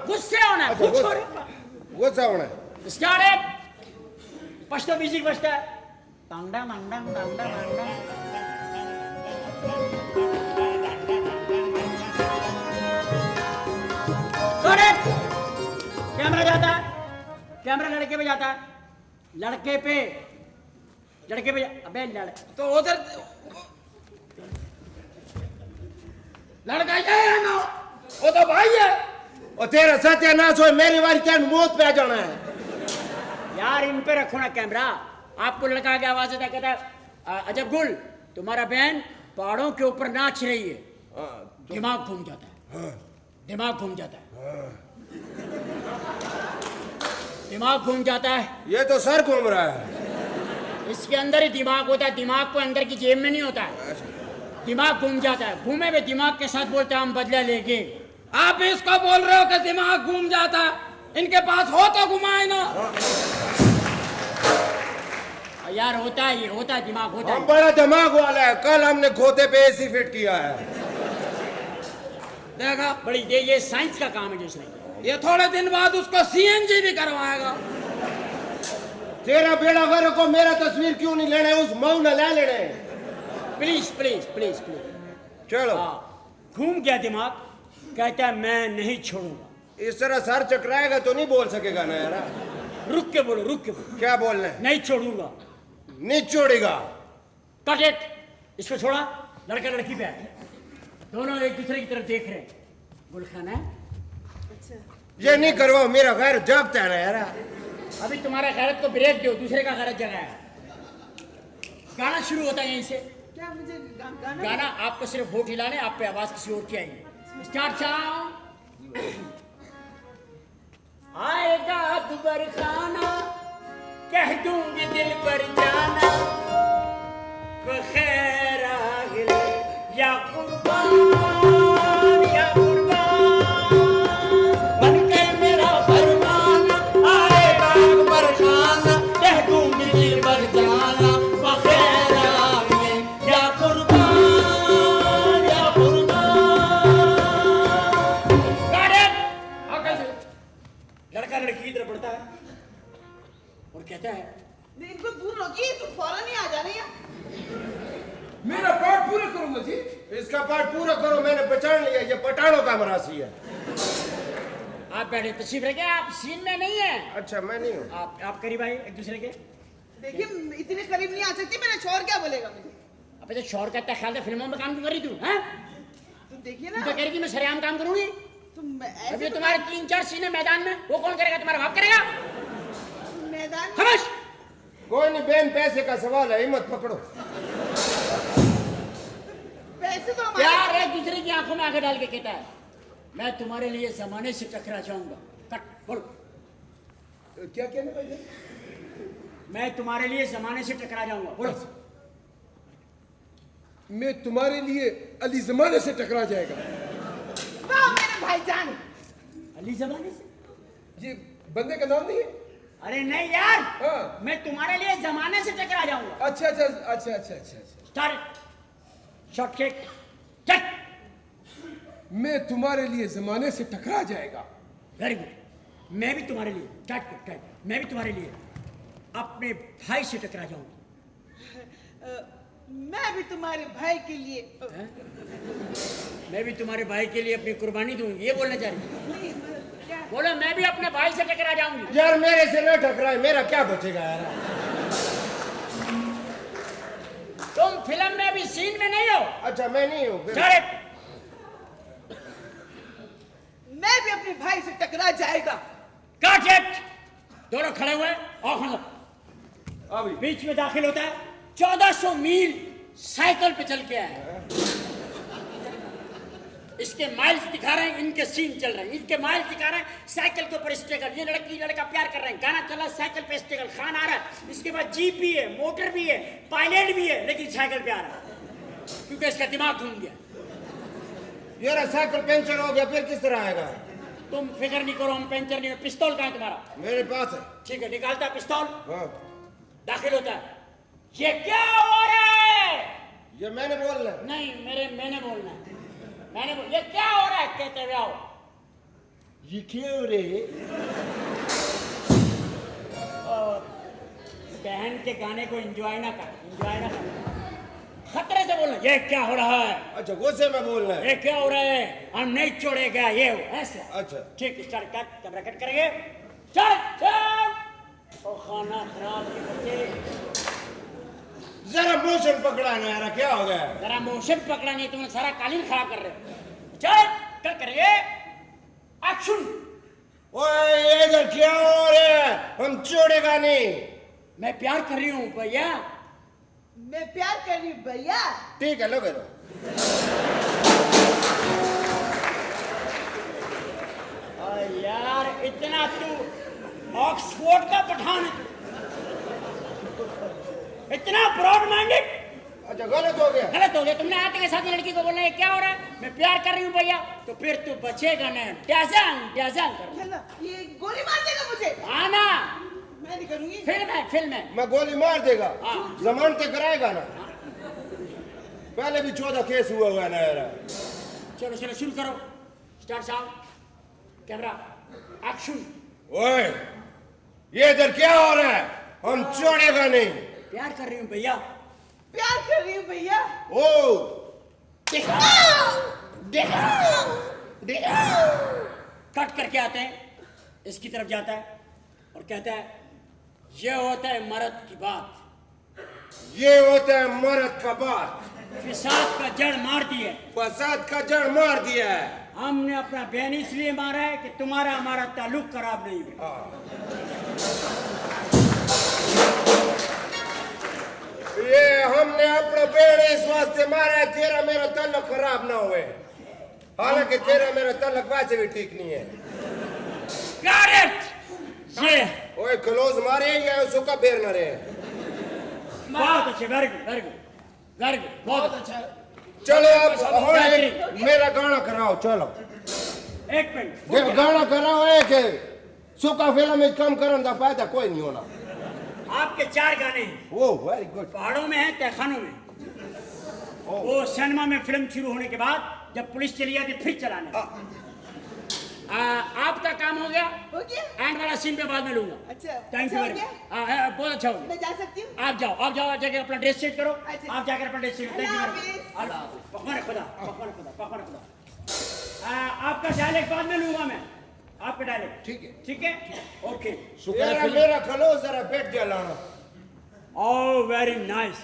गुस्से होना। अच्छा, कुछ हो गुस्सा होना। स्टार्ट। पश्तो म्यूजिक बजता है। टांगडा मांगडा टांगडा मांगडा। कैमरा जाता है, कैमरा लड़के पे जाता है। लड़के पे अबे तो उधर लड़का ये है ना, वो तो भाई है। और तेरा सत्यानाश हो, मेरी बारी क्या मौत पे आ जाना है। यार इन पे रखो ना कैमरा। आपको लड़का आगे आवाज देता कहता है, अजब गुल तुम्हारा बहन पहाड़ों के ऊपर नाच रही है। दिमाग घूम जाता है, दिमाग घूम जाता है, दिमाग घूम जाता है। ये तो सर घूम रहा है। इसके अंदर ही दिमाग होता है, दिमाग को अंदर की जेब में नहीं होता है। दिमाग घूम जाता है। घूमे हुए दिमाग के साथ बोलते हैं हम बदला लेंगे। आप इसको बोल रहे हो कि दिमाग घूम जाता है? इनके पास हो तो घुमाए ना। यार होता है, ये होता है, दिमाग होता है। हम बड़ा दिमाग वाला है। कल हमने खोते पे एसी फिट किया है। देखा बड़ी ये साइंस का काम है जिसने। ये थोड़े दिन बाद उसको सीएनजी भी करवाएगा। तेरा बेड़ा घर को मेरा तस्वीर क्यों नहीं लेने, उस मऊ न ले लेने। प्लीज प्लीज प्लीज प्लीज चलो। घूम गया दिमाग, कहता है मैं नहीं छोड़ूंगा। इस तरह सर चकराएगा तो नहीं बोल सकेगा ना यार। रुक के बोलो, रुक के बोलो। क्या बोलना है? नहीं छोड़ूंगा। नहीं छोड़ेगा। Cut it. इसको छोड़ा, लड़का लड़की पे आए, दोनों एक दूसरे की तरफ देख रहे हैं। गुलखाना है? ये नहीं करवाओ, मेरा गैर जागता है ना यार। अभी तुम्हारा गैरत को ब्रेक दो, दूसरे का गैरत जगाया। गाना शुरू होता है यहीं से। क्या मुझे गाना? गाना आपको सिर्फ होठ हिलाने, आप पे आवाज किसी और की आएगी। Start sound. आएगा दुबर खाना, कह दूंगी दिल पर जाना, बखैर आगिले या कुर्बान या कुर्बान, बनकर मेरा फरमान आएगा दुबर खाना, कह दूंगी दिल पर जाना, बखैर आगिले या कुर्बान या कुर्बान। लड़का लड़की की तरफ बढ़ता है और कहता है इनको दूर रोकिए, तुम फौरन ही आ जा रही है। मेरा पार्ट पूरा करूंगा जी। इसका पार्ट पूरा करो, मैंने पहचान लिया, ये पठानों का मरासी है। आप बैठे, तशरीफ रखिए, आप सीन में नहीं है। अच्छा, मैं नहीं हूँ। आप करीब आइए एक दूसरे के। देखिए इतने करीब नहीं आ सकती, मेरा शौहर क्या बोलेगा मुझे। अब तो शौहर कहता है, ख्याल से फिल्मों में काम क्यों कर रही तू? हैं? तुम देखिए ना, तू तो कह रही कि मैं सरेआम काम करूंगी। तुम अभी तुम्हारे 3-4 सीने मैदान में, वो कौन करेगा? तुम्हारा बाप करेगा। मैदान खामोश। कोई नहीं बहन, पैसे का सवाल है, हिम्मत पकड़ो। पैसे तो प्यार एक दूसरे की आंखों में आंखें डाल के कहता है, मैं तुम्हारे लिए जमाने से टकरा जाऊंगा। कट बोलो। क्या कहने भाई? मैं तुम्हारे लिए जमाने से टकरा जाऊंगा। बोलो। मैं तुम्हारे लिए अली जमाने से टकरा जाएगा। वाह मेरे भाईजान। अली जमाने से? ये बंदे का नाम नहीं है? अरे नहीं यार। हाँ। मैं तुम्हारे लिए जमाने से टकरा जाऊंगा। अच्छा अच्छा अच्छा अच्छा अच्छा। स्टार्ट। Shot kick. चल। मैं तुम्हारे लिए जमाने से टकरा जाएगा। Very good. मैं भी तुम्हारे लिए मैं भी तुम्हारे लिए अपने भाई से टकरा जाऊंगा। मैं भी तुम्हारे भाई के लिए मैं भी तुम्हारे भाई के लिए अपनी कुर्बानी दूंगी, ये बोलना चाह रही है? बोलो, मैं भी अपने भाई से टकरा जाऊंगी। यार मेरे से ना टकराए, मेरा क्या बचेगा यार। तुम फिल्म में भी सीन में नहीं हो। अच्छा, मैं नहीं हूँ। मैं भी अपने भाई से टकरा जाएगा। काट इट। दोनों खड़े हुए और अभी बीच में दाखिल होता है। 1400 मील साइकिल पे चल के आया। इसके माइल्स दिखा रहे हैं, इनके सीन चल रहे हैं। इनके माइल्स दिखा रहे हैं, साइकिल के ऊपर स्ट्रगल, ये लड़की लड़का प्यार कर रहे हैं, गाना चला, साइकिल पे स्ट्रगल, खान आ रहा है, इसके बाद जीप भी है, मोटर भी है, पायलट भी है, लेकिन साइकिल पे आ रहा है क्योंकि इसका दिमाग घूम गया। यार साइकिल पंचर हो गया, फिर किस तरह आएगा? तुम फिक्र नहीं करो, हम पंचर नहीं। पिस्तौल कहाँ है तुम्हारा? मेरे पास है। ठीक है, निकालता पिस्तौल। हाँ। दाखिल होता है। ये क्या हो रहा है? ये मैंने बोलना है। नहीं, मैंने बोलना है। ये क्या हो रहा है? कहते हुए आओ। ये क्या हो रहा है? बहन के गाने को एंजॉय ना कर। खतरे से बोलना, ये क्या हो रहा है? अच्छा, गुस्से में बोलना है। ये क्या हो रहा है? हम नहीं छोड़ेगा ये ऐसे। अच्छा ठीक, स्टार्ट कर, कैमरा कट करेंगे। चल चल। ओ खाना खराब नहीं करते। जरा मोशन पकड़ा ना यार, क्या हो गया? जरा मोशन पकड़ा नहीं, तुमने सारा कालीन खराब कर रहे हो। चल, क्या करेंगे? एक्शन। ओए इधर क्या हो रहा है? हम छोड़ेगा नहीं। मैं प्यार कर रही हूँ भैया। मैं प्यार कर रही हूँ भैया। ठीक है, लो करो। यार इतना तू ऑक्सफोर्ड का पठान है, इतना ब्रॉड माइंडेड। अच्छा, गलत हो गया। गलत हो गया। तुमने आते के साथ ही लड़की को बोलना है क्या हो रहा है? मैं प्यार कर रही हूँ भैया। तो फिर तू बचेगा ना। डैजंग कर। ये गोली मार देगा मुझे। हाँ ना, मैं नहीं करूंगी। फिल्म है। मैं गोली मार देगा। जमानत कराएगा ना। पहले भी 14 केस हुआ है ना यार। चलो शुरू करो। Start sound, camera, action. ओए, ये इधर क्या हो रहा है? हम छोड़ेगा नहीं। प्यार कर रही हूँ भैया। प्यार कर रही हूँ भैया। ओ, कट करके आते हैं, इसकी तरफ जाता है और कहता है ये होता है मर्द की बात, ये होता है मर्द का बात। फिसाद का जड़ मार दी है, फसाद का जड़ मार दिया है। हमने अपना बहन इसलिए मारा है कि तुम्हारा हमारा ताल्लुक खराब नहीं हो। ये हमने अपना बेड़ इस वास्ते मारा है तेरा मेरा ताल्लुक खराब ना हुए। हालांकि तेरा मेरा ताल्लुक वैसे भी ठीक नहीं है। ये ओए क्लोज मारे या उसका पैर न रहे। बहुत अच्छे, very good very good very good, बहुत अच्छा। चलो अब मेरा गाना कराओ। चलो एक मिनट, गाना कराओ। एक सुखा फिल्म में कम करने का फायदा कोई नहीं होना। आपके 4 गाने हैं। ओ वेरी गुड। पहाड़ों में है, तहखानों में। वो सिनेमा में फिल्म शुरू होने के बाद जब पुलिस चली जाती फिर चलाने। आपका काम हो गया? हो गया। एंड वाला सीन पे बाद में लूंगा। अच्छा, थैंक यू वेरी मच। बहुत अच्छा हो गया। मैं जा सकती हूँ? आप जाओ जाकर अपना ड्रेस चेंज करो। अच्छा। आप जाकर अपना ड्रेस चेंज करो। Thank you very much. पकवान खुदा। आपका डायलेक्ट बाद में लूंगा मैं, आपका डायलेक्ट। ठीक है ओके। मेरा खलो जरा बैठ जा लाना। Oh very nice.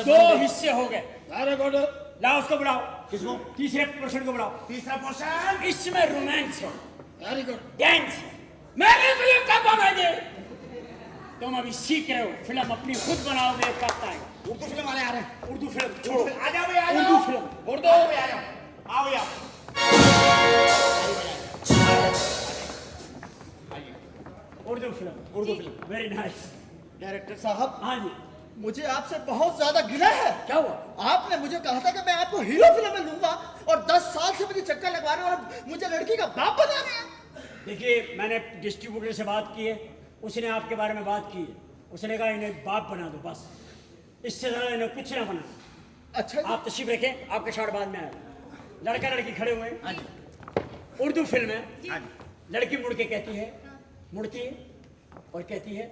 2 हिस्से हो गए। अरे गुड। लाओ उसको बुलाओ। किसको? तीसरे पोर्शन को बुलाओ। तीसरा पोर्शन इसमें रोमांस है, वेरी गुड। डांस। मेरी फिल्म कब बनाओगे? तुम अभी सीख रहे हो, फिल्म अपनी खुद बनाओगे। कब आएगा? उर्दू फिल्म वाले आ रहे हैं। उर्दू फिल्म छोड़ो, आ जाओ भैया, आ जाओ। उर्दू फिल्म उर्दू आओ भैया, आओ भैया। Urdu film very nice. Director साहब, हाँ जी, मुझे आपसे बहुत ज्यादा गिला है। क्या हुआ? आपने मुझे कहा था कि मैं आपको हीरो फिल्म में लूंगा और 10 साल से मुझे चक्कर लगवा रहे हैं और मुझे लड़की का बाप बना रहे हैं। देखिए मैंने डिस्ट्रीब्यूटर से बात की है, उसने आपके बारे में बात की है। उसने कहा इन्हें बाप बना दो बस, इससे ज़्यादा इन्हें कुछ ना बना। अच्छा आप तशरीफ रखें, आपके शॉट बाद में आएगा। लड़का लड़की खड़े हुए हैं, उर्दू फिल्म है। लड़की मुड़ के कहती है, मुड़ती है और कहती है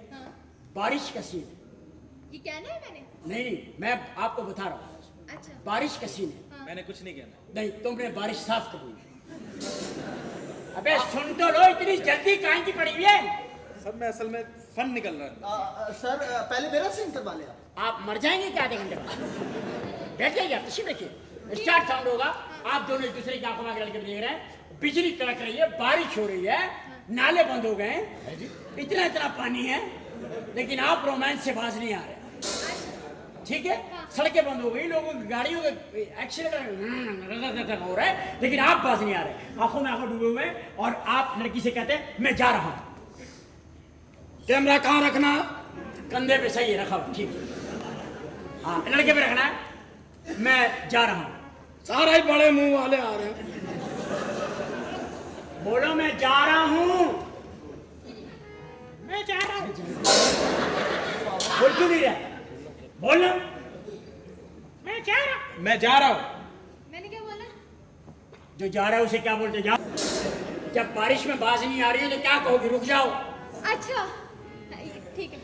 बारिश का सीन है। ये कहना है मैंने? नहीं, मैं आपको बता रहा हूँ। अच्छा। बारिश का सीन है। मैंने कुछ नहीं कहना। नहीं, तुमने बारिश साफ कर दी। अबे सुन तो लो, इतनी जल्दी काहे की पड़ी हुई है? सब में असल में फन निकल रहा है। सर पहले मेरा सीन करवा ले। आप मर जाएंगे क्या आधे घंटे बाद? बैठ जाइए आप, तशरीफ रखिए। स्टार्ट साउंड होगा, आप दोनों एक दूसरे की आंखों में लड़के देख रहे हैं, बिजली कड़क रही है, बारिश हो रही है, नाले बंद हो गए हैं, इतना पानी है, लेकिन आप रोमांस से बाज नहीं आ रहे। ठीक है, सड़कें बंद हो गई, लोगों की गाड़ियों के एक्सीडेंट हो रहा है, लेकिन आप पास नहीं आ रहे। आंखों में आंखों डूबे हुए हैं और आप लड़की से कहते हैं मैं जा रहा हूं। कैमरा कहाँ रखना? कंधे पे। सही है, रखा हुआ, ठीक है। हाँ, लड़के पे रखना है, मैं जा रहा हूं। सारा ही बड़े मुंह वाले आ रहे हैं। बोलो मैं जा रहा हूं। मैं जा रहा हूं। बोल क्यों नहीं रहा? बोलना। मैं जा रहा हूं। मैंने क्या बोला? जो जा रहा है उसे क्या बोलते? जाओ। जब बारिश में बाज नहीं आ रही है तो क्या कहोगे? रुक जाओ। अच्छा ठीक है।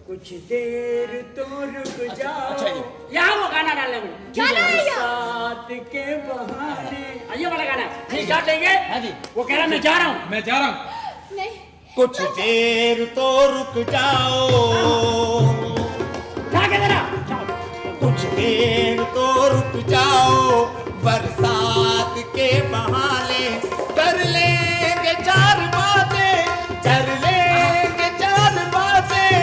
कुछ देर तो रुक जाओ। अच्छा जी, यहाँ वो गाना डालना मुझे। गाना है क्या? साथ के बहाने, ये वाला गाना ठीक स्टार्ट लेंगे। हाँ जी। वो कह रहा मैं जा रहा हूँ। नहीं। कुछ देर तो रुक जाओ, कुछ देर तो रुक जाओ, बरसात के बहाने कर लेंगे 4 बातें, कर लेंगे 4 बातें,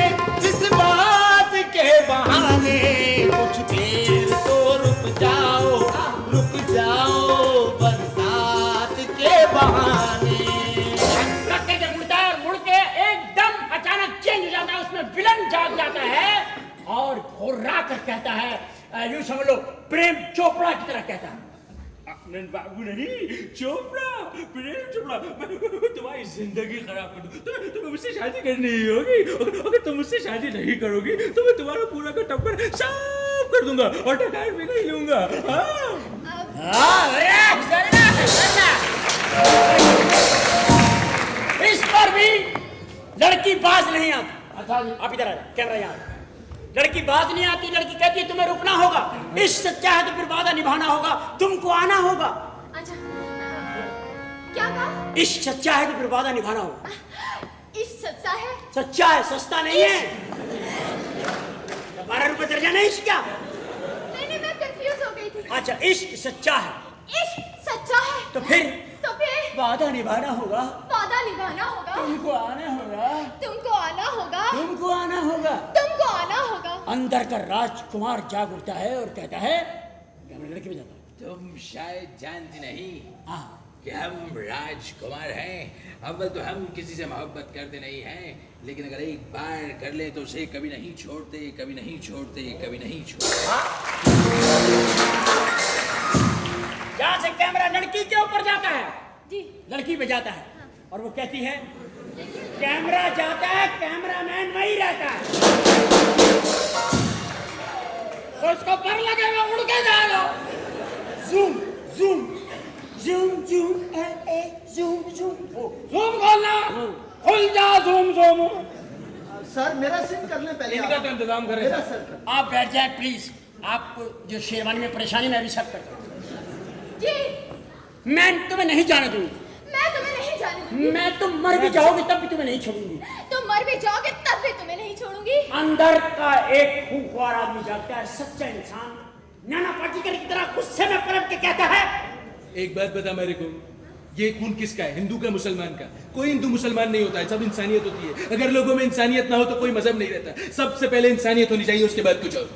इस बात के बहाने। कुछ देर तो रुक जाओ, बरसात के बहाने। मुड़ के एकदम अचानक चेंज हो जाता है, उसमें विलन जाग जाता है और घोर्रा कर कहता है, यूं समझ लो प्रेम चोपड़ा की तरह कहता है, बाबू नहीं चोपड़ा, प्रेम चोपड़ा, मैं तुम्हारी जिंदगी खराब कर दूं, तुम्हें मुझसे शादी करनी होगी, अगर तुम मुझसे शादी नहीं करोगी तो मैं तुम्हारा पूरा का टप्पर साफ कर दूंगा और टकायर भी नहीं लूंगा। इस पर भी लड़की बाज नहीं आती। आप इधर आ, कैमरा यहाँ। लड़की बात नहीं आती, लड़की कहती है तुम्हें रुकना होगा, इश्क सच्चा है तो फिर वादा निभाना होगा, तुमको आना होगा। अच्छा क्या कहा? इश्क सच्चा है तो फिर वादा निभाना होगा। इश्क सच्चा है? सच्चा है, सस्ता नहीं है। 12 रुपए दर्जन है इश्क क्या? नहीं मैं कंफ्यूज हो गई थी। अच्छा इश्क सच्चा है, इश्क सच्चा है तो फिर वादा निभाना होगा, वादा निभाना होगा, तुमको आना होगा, तुमको आना होगा, तुमको आना होगा, तुमको आना होगा। अंदर का राजकुमार जाग उठता है और कहता है, लड़की में जाता है, तुम शायद जानती नहीं हाँ कि हम राजकुमार हैं। अव्वल तो हम किसी से मोहब्बत करते नहीं हैं, लेकिन अगर एक बार कर ले तो उसे कभी नहीं छोड़ते, कभी नहीं छोड़ते, कभी नहीं छोड़ते। जहाँ से कैमरा लड़की के ऊपर जाता है जी, लड़की पे जाता है, और वो कहती है कैमरा जाता है, कैमरामैन वही रहता है, तो उसको पर लगेगा, उड़ के जाएगा। जूम जूम जूम जूम ए जूम जूम जूम खोलना, खुल जा जूम जूम। सर मेरा सीन कर ले पहले। इनका तो इंतजाम करें मेरा सर। सर आप बैठ जाए प्लीज। आपको जो शेरवानी में परेशानी मैं अभी सब करता हूँ। जी मैं तुम्हें नहीं जाने दूंगी, मैं तुम्हें नहीं जाने दूंगी। मैं तुम मर भी जाओगे तब भी तुम्हें नहीं छोड़ूंगी। तुम मर भी जाओगे तब भी तुम्हें नहीं छोड़ूंगी। अंदर का एक खूंखार आदमी जागता है, सच्चा इंसान नाना पाटेकर की तरह गुस्से में पलट के कहता है, एक बात बता मेरे को, ये खून किसका है, हिंदू का मुसलमान का? कोई हिंदू मुसलमान नहीं होता है, सब इंसानियत होती है। अगर लोगों में इंसानियत ना हो तो कोई मजहब नहीं रहता। सबसे पहले इंसानियत होनी चाहिए, उसके बाद कुछ और।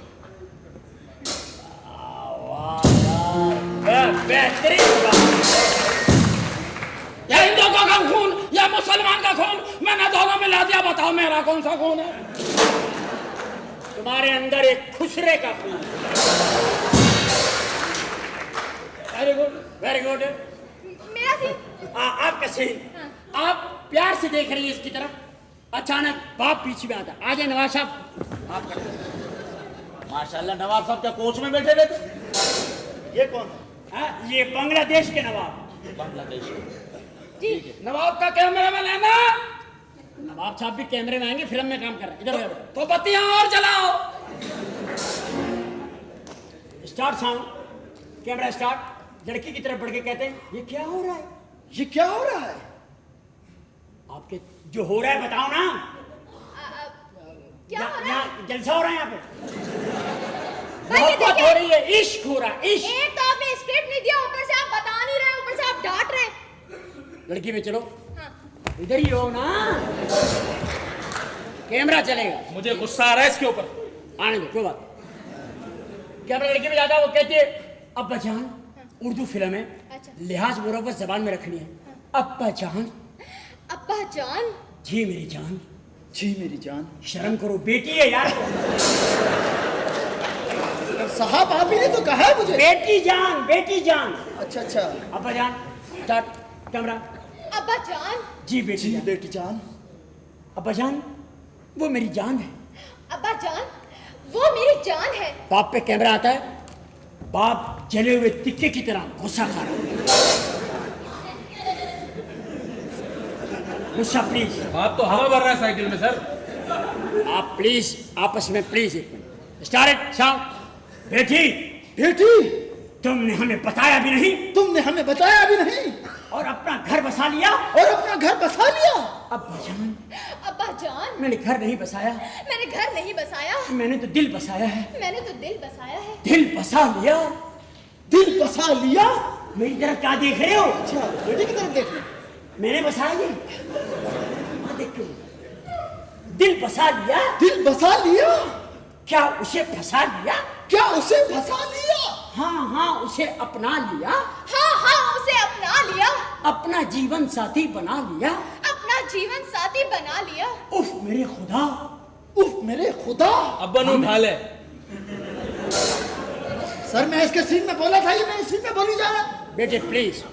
या हिंदू का खून या मुसलमान का खून, मैंने दोनों मिला दिया, बताओ मेरा कौन सा खून है? तुम्हारे अंदर एक खुसरे का खून। Very good very good. मेरा सीन? आपका सीन। आप प्यार से देख रही है इसकी तरफ, अचानक बाप पीछे में आता। आ जाए नवाज साहब। आप माशाल्लाह नवाब साहब क्या कोच में बैठे रहते? ये कौन है? ये बांग्लादेश के नवाब। बांग्लादेश जी नवाब का कैमरा में लेना। नवाब साहब भी कैमरे में आएंगे, फिल्म में काम कर रहे हैं। इधर तो बत्तियां और जलाओ। Start sound, camera start. लड़की की तरफ बढ़ के कहते हैं, ये क्या हो रहा है? ये क्या हो रहा है? आपके जो हो रहा है बताओ ना। क्या हो रहा है? जलसा हो रहा है यहाँ पे, भाई ये मोहब्बत हो रही है, इश्क हो रहा है, इश्क। एक तो आपने स्क्रिप्ट नहीं दिया, ऊपर से आप बता नहीं रहे, ऊपर से आप डांट रहे। लड़की में चलो, हाँ। इधर ही हो ना, कैमरा चलेगा। मुझे गुस्सा आ रहा है इसके ऊपर। आने दो, कोई बात। कैमरा लड़की में जाता है, वो कहती है, अब्बा जान, उर्दू फिल्म है, अच्छा। लिहाज मुरव्वत जबान में रखनी है। अब्बा जान। अब्बा जान? जी मेरी जान। जी मेरी जान। शर्म करो, बेटी है यार। साहब आप ही ने तो कहा है मुझे। बेटी जान, बेटी जान। अच्छा अच्छा। अब्बा जान, स्टार्ट कैमरा। अब्बा जान? जी बेटी जी जान। बेटी जान। अब्बा जान, वो मेरी जान है। अब्बा जान, वो मेरी जान है। बाप पे कैमरा आता है, बाप जले हुए तिक्के की तरह गुस्सा खा रहा है। गुस्सा प्लीज। बाप तो हवा भर रहा है साइकिल में सर। आप प्लीज आपस में प्लीज एक मिनट। Start sound. बेटी, बेटी तुमने हमें बताया भी नहीं, तुमने हमें बताया भी नहीं, और अपना घर बसा लिया। और अपना घर बसा लिया। अब्बा जान, अब्बा जान, मैंने घर नहीं बसाया, मैंने घर नहीं बसाया, मैंने तो दिल बसाया है। मैंने तो दिल बसाया है। दिल बसा लिया। दिल बसा लिया? मेरी तरफ क्या देख रहे हो? अच्छा बेटी की तरफ देख रहे। मैंने बसाया ये, देखो, दिल बसा लिया। दिल बसा लिया? क्या उसे फंसा लिया? क्या उसे फंसा लिया? हाँ हाँ, उसे अपना लिया। हाँ हाँ, उसे अपना लिया। अपना जीवन साथी बना लिया। अपना जीवन साथी बना लिया। उफ मेरे खुदा, उफ मेरे खुदा। अब बनो ढाले। सर मैं इसके सीन में बोला था, ये मैं इस सीन में बोली जा रहा। बेटे प्लीज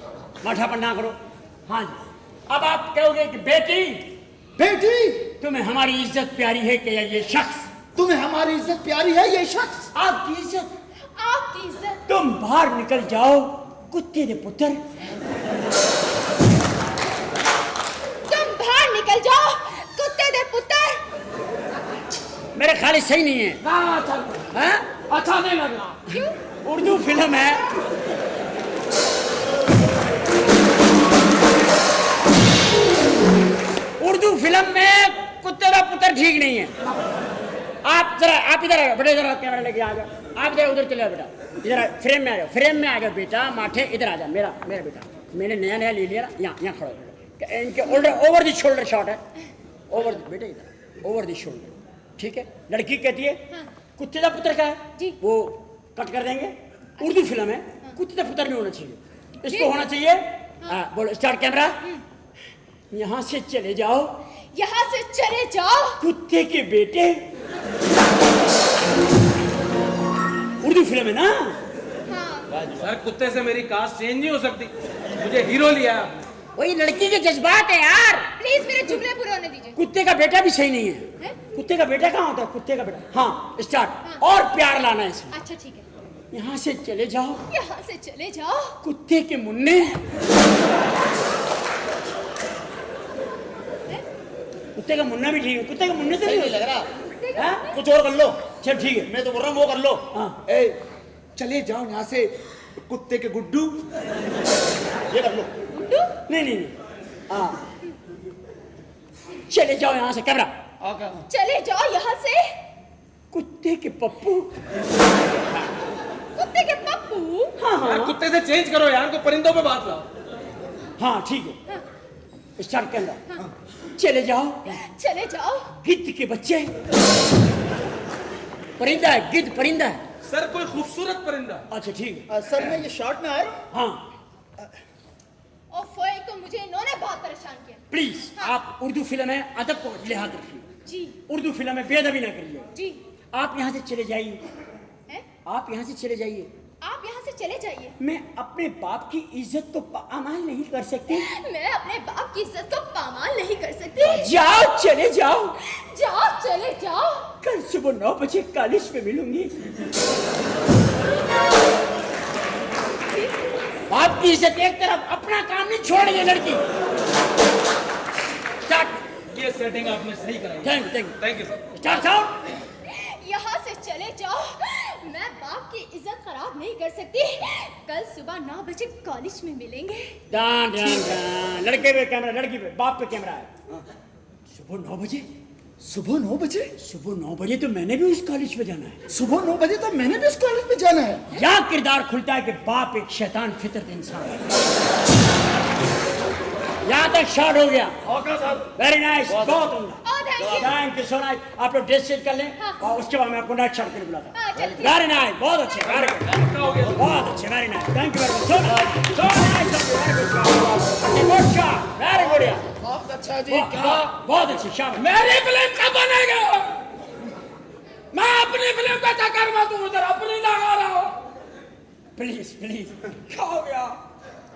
माठापन ना करो। हाँ जी, अब आप कहोगे कि बेटी, बेटी तुम्हें हमारी इज्जत प्यारी है कि ये शख्स? तुम्हें हमारी इज्जत प्यारी है, ये शख्स? आपकी इज्जत? आपकी इज्जत? तुम बाहर निकल जाओ कुत्ते दे पुत्र। तुम बाहर निकल जाओ कुत्ते दे पुत्र। मेरे ख्याल सही नहीं है। हैं? अच्छा नहीं लग रहा। क्यों? उर्दू फिल्म है। उर्दू फिल्म में कुत्ते का पुत्र ठीक नहीं है। आप इधर आओ बेटा, इधर कैमरा लेके आ जाओ। आप इधर उधर चले आओ बेटा, इधर फ्रेम में आ जाओ, फ्रेम में आ जाओ बेटा। माठे इधर आ जाओ, मेरा बेटा मैंने नया ले लिया ना, यहाँ खड़ा हो। इनके ओवर दी शोल्डर शॉट है, ओवर बेटा इधर ओवर दी शोल्डर, ठीक है। लड़की कहती है कुत्ते का पुत्र का है जी, वो कट कर देंगे। उर्दू फिल्म है, कुत्ते का पुत्र नहीं होना चाहिए, इसको होना चाहिए। बोलो स्टार्ट कैमरा। यहाँ से चले जाओ, यहाँ से चले जाओ कुत्ते के बेटे। उर्दू फिल्म है ना? हाँ। सर कुत्ते से मेरी कास्ट चेंज नहीं हो सकती, मुझे हीरो लिया। वही लड़की के जज्बात है यार। प्लीज मेरे जुमले पूरे होने दीजिए। कुत्ते का बेटा भी सही नहीं है। कुत्ते का बेटा कहाँ होता है? कुत्ते का बेटा। हाँ स्टार्ट। और प्यार लाना है इसमें। अच्छा ठीक है। यहाँ से चले जाओ, यहाँ से चले जाओ कुत्ते के मुन्ने। कुत्ते का मुन्ना भी ठीक है, कुत्ते का मुन्ने से नहीं लग रहा। हाँ? कुछ और कर लो। चल ठीक है, मैं तो बोल रहा हूँ वो कर लो। हाँ। चले जाओ यहाँ से कुत्ते के गुड्डू, ये कर लो। नहीं हाँ चले जाओ यहाँ से। कैमरा। चले जाओ यहाँ से कुत्ते के पप्पू। कुत्ते के पप्पू। हाँ यार कुत्ते से चेंज करो यार, तो परिंदों पे बात लाओ। हाँ ठीक है, स्टार्ट कैमरा। चले जाओ, चले जाओ गिद्ध के बच्चे। परिंदा है, गिद्ध परिंदा है। सर कोई खूबसूरत परिंदा। अच्छा ठीक है। सर मैं ये शॉर्ट में आया। हाँ ओफो, एक तो मुझे इन्होंने बहुत परेशान किया। प्लीज आप उर्दू फिल्म है, अदब को लिहाज रखिए जी। उर्दू फिल्म में बेअदबी ना करिए जी। आप यहाँ से चले जाइए, हैं? आप यहाँ से चले जाइए। आप यहाँ से चले जाइए। मैं अपने बाप की इज्जत तो पामाल नहीं कर सकती। मैं अपने बाप की इज्जत को पामाल नहीं कर सकती। जाओ चले जाओ, जाओ चले जाओ। कल सुबह 9 बजे कॉलेज में मिलूंगी। बाप की इज्जत एक तरफ, अपना काम नहीं छोड़ेगी लड़की। स्टार्ट। ये सेटिंग आपने सही कराई। Thank you sir. Start sound. यहाँ से चले जाओ, मैं बाप की इज्जत खराब नहीं कर सकती। कल सुबह 9 बजे कॉलेज में मिलेंगे। डान डान डान। लड़के पे कैमरा, लड़की पे, बाप पे कैमरा है। सुबह 9 बजे। सुबह 9 बजे? सुबह 9 बजे तो मैंने भी उस कॉलेज में जाना है। सुबह 9 बजे तो मैंने भी उस कॉलेज में जाना है। यहाँ किरदार खुलता है कि बाप एक शैतान फितरत इंसान है। यहाँ तक शॉर्ट हो गया। वेरी नाइस, बहुत उम्दा। Thank you so much. आप लोग ड्रेस चेंज कर लें और उसके बाद मैं आपको नाइट शॉट के लिए बुलाता हूँ। वेरी नाइस, बहुत अच्छे, वेरी गुड, बहुत अच्छे, very nice. Thank you very much. So nice, very good shot, very good यार, बहुत अच्छा जी। क्या बहुत अच्छी शॉट। मेरी फिल्म कब बनेगा? मैं अपनी फिल्म का चक्कर में तू उधर अपनी लगा रहा हूँ। प्लीज प्लीज, क्या हो गया?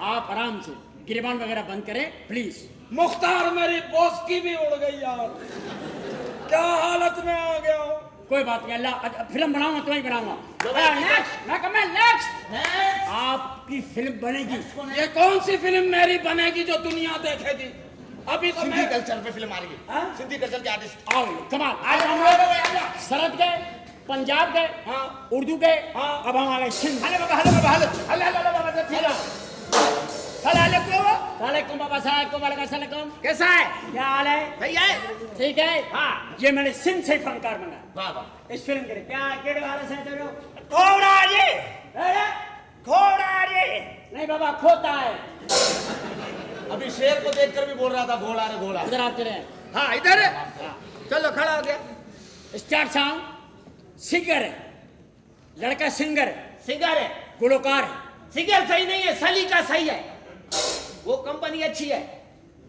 आप आराम से गिरबान वगैरह बंद करें प्लीज। मुख्तार मेरी बॉस की भी उड़ गई यार, क्या हालत में आ गया हूँ। कोई बात नहीं, अल्लाह फिल्म बनाऊंगा तो ही बनाऊंगा। नेक्स्ट आपकी फिल्म बनेगी। ये कौन सी फिल्म मेरी बनेगी जो दुनिया देखेगी? अभी तो सिंधी कल्चर पे फिल्म आ रही है। सिंधी कल्चर के आर्टिस्ट। आओ कमाल। आज हम लोग सरहद गए, पंजाब गए, उर्दू गए, अब हम आ गए सिंध। सलाम बाबा साहब, वालेकुम। कैसा है? क्या हाल है? सही है। ठीक है। हाँ, ये मैंने सिंध से फनकार बना। वाह वाह। इस फिल्म के लिए क्या केड़े वाले से तेरे घोड़ा जी, अरे घोड़ा जी। नहीं बाबा, खोता है। अभी शेर को देखकर भी बोल रहा था घोड़ा रे घोड़ा। इधर आते रहे। हाँ इधर है। चलो खड़ा हो गया। Start sound. सिंगर है, लड़का सिंगर है। सिंगर है, गुलकार है। सिंगर सही नहीं है, सलीका सही है। वो कंपनी अच्छी है।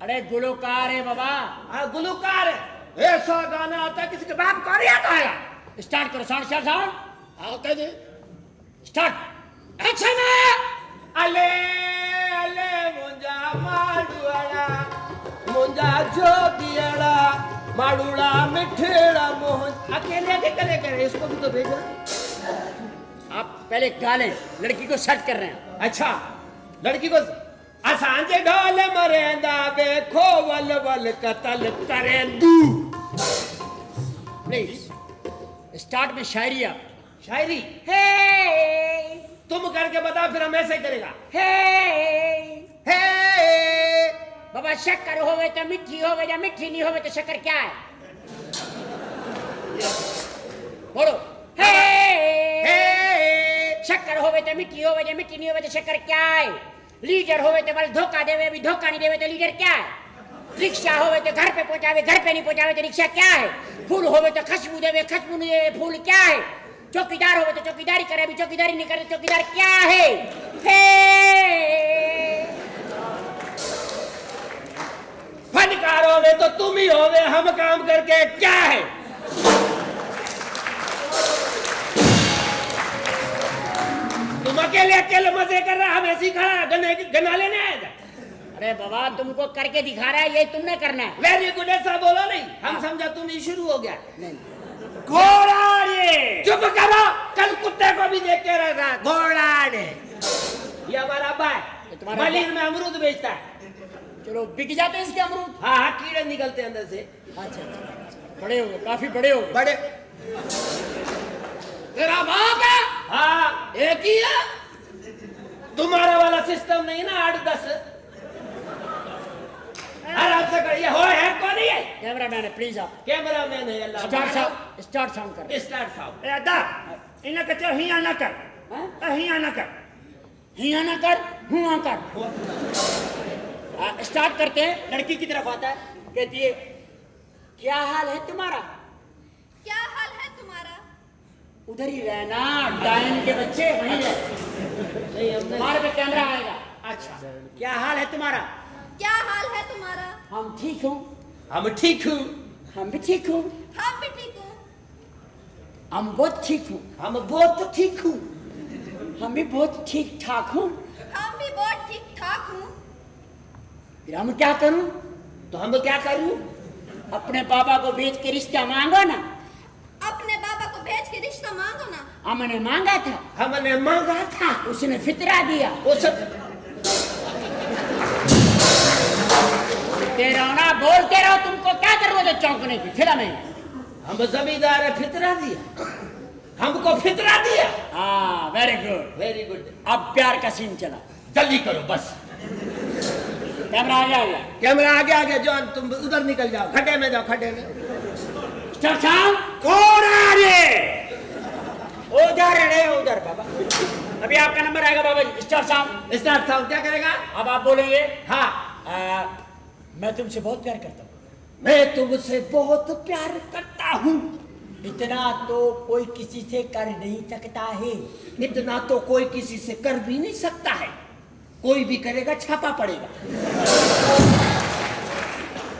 अरे गुलकार है बाबा। हाँ गुलकार है। ऐसा गाना आता है किसी के बाप को नहीं आता है। स्टार्ट करो साउंड, स्टार्ट साउंड। आता जी। स्टार्ट। एक्शन है। अले अले मुंजा माडुआड़ा, मुंजा जोगियाड़ा, माडुड़ा मिठेड़ा मोहन। अकेले करे करे, इसको भी तो भेजना। आप पहले गा लें, लड़की को सेट कर रहे हैं। अच्छा, लड़की को असांजे ढोल मरेंदा देखो वल वल कतल करेंदू। प्लीज स्टार्ट में शायरी आप। शायरी हे तुम करके बता, फिर हम ऐसे करेगा। हे हे बाबा शक्कर होवे तो मिठी होवे या मिठी नहीं होवे तो शक्कर क्या है? बोलो हे शक्कर होवे तो मिठी होवे या मिठी नहीं होवे तो शक्कर क्या है? लीडर होवे तो बल धोखा देवे, अभी धोखा नहीं देवे तो लीडर क्या है? रिक्शा होवे तो घर पे पहुंचावे, घर पे नहीं पहुंचावे तो रिक्शा क्या है? फूल होवे तो खुशबू देवे, खुशबू नहीं देवे फूल क्या है? चौकीदार होवे तो चौकीदारी करे, अभी चौकीदारी नहीं करे तो चौकीदार क्या है? फनकार होवे तो तुम ही होवे, हम काम करके क्या है? तुम अकेले अकेले मजे कर रहा, हम ऐसे ही खड़ा गना लेने आए थे। अरे बाबा तुमको करके दिखा रहा है, ये तुमने करना है। वेरी गुड, ऐसा बोलो नहीं, हम समझा तुम ही शुरू हो गया। घोड़ा रे चुप करो, कल कुत्ते को भी देख के रहा था। घोड़ा रे ये हमारा अब्बा है, मलिन में अमरूद बेचता है। चलो बिक जाते हैं इसके अमरूद। हाँ हाँ, कीड़े निकलते हैं अंदर से। अच्छा बड़े हो गए, काफी बड़े हो गए। बड़े तेरा बाप है? हाँ एक ही है। तुम्हारा वाला सिस्टम नहीं ना 8-10। आराम से करिए, हो है कौन है? कैमरामैन है, प्लीज आप। कैमरामैन है अल्लाह। स्टार्ट साउंड कर। Start sound. ए अदा इन्हें कचो हिया ना कर, हिया ना कर, हिया ना कर, हुआ कर। स्टार्ट करते हैं। लड़की की तरफ आता है, कहती है क्या हाल है तुम्हारा? क्या हाल है तुम्हारा? उधर ही रहना, डायन के बच्चे वहीं रहे। हमारे पे कैमरा आएगा। अच्छा क्या हाल है तुम्हारा? क्या हाल है तुम्हारा? हम ठीक हूँ। हम ठीक हूँ। हम भी ठीक हूँ। हम भी ठीक हूँ। हम बहुत ठीक हूँ। हम बहुत ठीक हूँ। हम भी बहुत ठीक ठाक हूँ। हम भी बहुत ठीक ठाक हूँ। फिर हम क्या करूँ? तो हम क्या करूँ? अपने बाबा को भेज के रिश्ता मांगो ना। अपने बाबा को भेज के रिश्ता मांगो ना। हमने मांगा था। हमने मांगा था, उसने फितरा दिया। उस तेरा बोलते रहो, तुमको क्या जरूरत है चौंकने की? फिल्म है। हम जमींदार है, फितरा दिया हमको, फितरा दिया। हाँ वेरी गुड, वेरी गुड। अब प्यार का सीन चला। जल्दी करो बस। कैमरा आ गया। कैमरा आगे आगे, जॉन तुम उधर निकल जाओ, खड्डे में जाओ, खड्डे में। उधर बाबा, अभी आपका नंबर आएगा बाबा जी। स्टार्ट साउंड क्या करेगा? अब आप बोलेंगे हाँ मैं तुमसे बहुत प्यार करता हूँ। मैं तुमसे बहुत प्यार करता हूँ। इतना तो कोई किसी से कर नहीं सकता है। इतना तो कोई किसी से कर भी नहीं सकता है। कोई भी करेगा छापा पड़ेगा।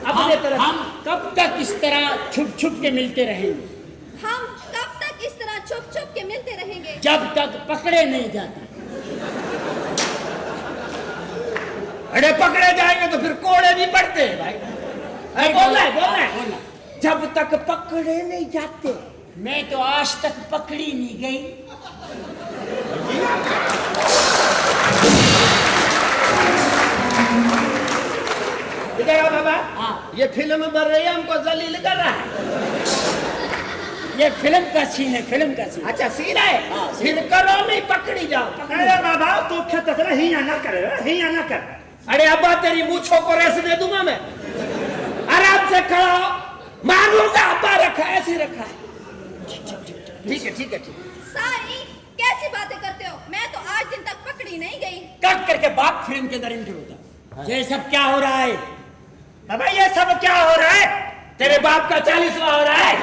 अपने तरफ हम कब तक इस तरह छुप छुप के मिलते रहेंगे? हम कब तक इस तरह छुप छुप के मिलते रहेंगे? जब तक पकड़े नहीं जाते। अरे पकड़े जाएंगे तो फिर कोड़े भी पड़ते हैं भाई। बोलना है। जब तक पकड़े नहीं जाते। मैं तो आज तक पकड़ी नहीं गई। इधर आओ बाबा। हाँ ये फिल्म बन रही है, हमको जलील कर रहा है। ये फिल्म का सीन है, फिल्म का सीन। अच्छा सीन है। हाँ, फिर करो नहीं, पकड़ी जाओ। अरे बाबा तो खेत हिया ना कर, हिया ना कर। अरे अब्बा तेरी मूछों को रेस दे दूंगा मैं। आराम से खड़ा हो, मारूंगा। अब्बा रखा ऐसे ही रखा। ठीक है ठीक है ठीक है। साई कैसी बातें करते हो? मैं तो आज दिन तक पकड़ी नहीं गई। कट करके बाप फिल्म के अंदर एंटर होता। ये सब क्या हो रहा है? बाबा ये सब क्या हो रहा है? तेरे बाप का 40वां हो रहा है।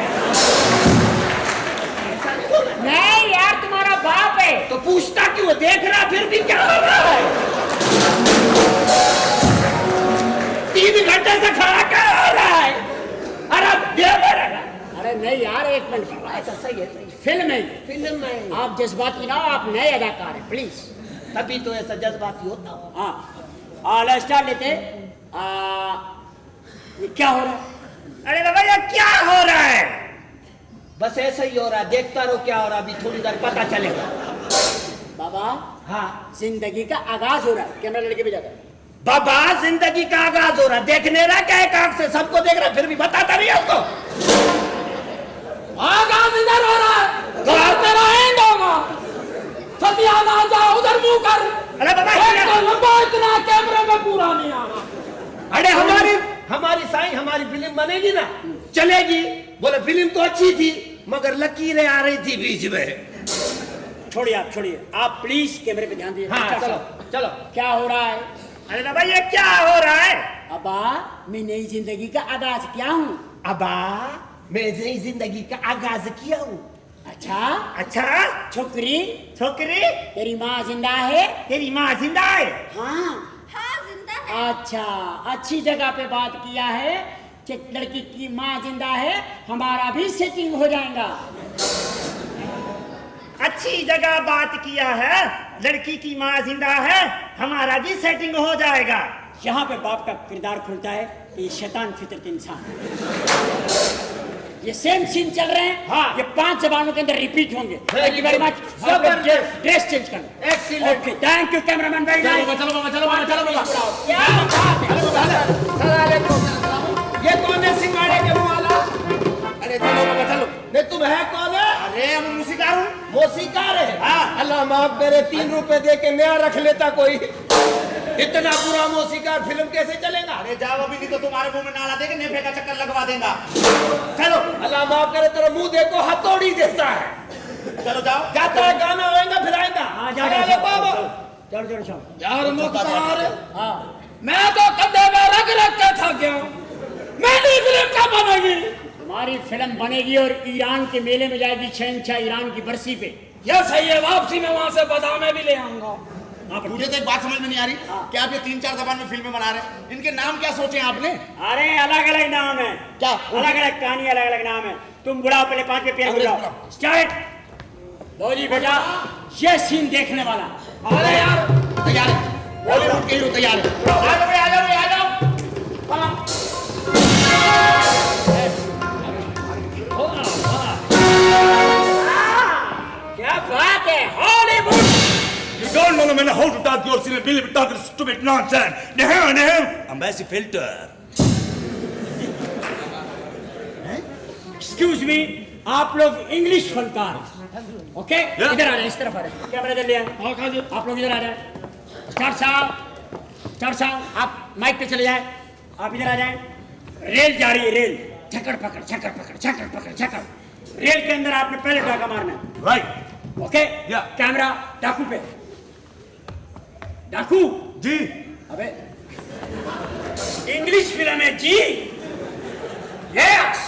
नहीं यार तुम्हारा बाप है। तो पूछता क्यों? देख रहा फिर भी क्या हो रहा है? 3 घंटे से खड़ा क्या हो रहा है? अरे नहीं यार एक मिनट। अच्छा सही है, फिल्म है, फिल्म है। आप जज्बाती ना हो, आप नए अदाकार हैं प्लीज। तभी तो ऐसा जज्बाती होता हूँ। हाँ स्टार्ट लेते। ये क्या हो रहा है? अरे बाबा ये क्या हो रहा है? बस ऐसा ही हो रहा है, देखता रहो क्या हो रहा है। अभी थोड़ी देर पता चलेगा। बाबा हाँ जिंदगी का आगाज हो रहा है। कैमरा लड़के पे जाता है। बाबा जिंदगी का आगाज हो रहा है, देखने रहा क्या एक आंख से सबको देख रहा, फिर भी बताता नहीं है उसको। आगाज इधर हो रहा है, घर तेरा एंड होगा। सतिया ना जा, उधर मुंह कर। अरे बाबा, एक तो लंबा इतना कैमरे में पूरा नहीं आ रहा। अरे हमारी साईं, हमारी फिल्म बनेगी ना, चलेगी। बोले फिल्म तो अच्छी थी मगर लकीरें आ रही थी बीच में। छोड़िए आप, छोड़िए आप, प्लीज कैमरे पे ध्यान दीजिए। हाँ, चलो चलो। क्या हो रहा है? अरे बाबा ये क्या हो रहा है? अबा मैं नई जिंदगी का आगाज किया हूँ। अबा मैं नई जिंदगी का आगाज किया हूँ। अच्छा अच्छा, छोकरी छोकरी तेरी माँ जिंदा है? तेरी माँ जिंदा है? हाँ हाँ जिंदा है। अच्छा, अच्छी जगह पे बात किया है कि लड़की की माँ जिंदा है, हमारा भी सेटिंग हो जाएगा। अच्छी जगह बात किया है, लड़की की माँ जिंदा है, हमारा भी सेटिंग हो जाएगा। यहाँ पे बाप का किरदार खुलता है कि ये शैतान फितरत इंसान। ये सेम सीन चल रहे हैं। हाँ। ये 5 जबानों के अंदर रिपीट होंगे। Thank you very much. जबरदस्त। ड्रेस चेंज करना। Excellent. Okay, thank you cameraman, very nice. चलो बाबा, चलो बाबा, चलो बाबा। क्या बात है? ये कौन है सिंगाड़े के मुंह वाला? अरे चलो बाबा चलो। नहीं तुम है कौन है? अरे हम मूसीकार हूँ। मौसीकार है? हाँ। अल्लाह माफ करे, 3 रुपए दे के नया रख लेता कोई। इतना बुरा मौसीकार फिल्म कैसे चलेगा? अरे जाओ, अभी नहीं तो तुम्हारे मुंह में नाला देके नेफे का चक्कर लगवा देगा। चलो अल्लाह माफ करे, तेरा मुंह देखो हथौड़ी जैसा है। चलो जाओ। जाता है, गाना होएगा फिर आएगा। हाँ, जाओ, अरे जाओ, बाबा चलो चलो चलो। यार मुख्तार, हाँ, मैं तो कंधे में रख रख के थक गया हूँ। मेरी फिल्म कब बनेगी? तुम्हारी फिल्म बनेगी और ईरान के मेले में जाएगी, शहंशाह ईरान की बरसी पे। यह सही है, वापसी में वहां से बादाम भी ले आऊंगा। मुझे तो एक बात समझ में नहीं आ रही कि आप ये 3-4 जबान में फिल्में बना रहे हैं, इनके नाम क्या सोचे हैं आपने? अरे अलग अलग नाम है। क्या? अलग अलग कहानी, अलग अलग नाम है। तुम बुलाओ, पहले 5 पे पेड़ बुलाओ। स्टार्ट। लो जी बेटा, ये सीन देखने वाला। अरे यार तैयार है, बॉलीवुड के हीरो तैयार है। आ जाओ भाई, आ जाओ भाई, आ जाओ। क्या बात है, Hollywood. You don't know man how to talk your silly Billy talking stupid nonsense. I'm Messi filter. Excuse me, आप लोग इंग्लिश फनकार, ओके? इधर आ जाए, इस तरफ आ जाए। कैमरा इधर ले आए। आप लोग इधर आ जाए। स्टार साहब, आप माइक पे चले जाए। आप इधर आ जाए। रेल जा रही है, रेल। छक्कड़ पकड़, छक्कड़ पकड़, छक्कड़ पकड़, छक्कड़। रेल के अंदर आपने पहले डाका मारना है। Right. ओके? कैमरा डाकू पे। डाकू जी। अबे इंग्लिश फिल्म है जी। यस।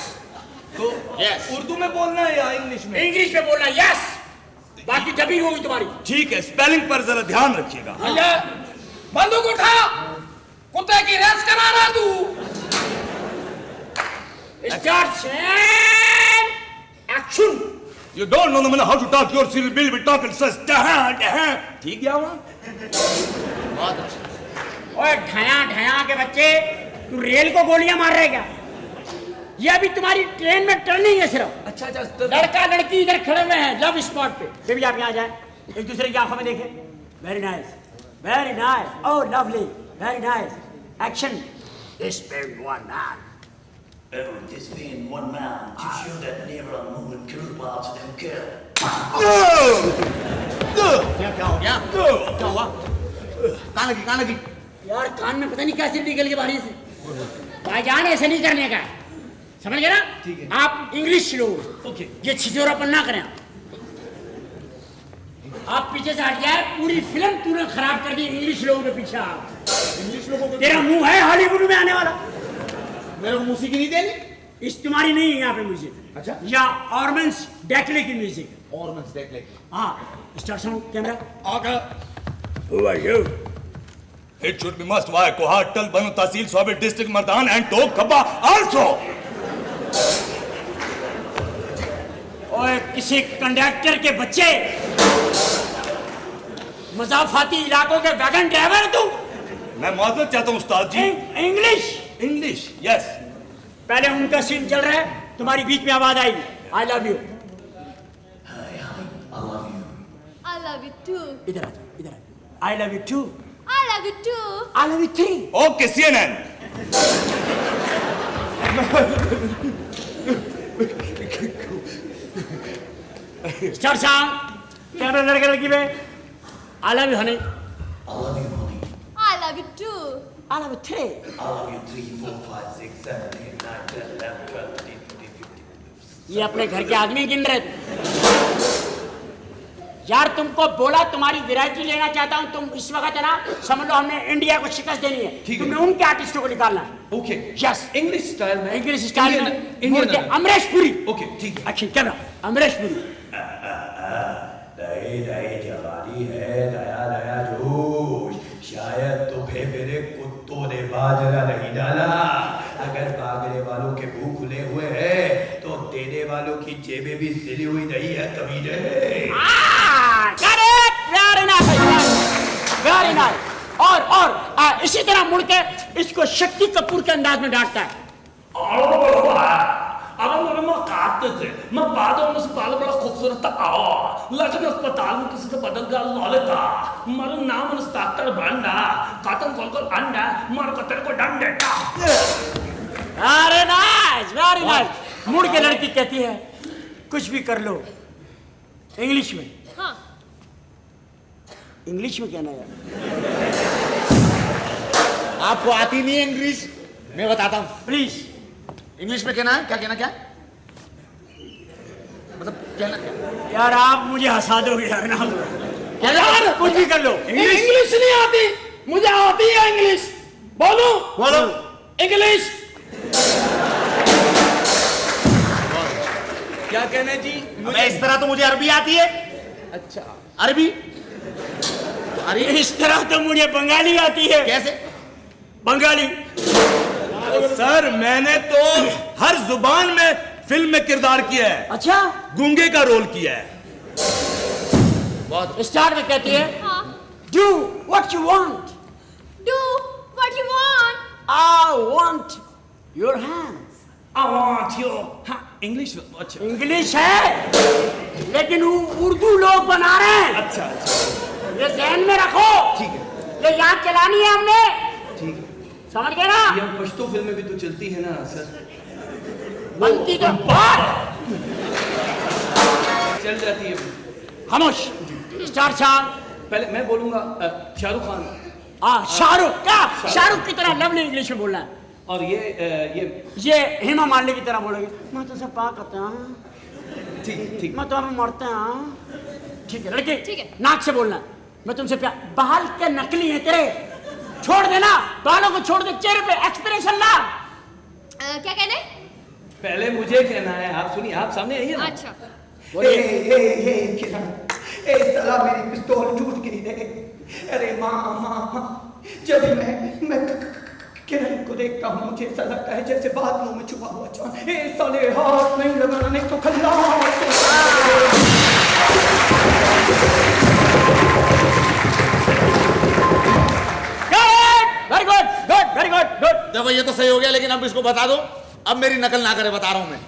तो यस। उर्दू में बोलना है या इंग्लिश में? इंग्लिश में बोलना, यस। बाकी डबिंग होगी तुम्हारी। ठीक है, स्पेलिंग पर जरा ध्यान रखिएगा। भैया बंदूक उठा, कुत्ते की रेस करा रहा तू। Start action. You don't know man how to talk your silly Billy talking says ठीक है वहाँ? बहुत अच्छा। ओए ढया ढया के बच्चे, तू रेल को गोलियां मार रहे क्या? ये अभी तुम्हारी ट्रेन में टर्निंग है सिर्फ। अच्छा अच्छा, लड़का लड़की इधर खड़े हुए हैं लव स्पॉट पे। बेबी आप यहाँ जाए, एक दूसरे की आंखों में देखें। Very nice, very nice, oh lovely, very nice. Action. This being one man. Oh, this being one man to show that never moving kill parts and kill. क्या हो गया? क्या हुआ? कहाँ लगी? यार कान में पता नहीं क्या चीज निकल के बाहर से। भाईजान ऐसे नहीं करने का है, समझ गए ना? ठीक है। आप इंग्लिश लोग ओके। ये छिछोरापन ना करें। आप पीछे से हट जाए, पूरी फिल्म तूने खराब कर दी इंग्लिश लोगों के पीछे। इंग्लिश लोगों को तेरा मुंह है हॉलीवुड में आने वाला। मेरे को मूसीकी नहीं देनी? इस तुम्हारी नहीं है यहाँ पे म्यूजिक। अच्छा। या ऑर्मेंस डैकले की म्यूजिक। ऑर्मेंस डैकले। हाँ, स्टार्ट साउंड, कैमरा। आगे। Who are you? It should be must why Kohat, Tal, Banu, Tahsil, Swabit, District, Mardan and Tok Khabba also. ओए किसी कंडक्टर के बच्चे, मजाफाती इलाकों के वैगन ड्राइवर तू। मैं माजरत चाहता हूँ उस्ताद जी। English yes. पहले उनका सीन चल रहा है, तुम्हारी बीच में आवाज आई, I love you. I love you too. इधर आ, इधर आ। I love you too. I love you too. I love you three. Okay CNN। Start sound camera लड़के लड़की पे I love you honey I love you too. I love you three. I love you 3, 4, 5, 6, 7, 8, 9, 10, 11, 12, 13, 14, 15. ये अपने घर के आदमी गिन रहे थे। यार तुमको बोला तुम्हारी वैरायटी लेना चाहता हूँ, तुम इस वक्त है ना समझ लो हमने इंडिया को शिकस्त देनी है, तुमने उनके आर्टिस्टों को निकालना है। ओके यस इंग्लिश स्टाइल में, इंग्लिश स्टाइल में इंडियन अमरीश पुरी। ओके ठीक है। Action camera Amrish Puri. नई नई जवानी है, नया नया जोश, शायद तुम्हें मेरे कुत्तों ने बाजरा नहीं डाला। अगर मांगने वालों के मुंह खुले हुए हैं तो देने वालों की जेबें भी सिली हुई नहीं है कमीने। Very nice, very nice. और इसी तरह मुड़ के इसको शक्ति कपूर के अंदाज में डांटता है। अगर मैं काटते थे, मैं बादों में से बाल बड़ा खूबसूरत था, लेकिन अस्पताल में किसी से बदल गया लौले था। मेरा नाम डॉक्टर बंडा, काटन खोल अंडा, मर को तेरे को डंडे था। Very nice, very nice. मुड़ के लड़की कहती है कुछ भी कर लो इंग्लिश में। हाँ। इंग्लिश में कहना यार। आपको आती नहीं है इंग्लिश? मैं बताता हूँ प्लीज। इंग्लिश में कहना है, क्या कहना, क्या मतलब कहना क्या? यार आप मुझे हंसा दोगे यार ना, क्या यार कुछ भी कर लो। इंग्लिश नहीं आती, मुझे आती है इंग्लिश। बोलो बोलो इंग्लिश। क्या कहना है जी? मैं इस तरह तो मुझे अरबी आती है। अच्छा अरबी? अरे इस तरह तो मुझे बंगाली आती है। कैसे? बंगाली। सर मैंने तो हर जुबान में फिल्म में किरदार किया है। अच्छा गूंगे का रोल किया है। बहुत। स्टार्ट में कहती है हाँ। Do what you want. Do what you want. I want your hands. I want you. हाँ इंग्लिश। अच्छा इंग्लिश है लेकिन उर्दू लोग बना रहे हैं। अच्छा अच्छा ये ध्यान में रखो। ठीक है ये याद चलानी है हमने। ठीक है। समझ गए ना? ये पश्तो फिल्में भी तो चलती है ना सर। बनती तो बात चल जाती है। खामोश। स्टार शाम। पहले मैं बोलूंगा शाहरुख खान। शाहरुख क्या? शाहरुख की तरह लवली इंग्लिश में बोलना है। और ये हेमा मालिनी की तरह बोलोगे। मैं तुझसे प्यार करता हूँ। ठीक ठीक। मैं तुम्हें मरता हूँ। ठीक है लड़के। ठीक है। नाक से बोलना। मैं तुमसे प्यार। बाल के नकली है तेरे, छोड़ देना बालों को, छोड़ दे, चेहरे पे एक्सप्रेशन ला। क्या कहने? पहले मुझे कहना है, आप सुनिए, आप सामने आइए ना। अच्छा। साला मेरी पिस्तौल टूट गई रे। अरे माँ जब मैं किरण को देखता हूँ मुझे ऐसा लगता है जैसे बात मुंह में छुपा हुआ चांद। ए साले हाथ नहीं लगाने तो खल्लास। Very good good very good good. देखो ये तो सही हो गया, लेकिन अब इसको बता दो, अब मेरी नकल ना करे, बता रहा हूँ मैं।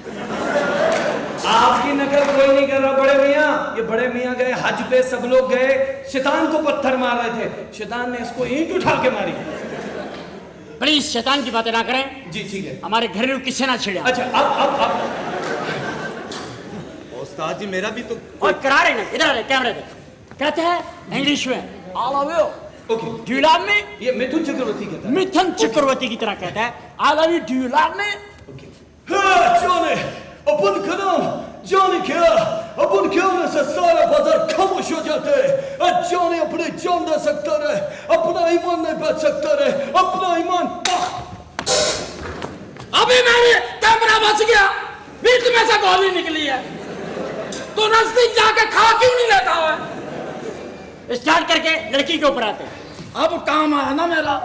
आपकी नकल कोई नहीं कर रहा बड़े मियाँ। ये बड़े मियाँ गए हज पे, सब लोग गए, शैतान को पत्थर मार रहे थे, शैतान ने इसको ईंट उठा के मारी। प्लीज शैतान की बातें ना करें जी ठीक है। हमारे घरेलू किससे ना छिड़े। अच्छा अब उस्ताद जी मेरा भी तो और करा रहे ना, इधर कैमरे पे कहते हैं इंग्लिश में आई love you. Okay. Do you love me? ये मिथुन चक्रवर्ती कहता है। मिथुन चक्रवर्ती की तरह कहता है आई love you, do you love me? जाने अपन का नाम जाने क्या, अपन कहने से सारा बाजार खामोश हो जाते हैं। जाने अपने जान दे सकता रहे, अपना ईमान नहीं बच सकता रहे, अपना ईमान। अभी मेरे कैमरा बच गया, बीच में से गोली निकली है, तो नजदीक जाके खा क्यों नहीं लेता है? स्टार्ट करके लड़की के ऊपर आते हैं। अब काम आया ना मेरा।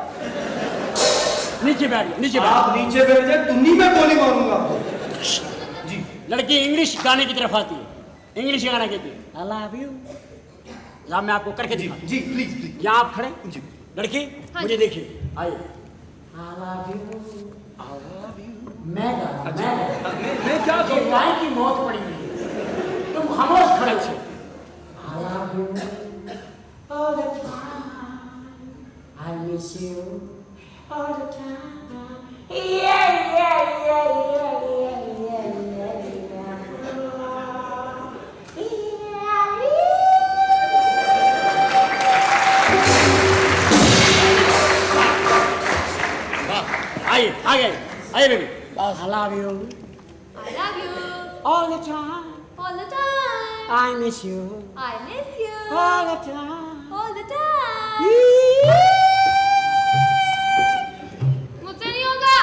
नीचे बैठ, नीचे आप बैठ। नीचे बैठ जाए, तुन्नी में गोली मारूंगा। लड़की इंग्लिश गाने की तरफ आती है, इंग्लिश गाना कहती है आई लव यू। यहाँ मैं आपको करके दिखा। जी प्लीज प्लीज। यहाँ आप खड़े जी। लड़की मुझे देखिए, आइए। आई लव यू, मैं क्या करूं? गाय की मौत पड़ी हुई है, तुम खामोश खड़े थे। आई love you all the time, I miss you all the time. Yeah. आइए आइए आइए baby. I love you I love you all the time. all the time. I miss you I miss you all the time. all the time. मुझसे नहीं होगा।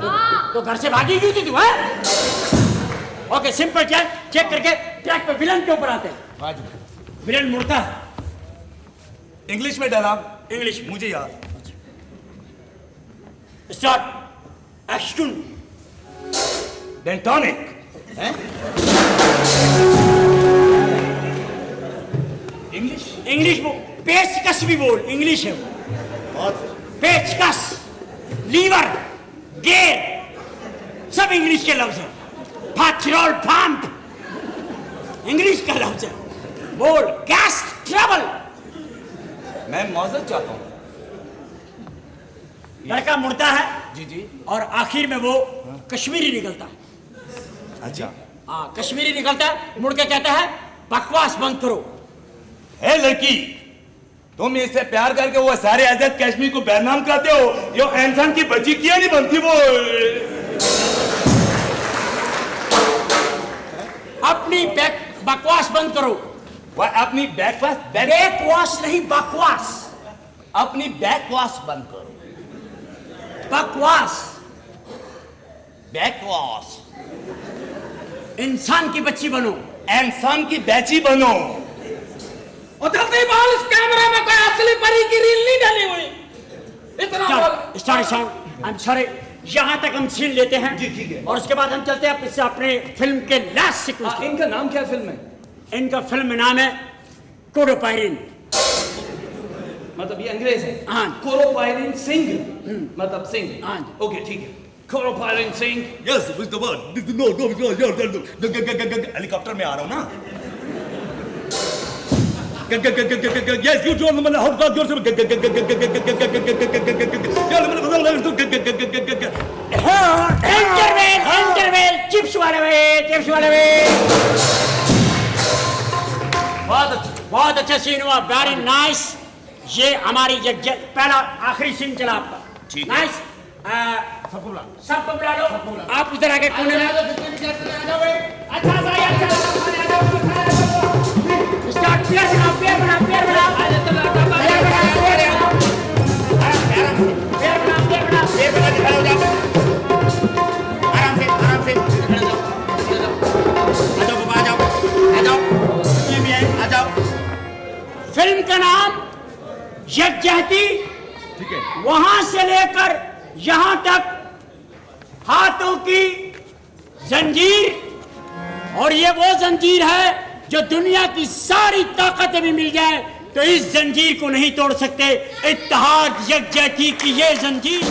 हाँ। तो घर से भागी क्यों थी तू? ओके सिंपल चेक करके ट्रैक पे विलन के ऊपर आते हैं। विलन मुड़ता है। इंग्लिश में डायलॉग। इंग्लिश मुझे याद। Start action. डेंटोनिक। इंग्लिश इंग्लिश बोल। पेचकस भी बोल। इंग्लिश है वो। पेचकस, लीवर, गेयर सब इंग्लिश के लफ्ज हैं। पेट्रोल पंप इंग्लिश का लफ्ज है। बोल गैस ट्रबल। मैं मौजूद चाहता हूँ। लड़का मुड़ता है जी जी और आखिर में वो कश्मीरी निकलता है। अच्छा हाँ कश्मीरी निकलता है, मुड़ के कहता है बकवास बंद करो। है लड़की, तुम इससे प्यार करके वो सारे आजाद कश्मीर को बदनाम करते हो। यो इंसान की बच्ची किया नहीं बनती वो। अपनी बकवास बंद करो। वह अपनी बैकवास नहीं बकवास। अपनी बैकवास बंद करो। बकवास बैकवास। इंसान की बच्ची बनो। इंसान की बैची बनो। और जल्दी बोल, इस कैमरे में कोई असली परी की रील नहीं डली हुई। इतना बोल। Start I am sorry. यहाँ तक हम सीन लेते हैं जी, ठीक है। और उसके बाद हम चलते हैं अपने फिल्म के लास्ट सीक्वेंस। इनका नाम क्या फिल्म है? इनका फिल्म नाम है कोरोपायरिन। मतलब ये अंग्रेज है? हाँ। कोरोपायरिन सिंह मतलब सिंह। हाँ ओके ठीक है। कोरोपायरिन Singh. Yes mister bird. No helicopter में आ रहा हूँ ना। Yes, you don't know how to do interval chips वाले वे। बहुत अच्छा सीन हुआ। Very nice. ये हमारी पहला आखिरी सीन चला आपका। नाइस। सबको बुला लो। आप इधर आके कोने में स्टार्ट। पेयर बना। आराम से आ जाओ। फिल्म का नाम यज्ञहती। ठीक है। वहां से लेकर यहां तक हाथों की जंजीर। और ये वो जंजीर है जो दुनिया की सारी ताकतें भी मिल जाए तो इस जंजीर को नहीं तोड़ सकते। इत्तेहाद यज्ञहती की ये जंजीर।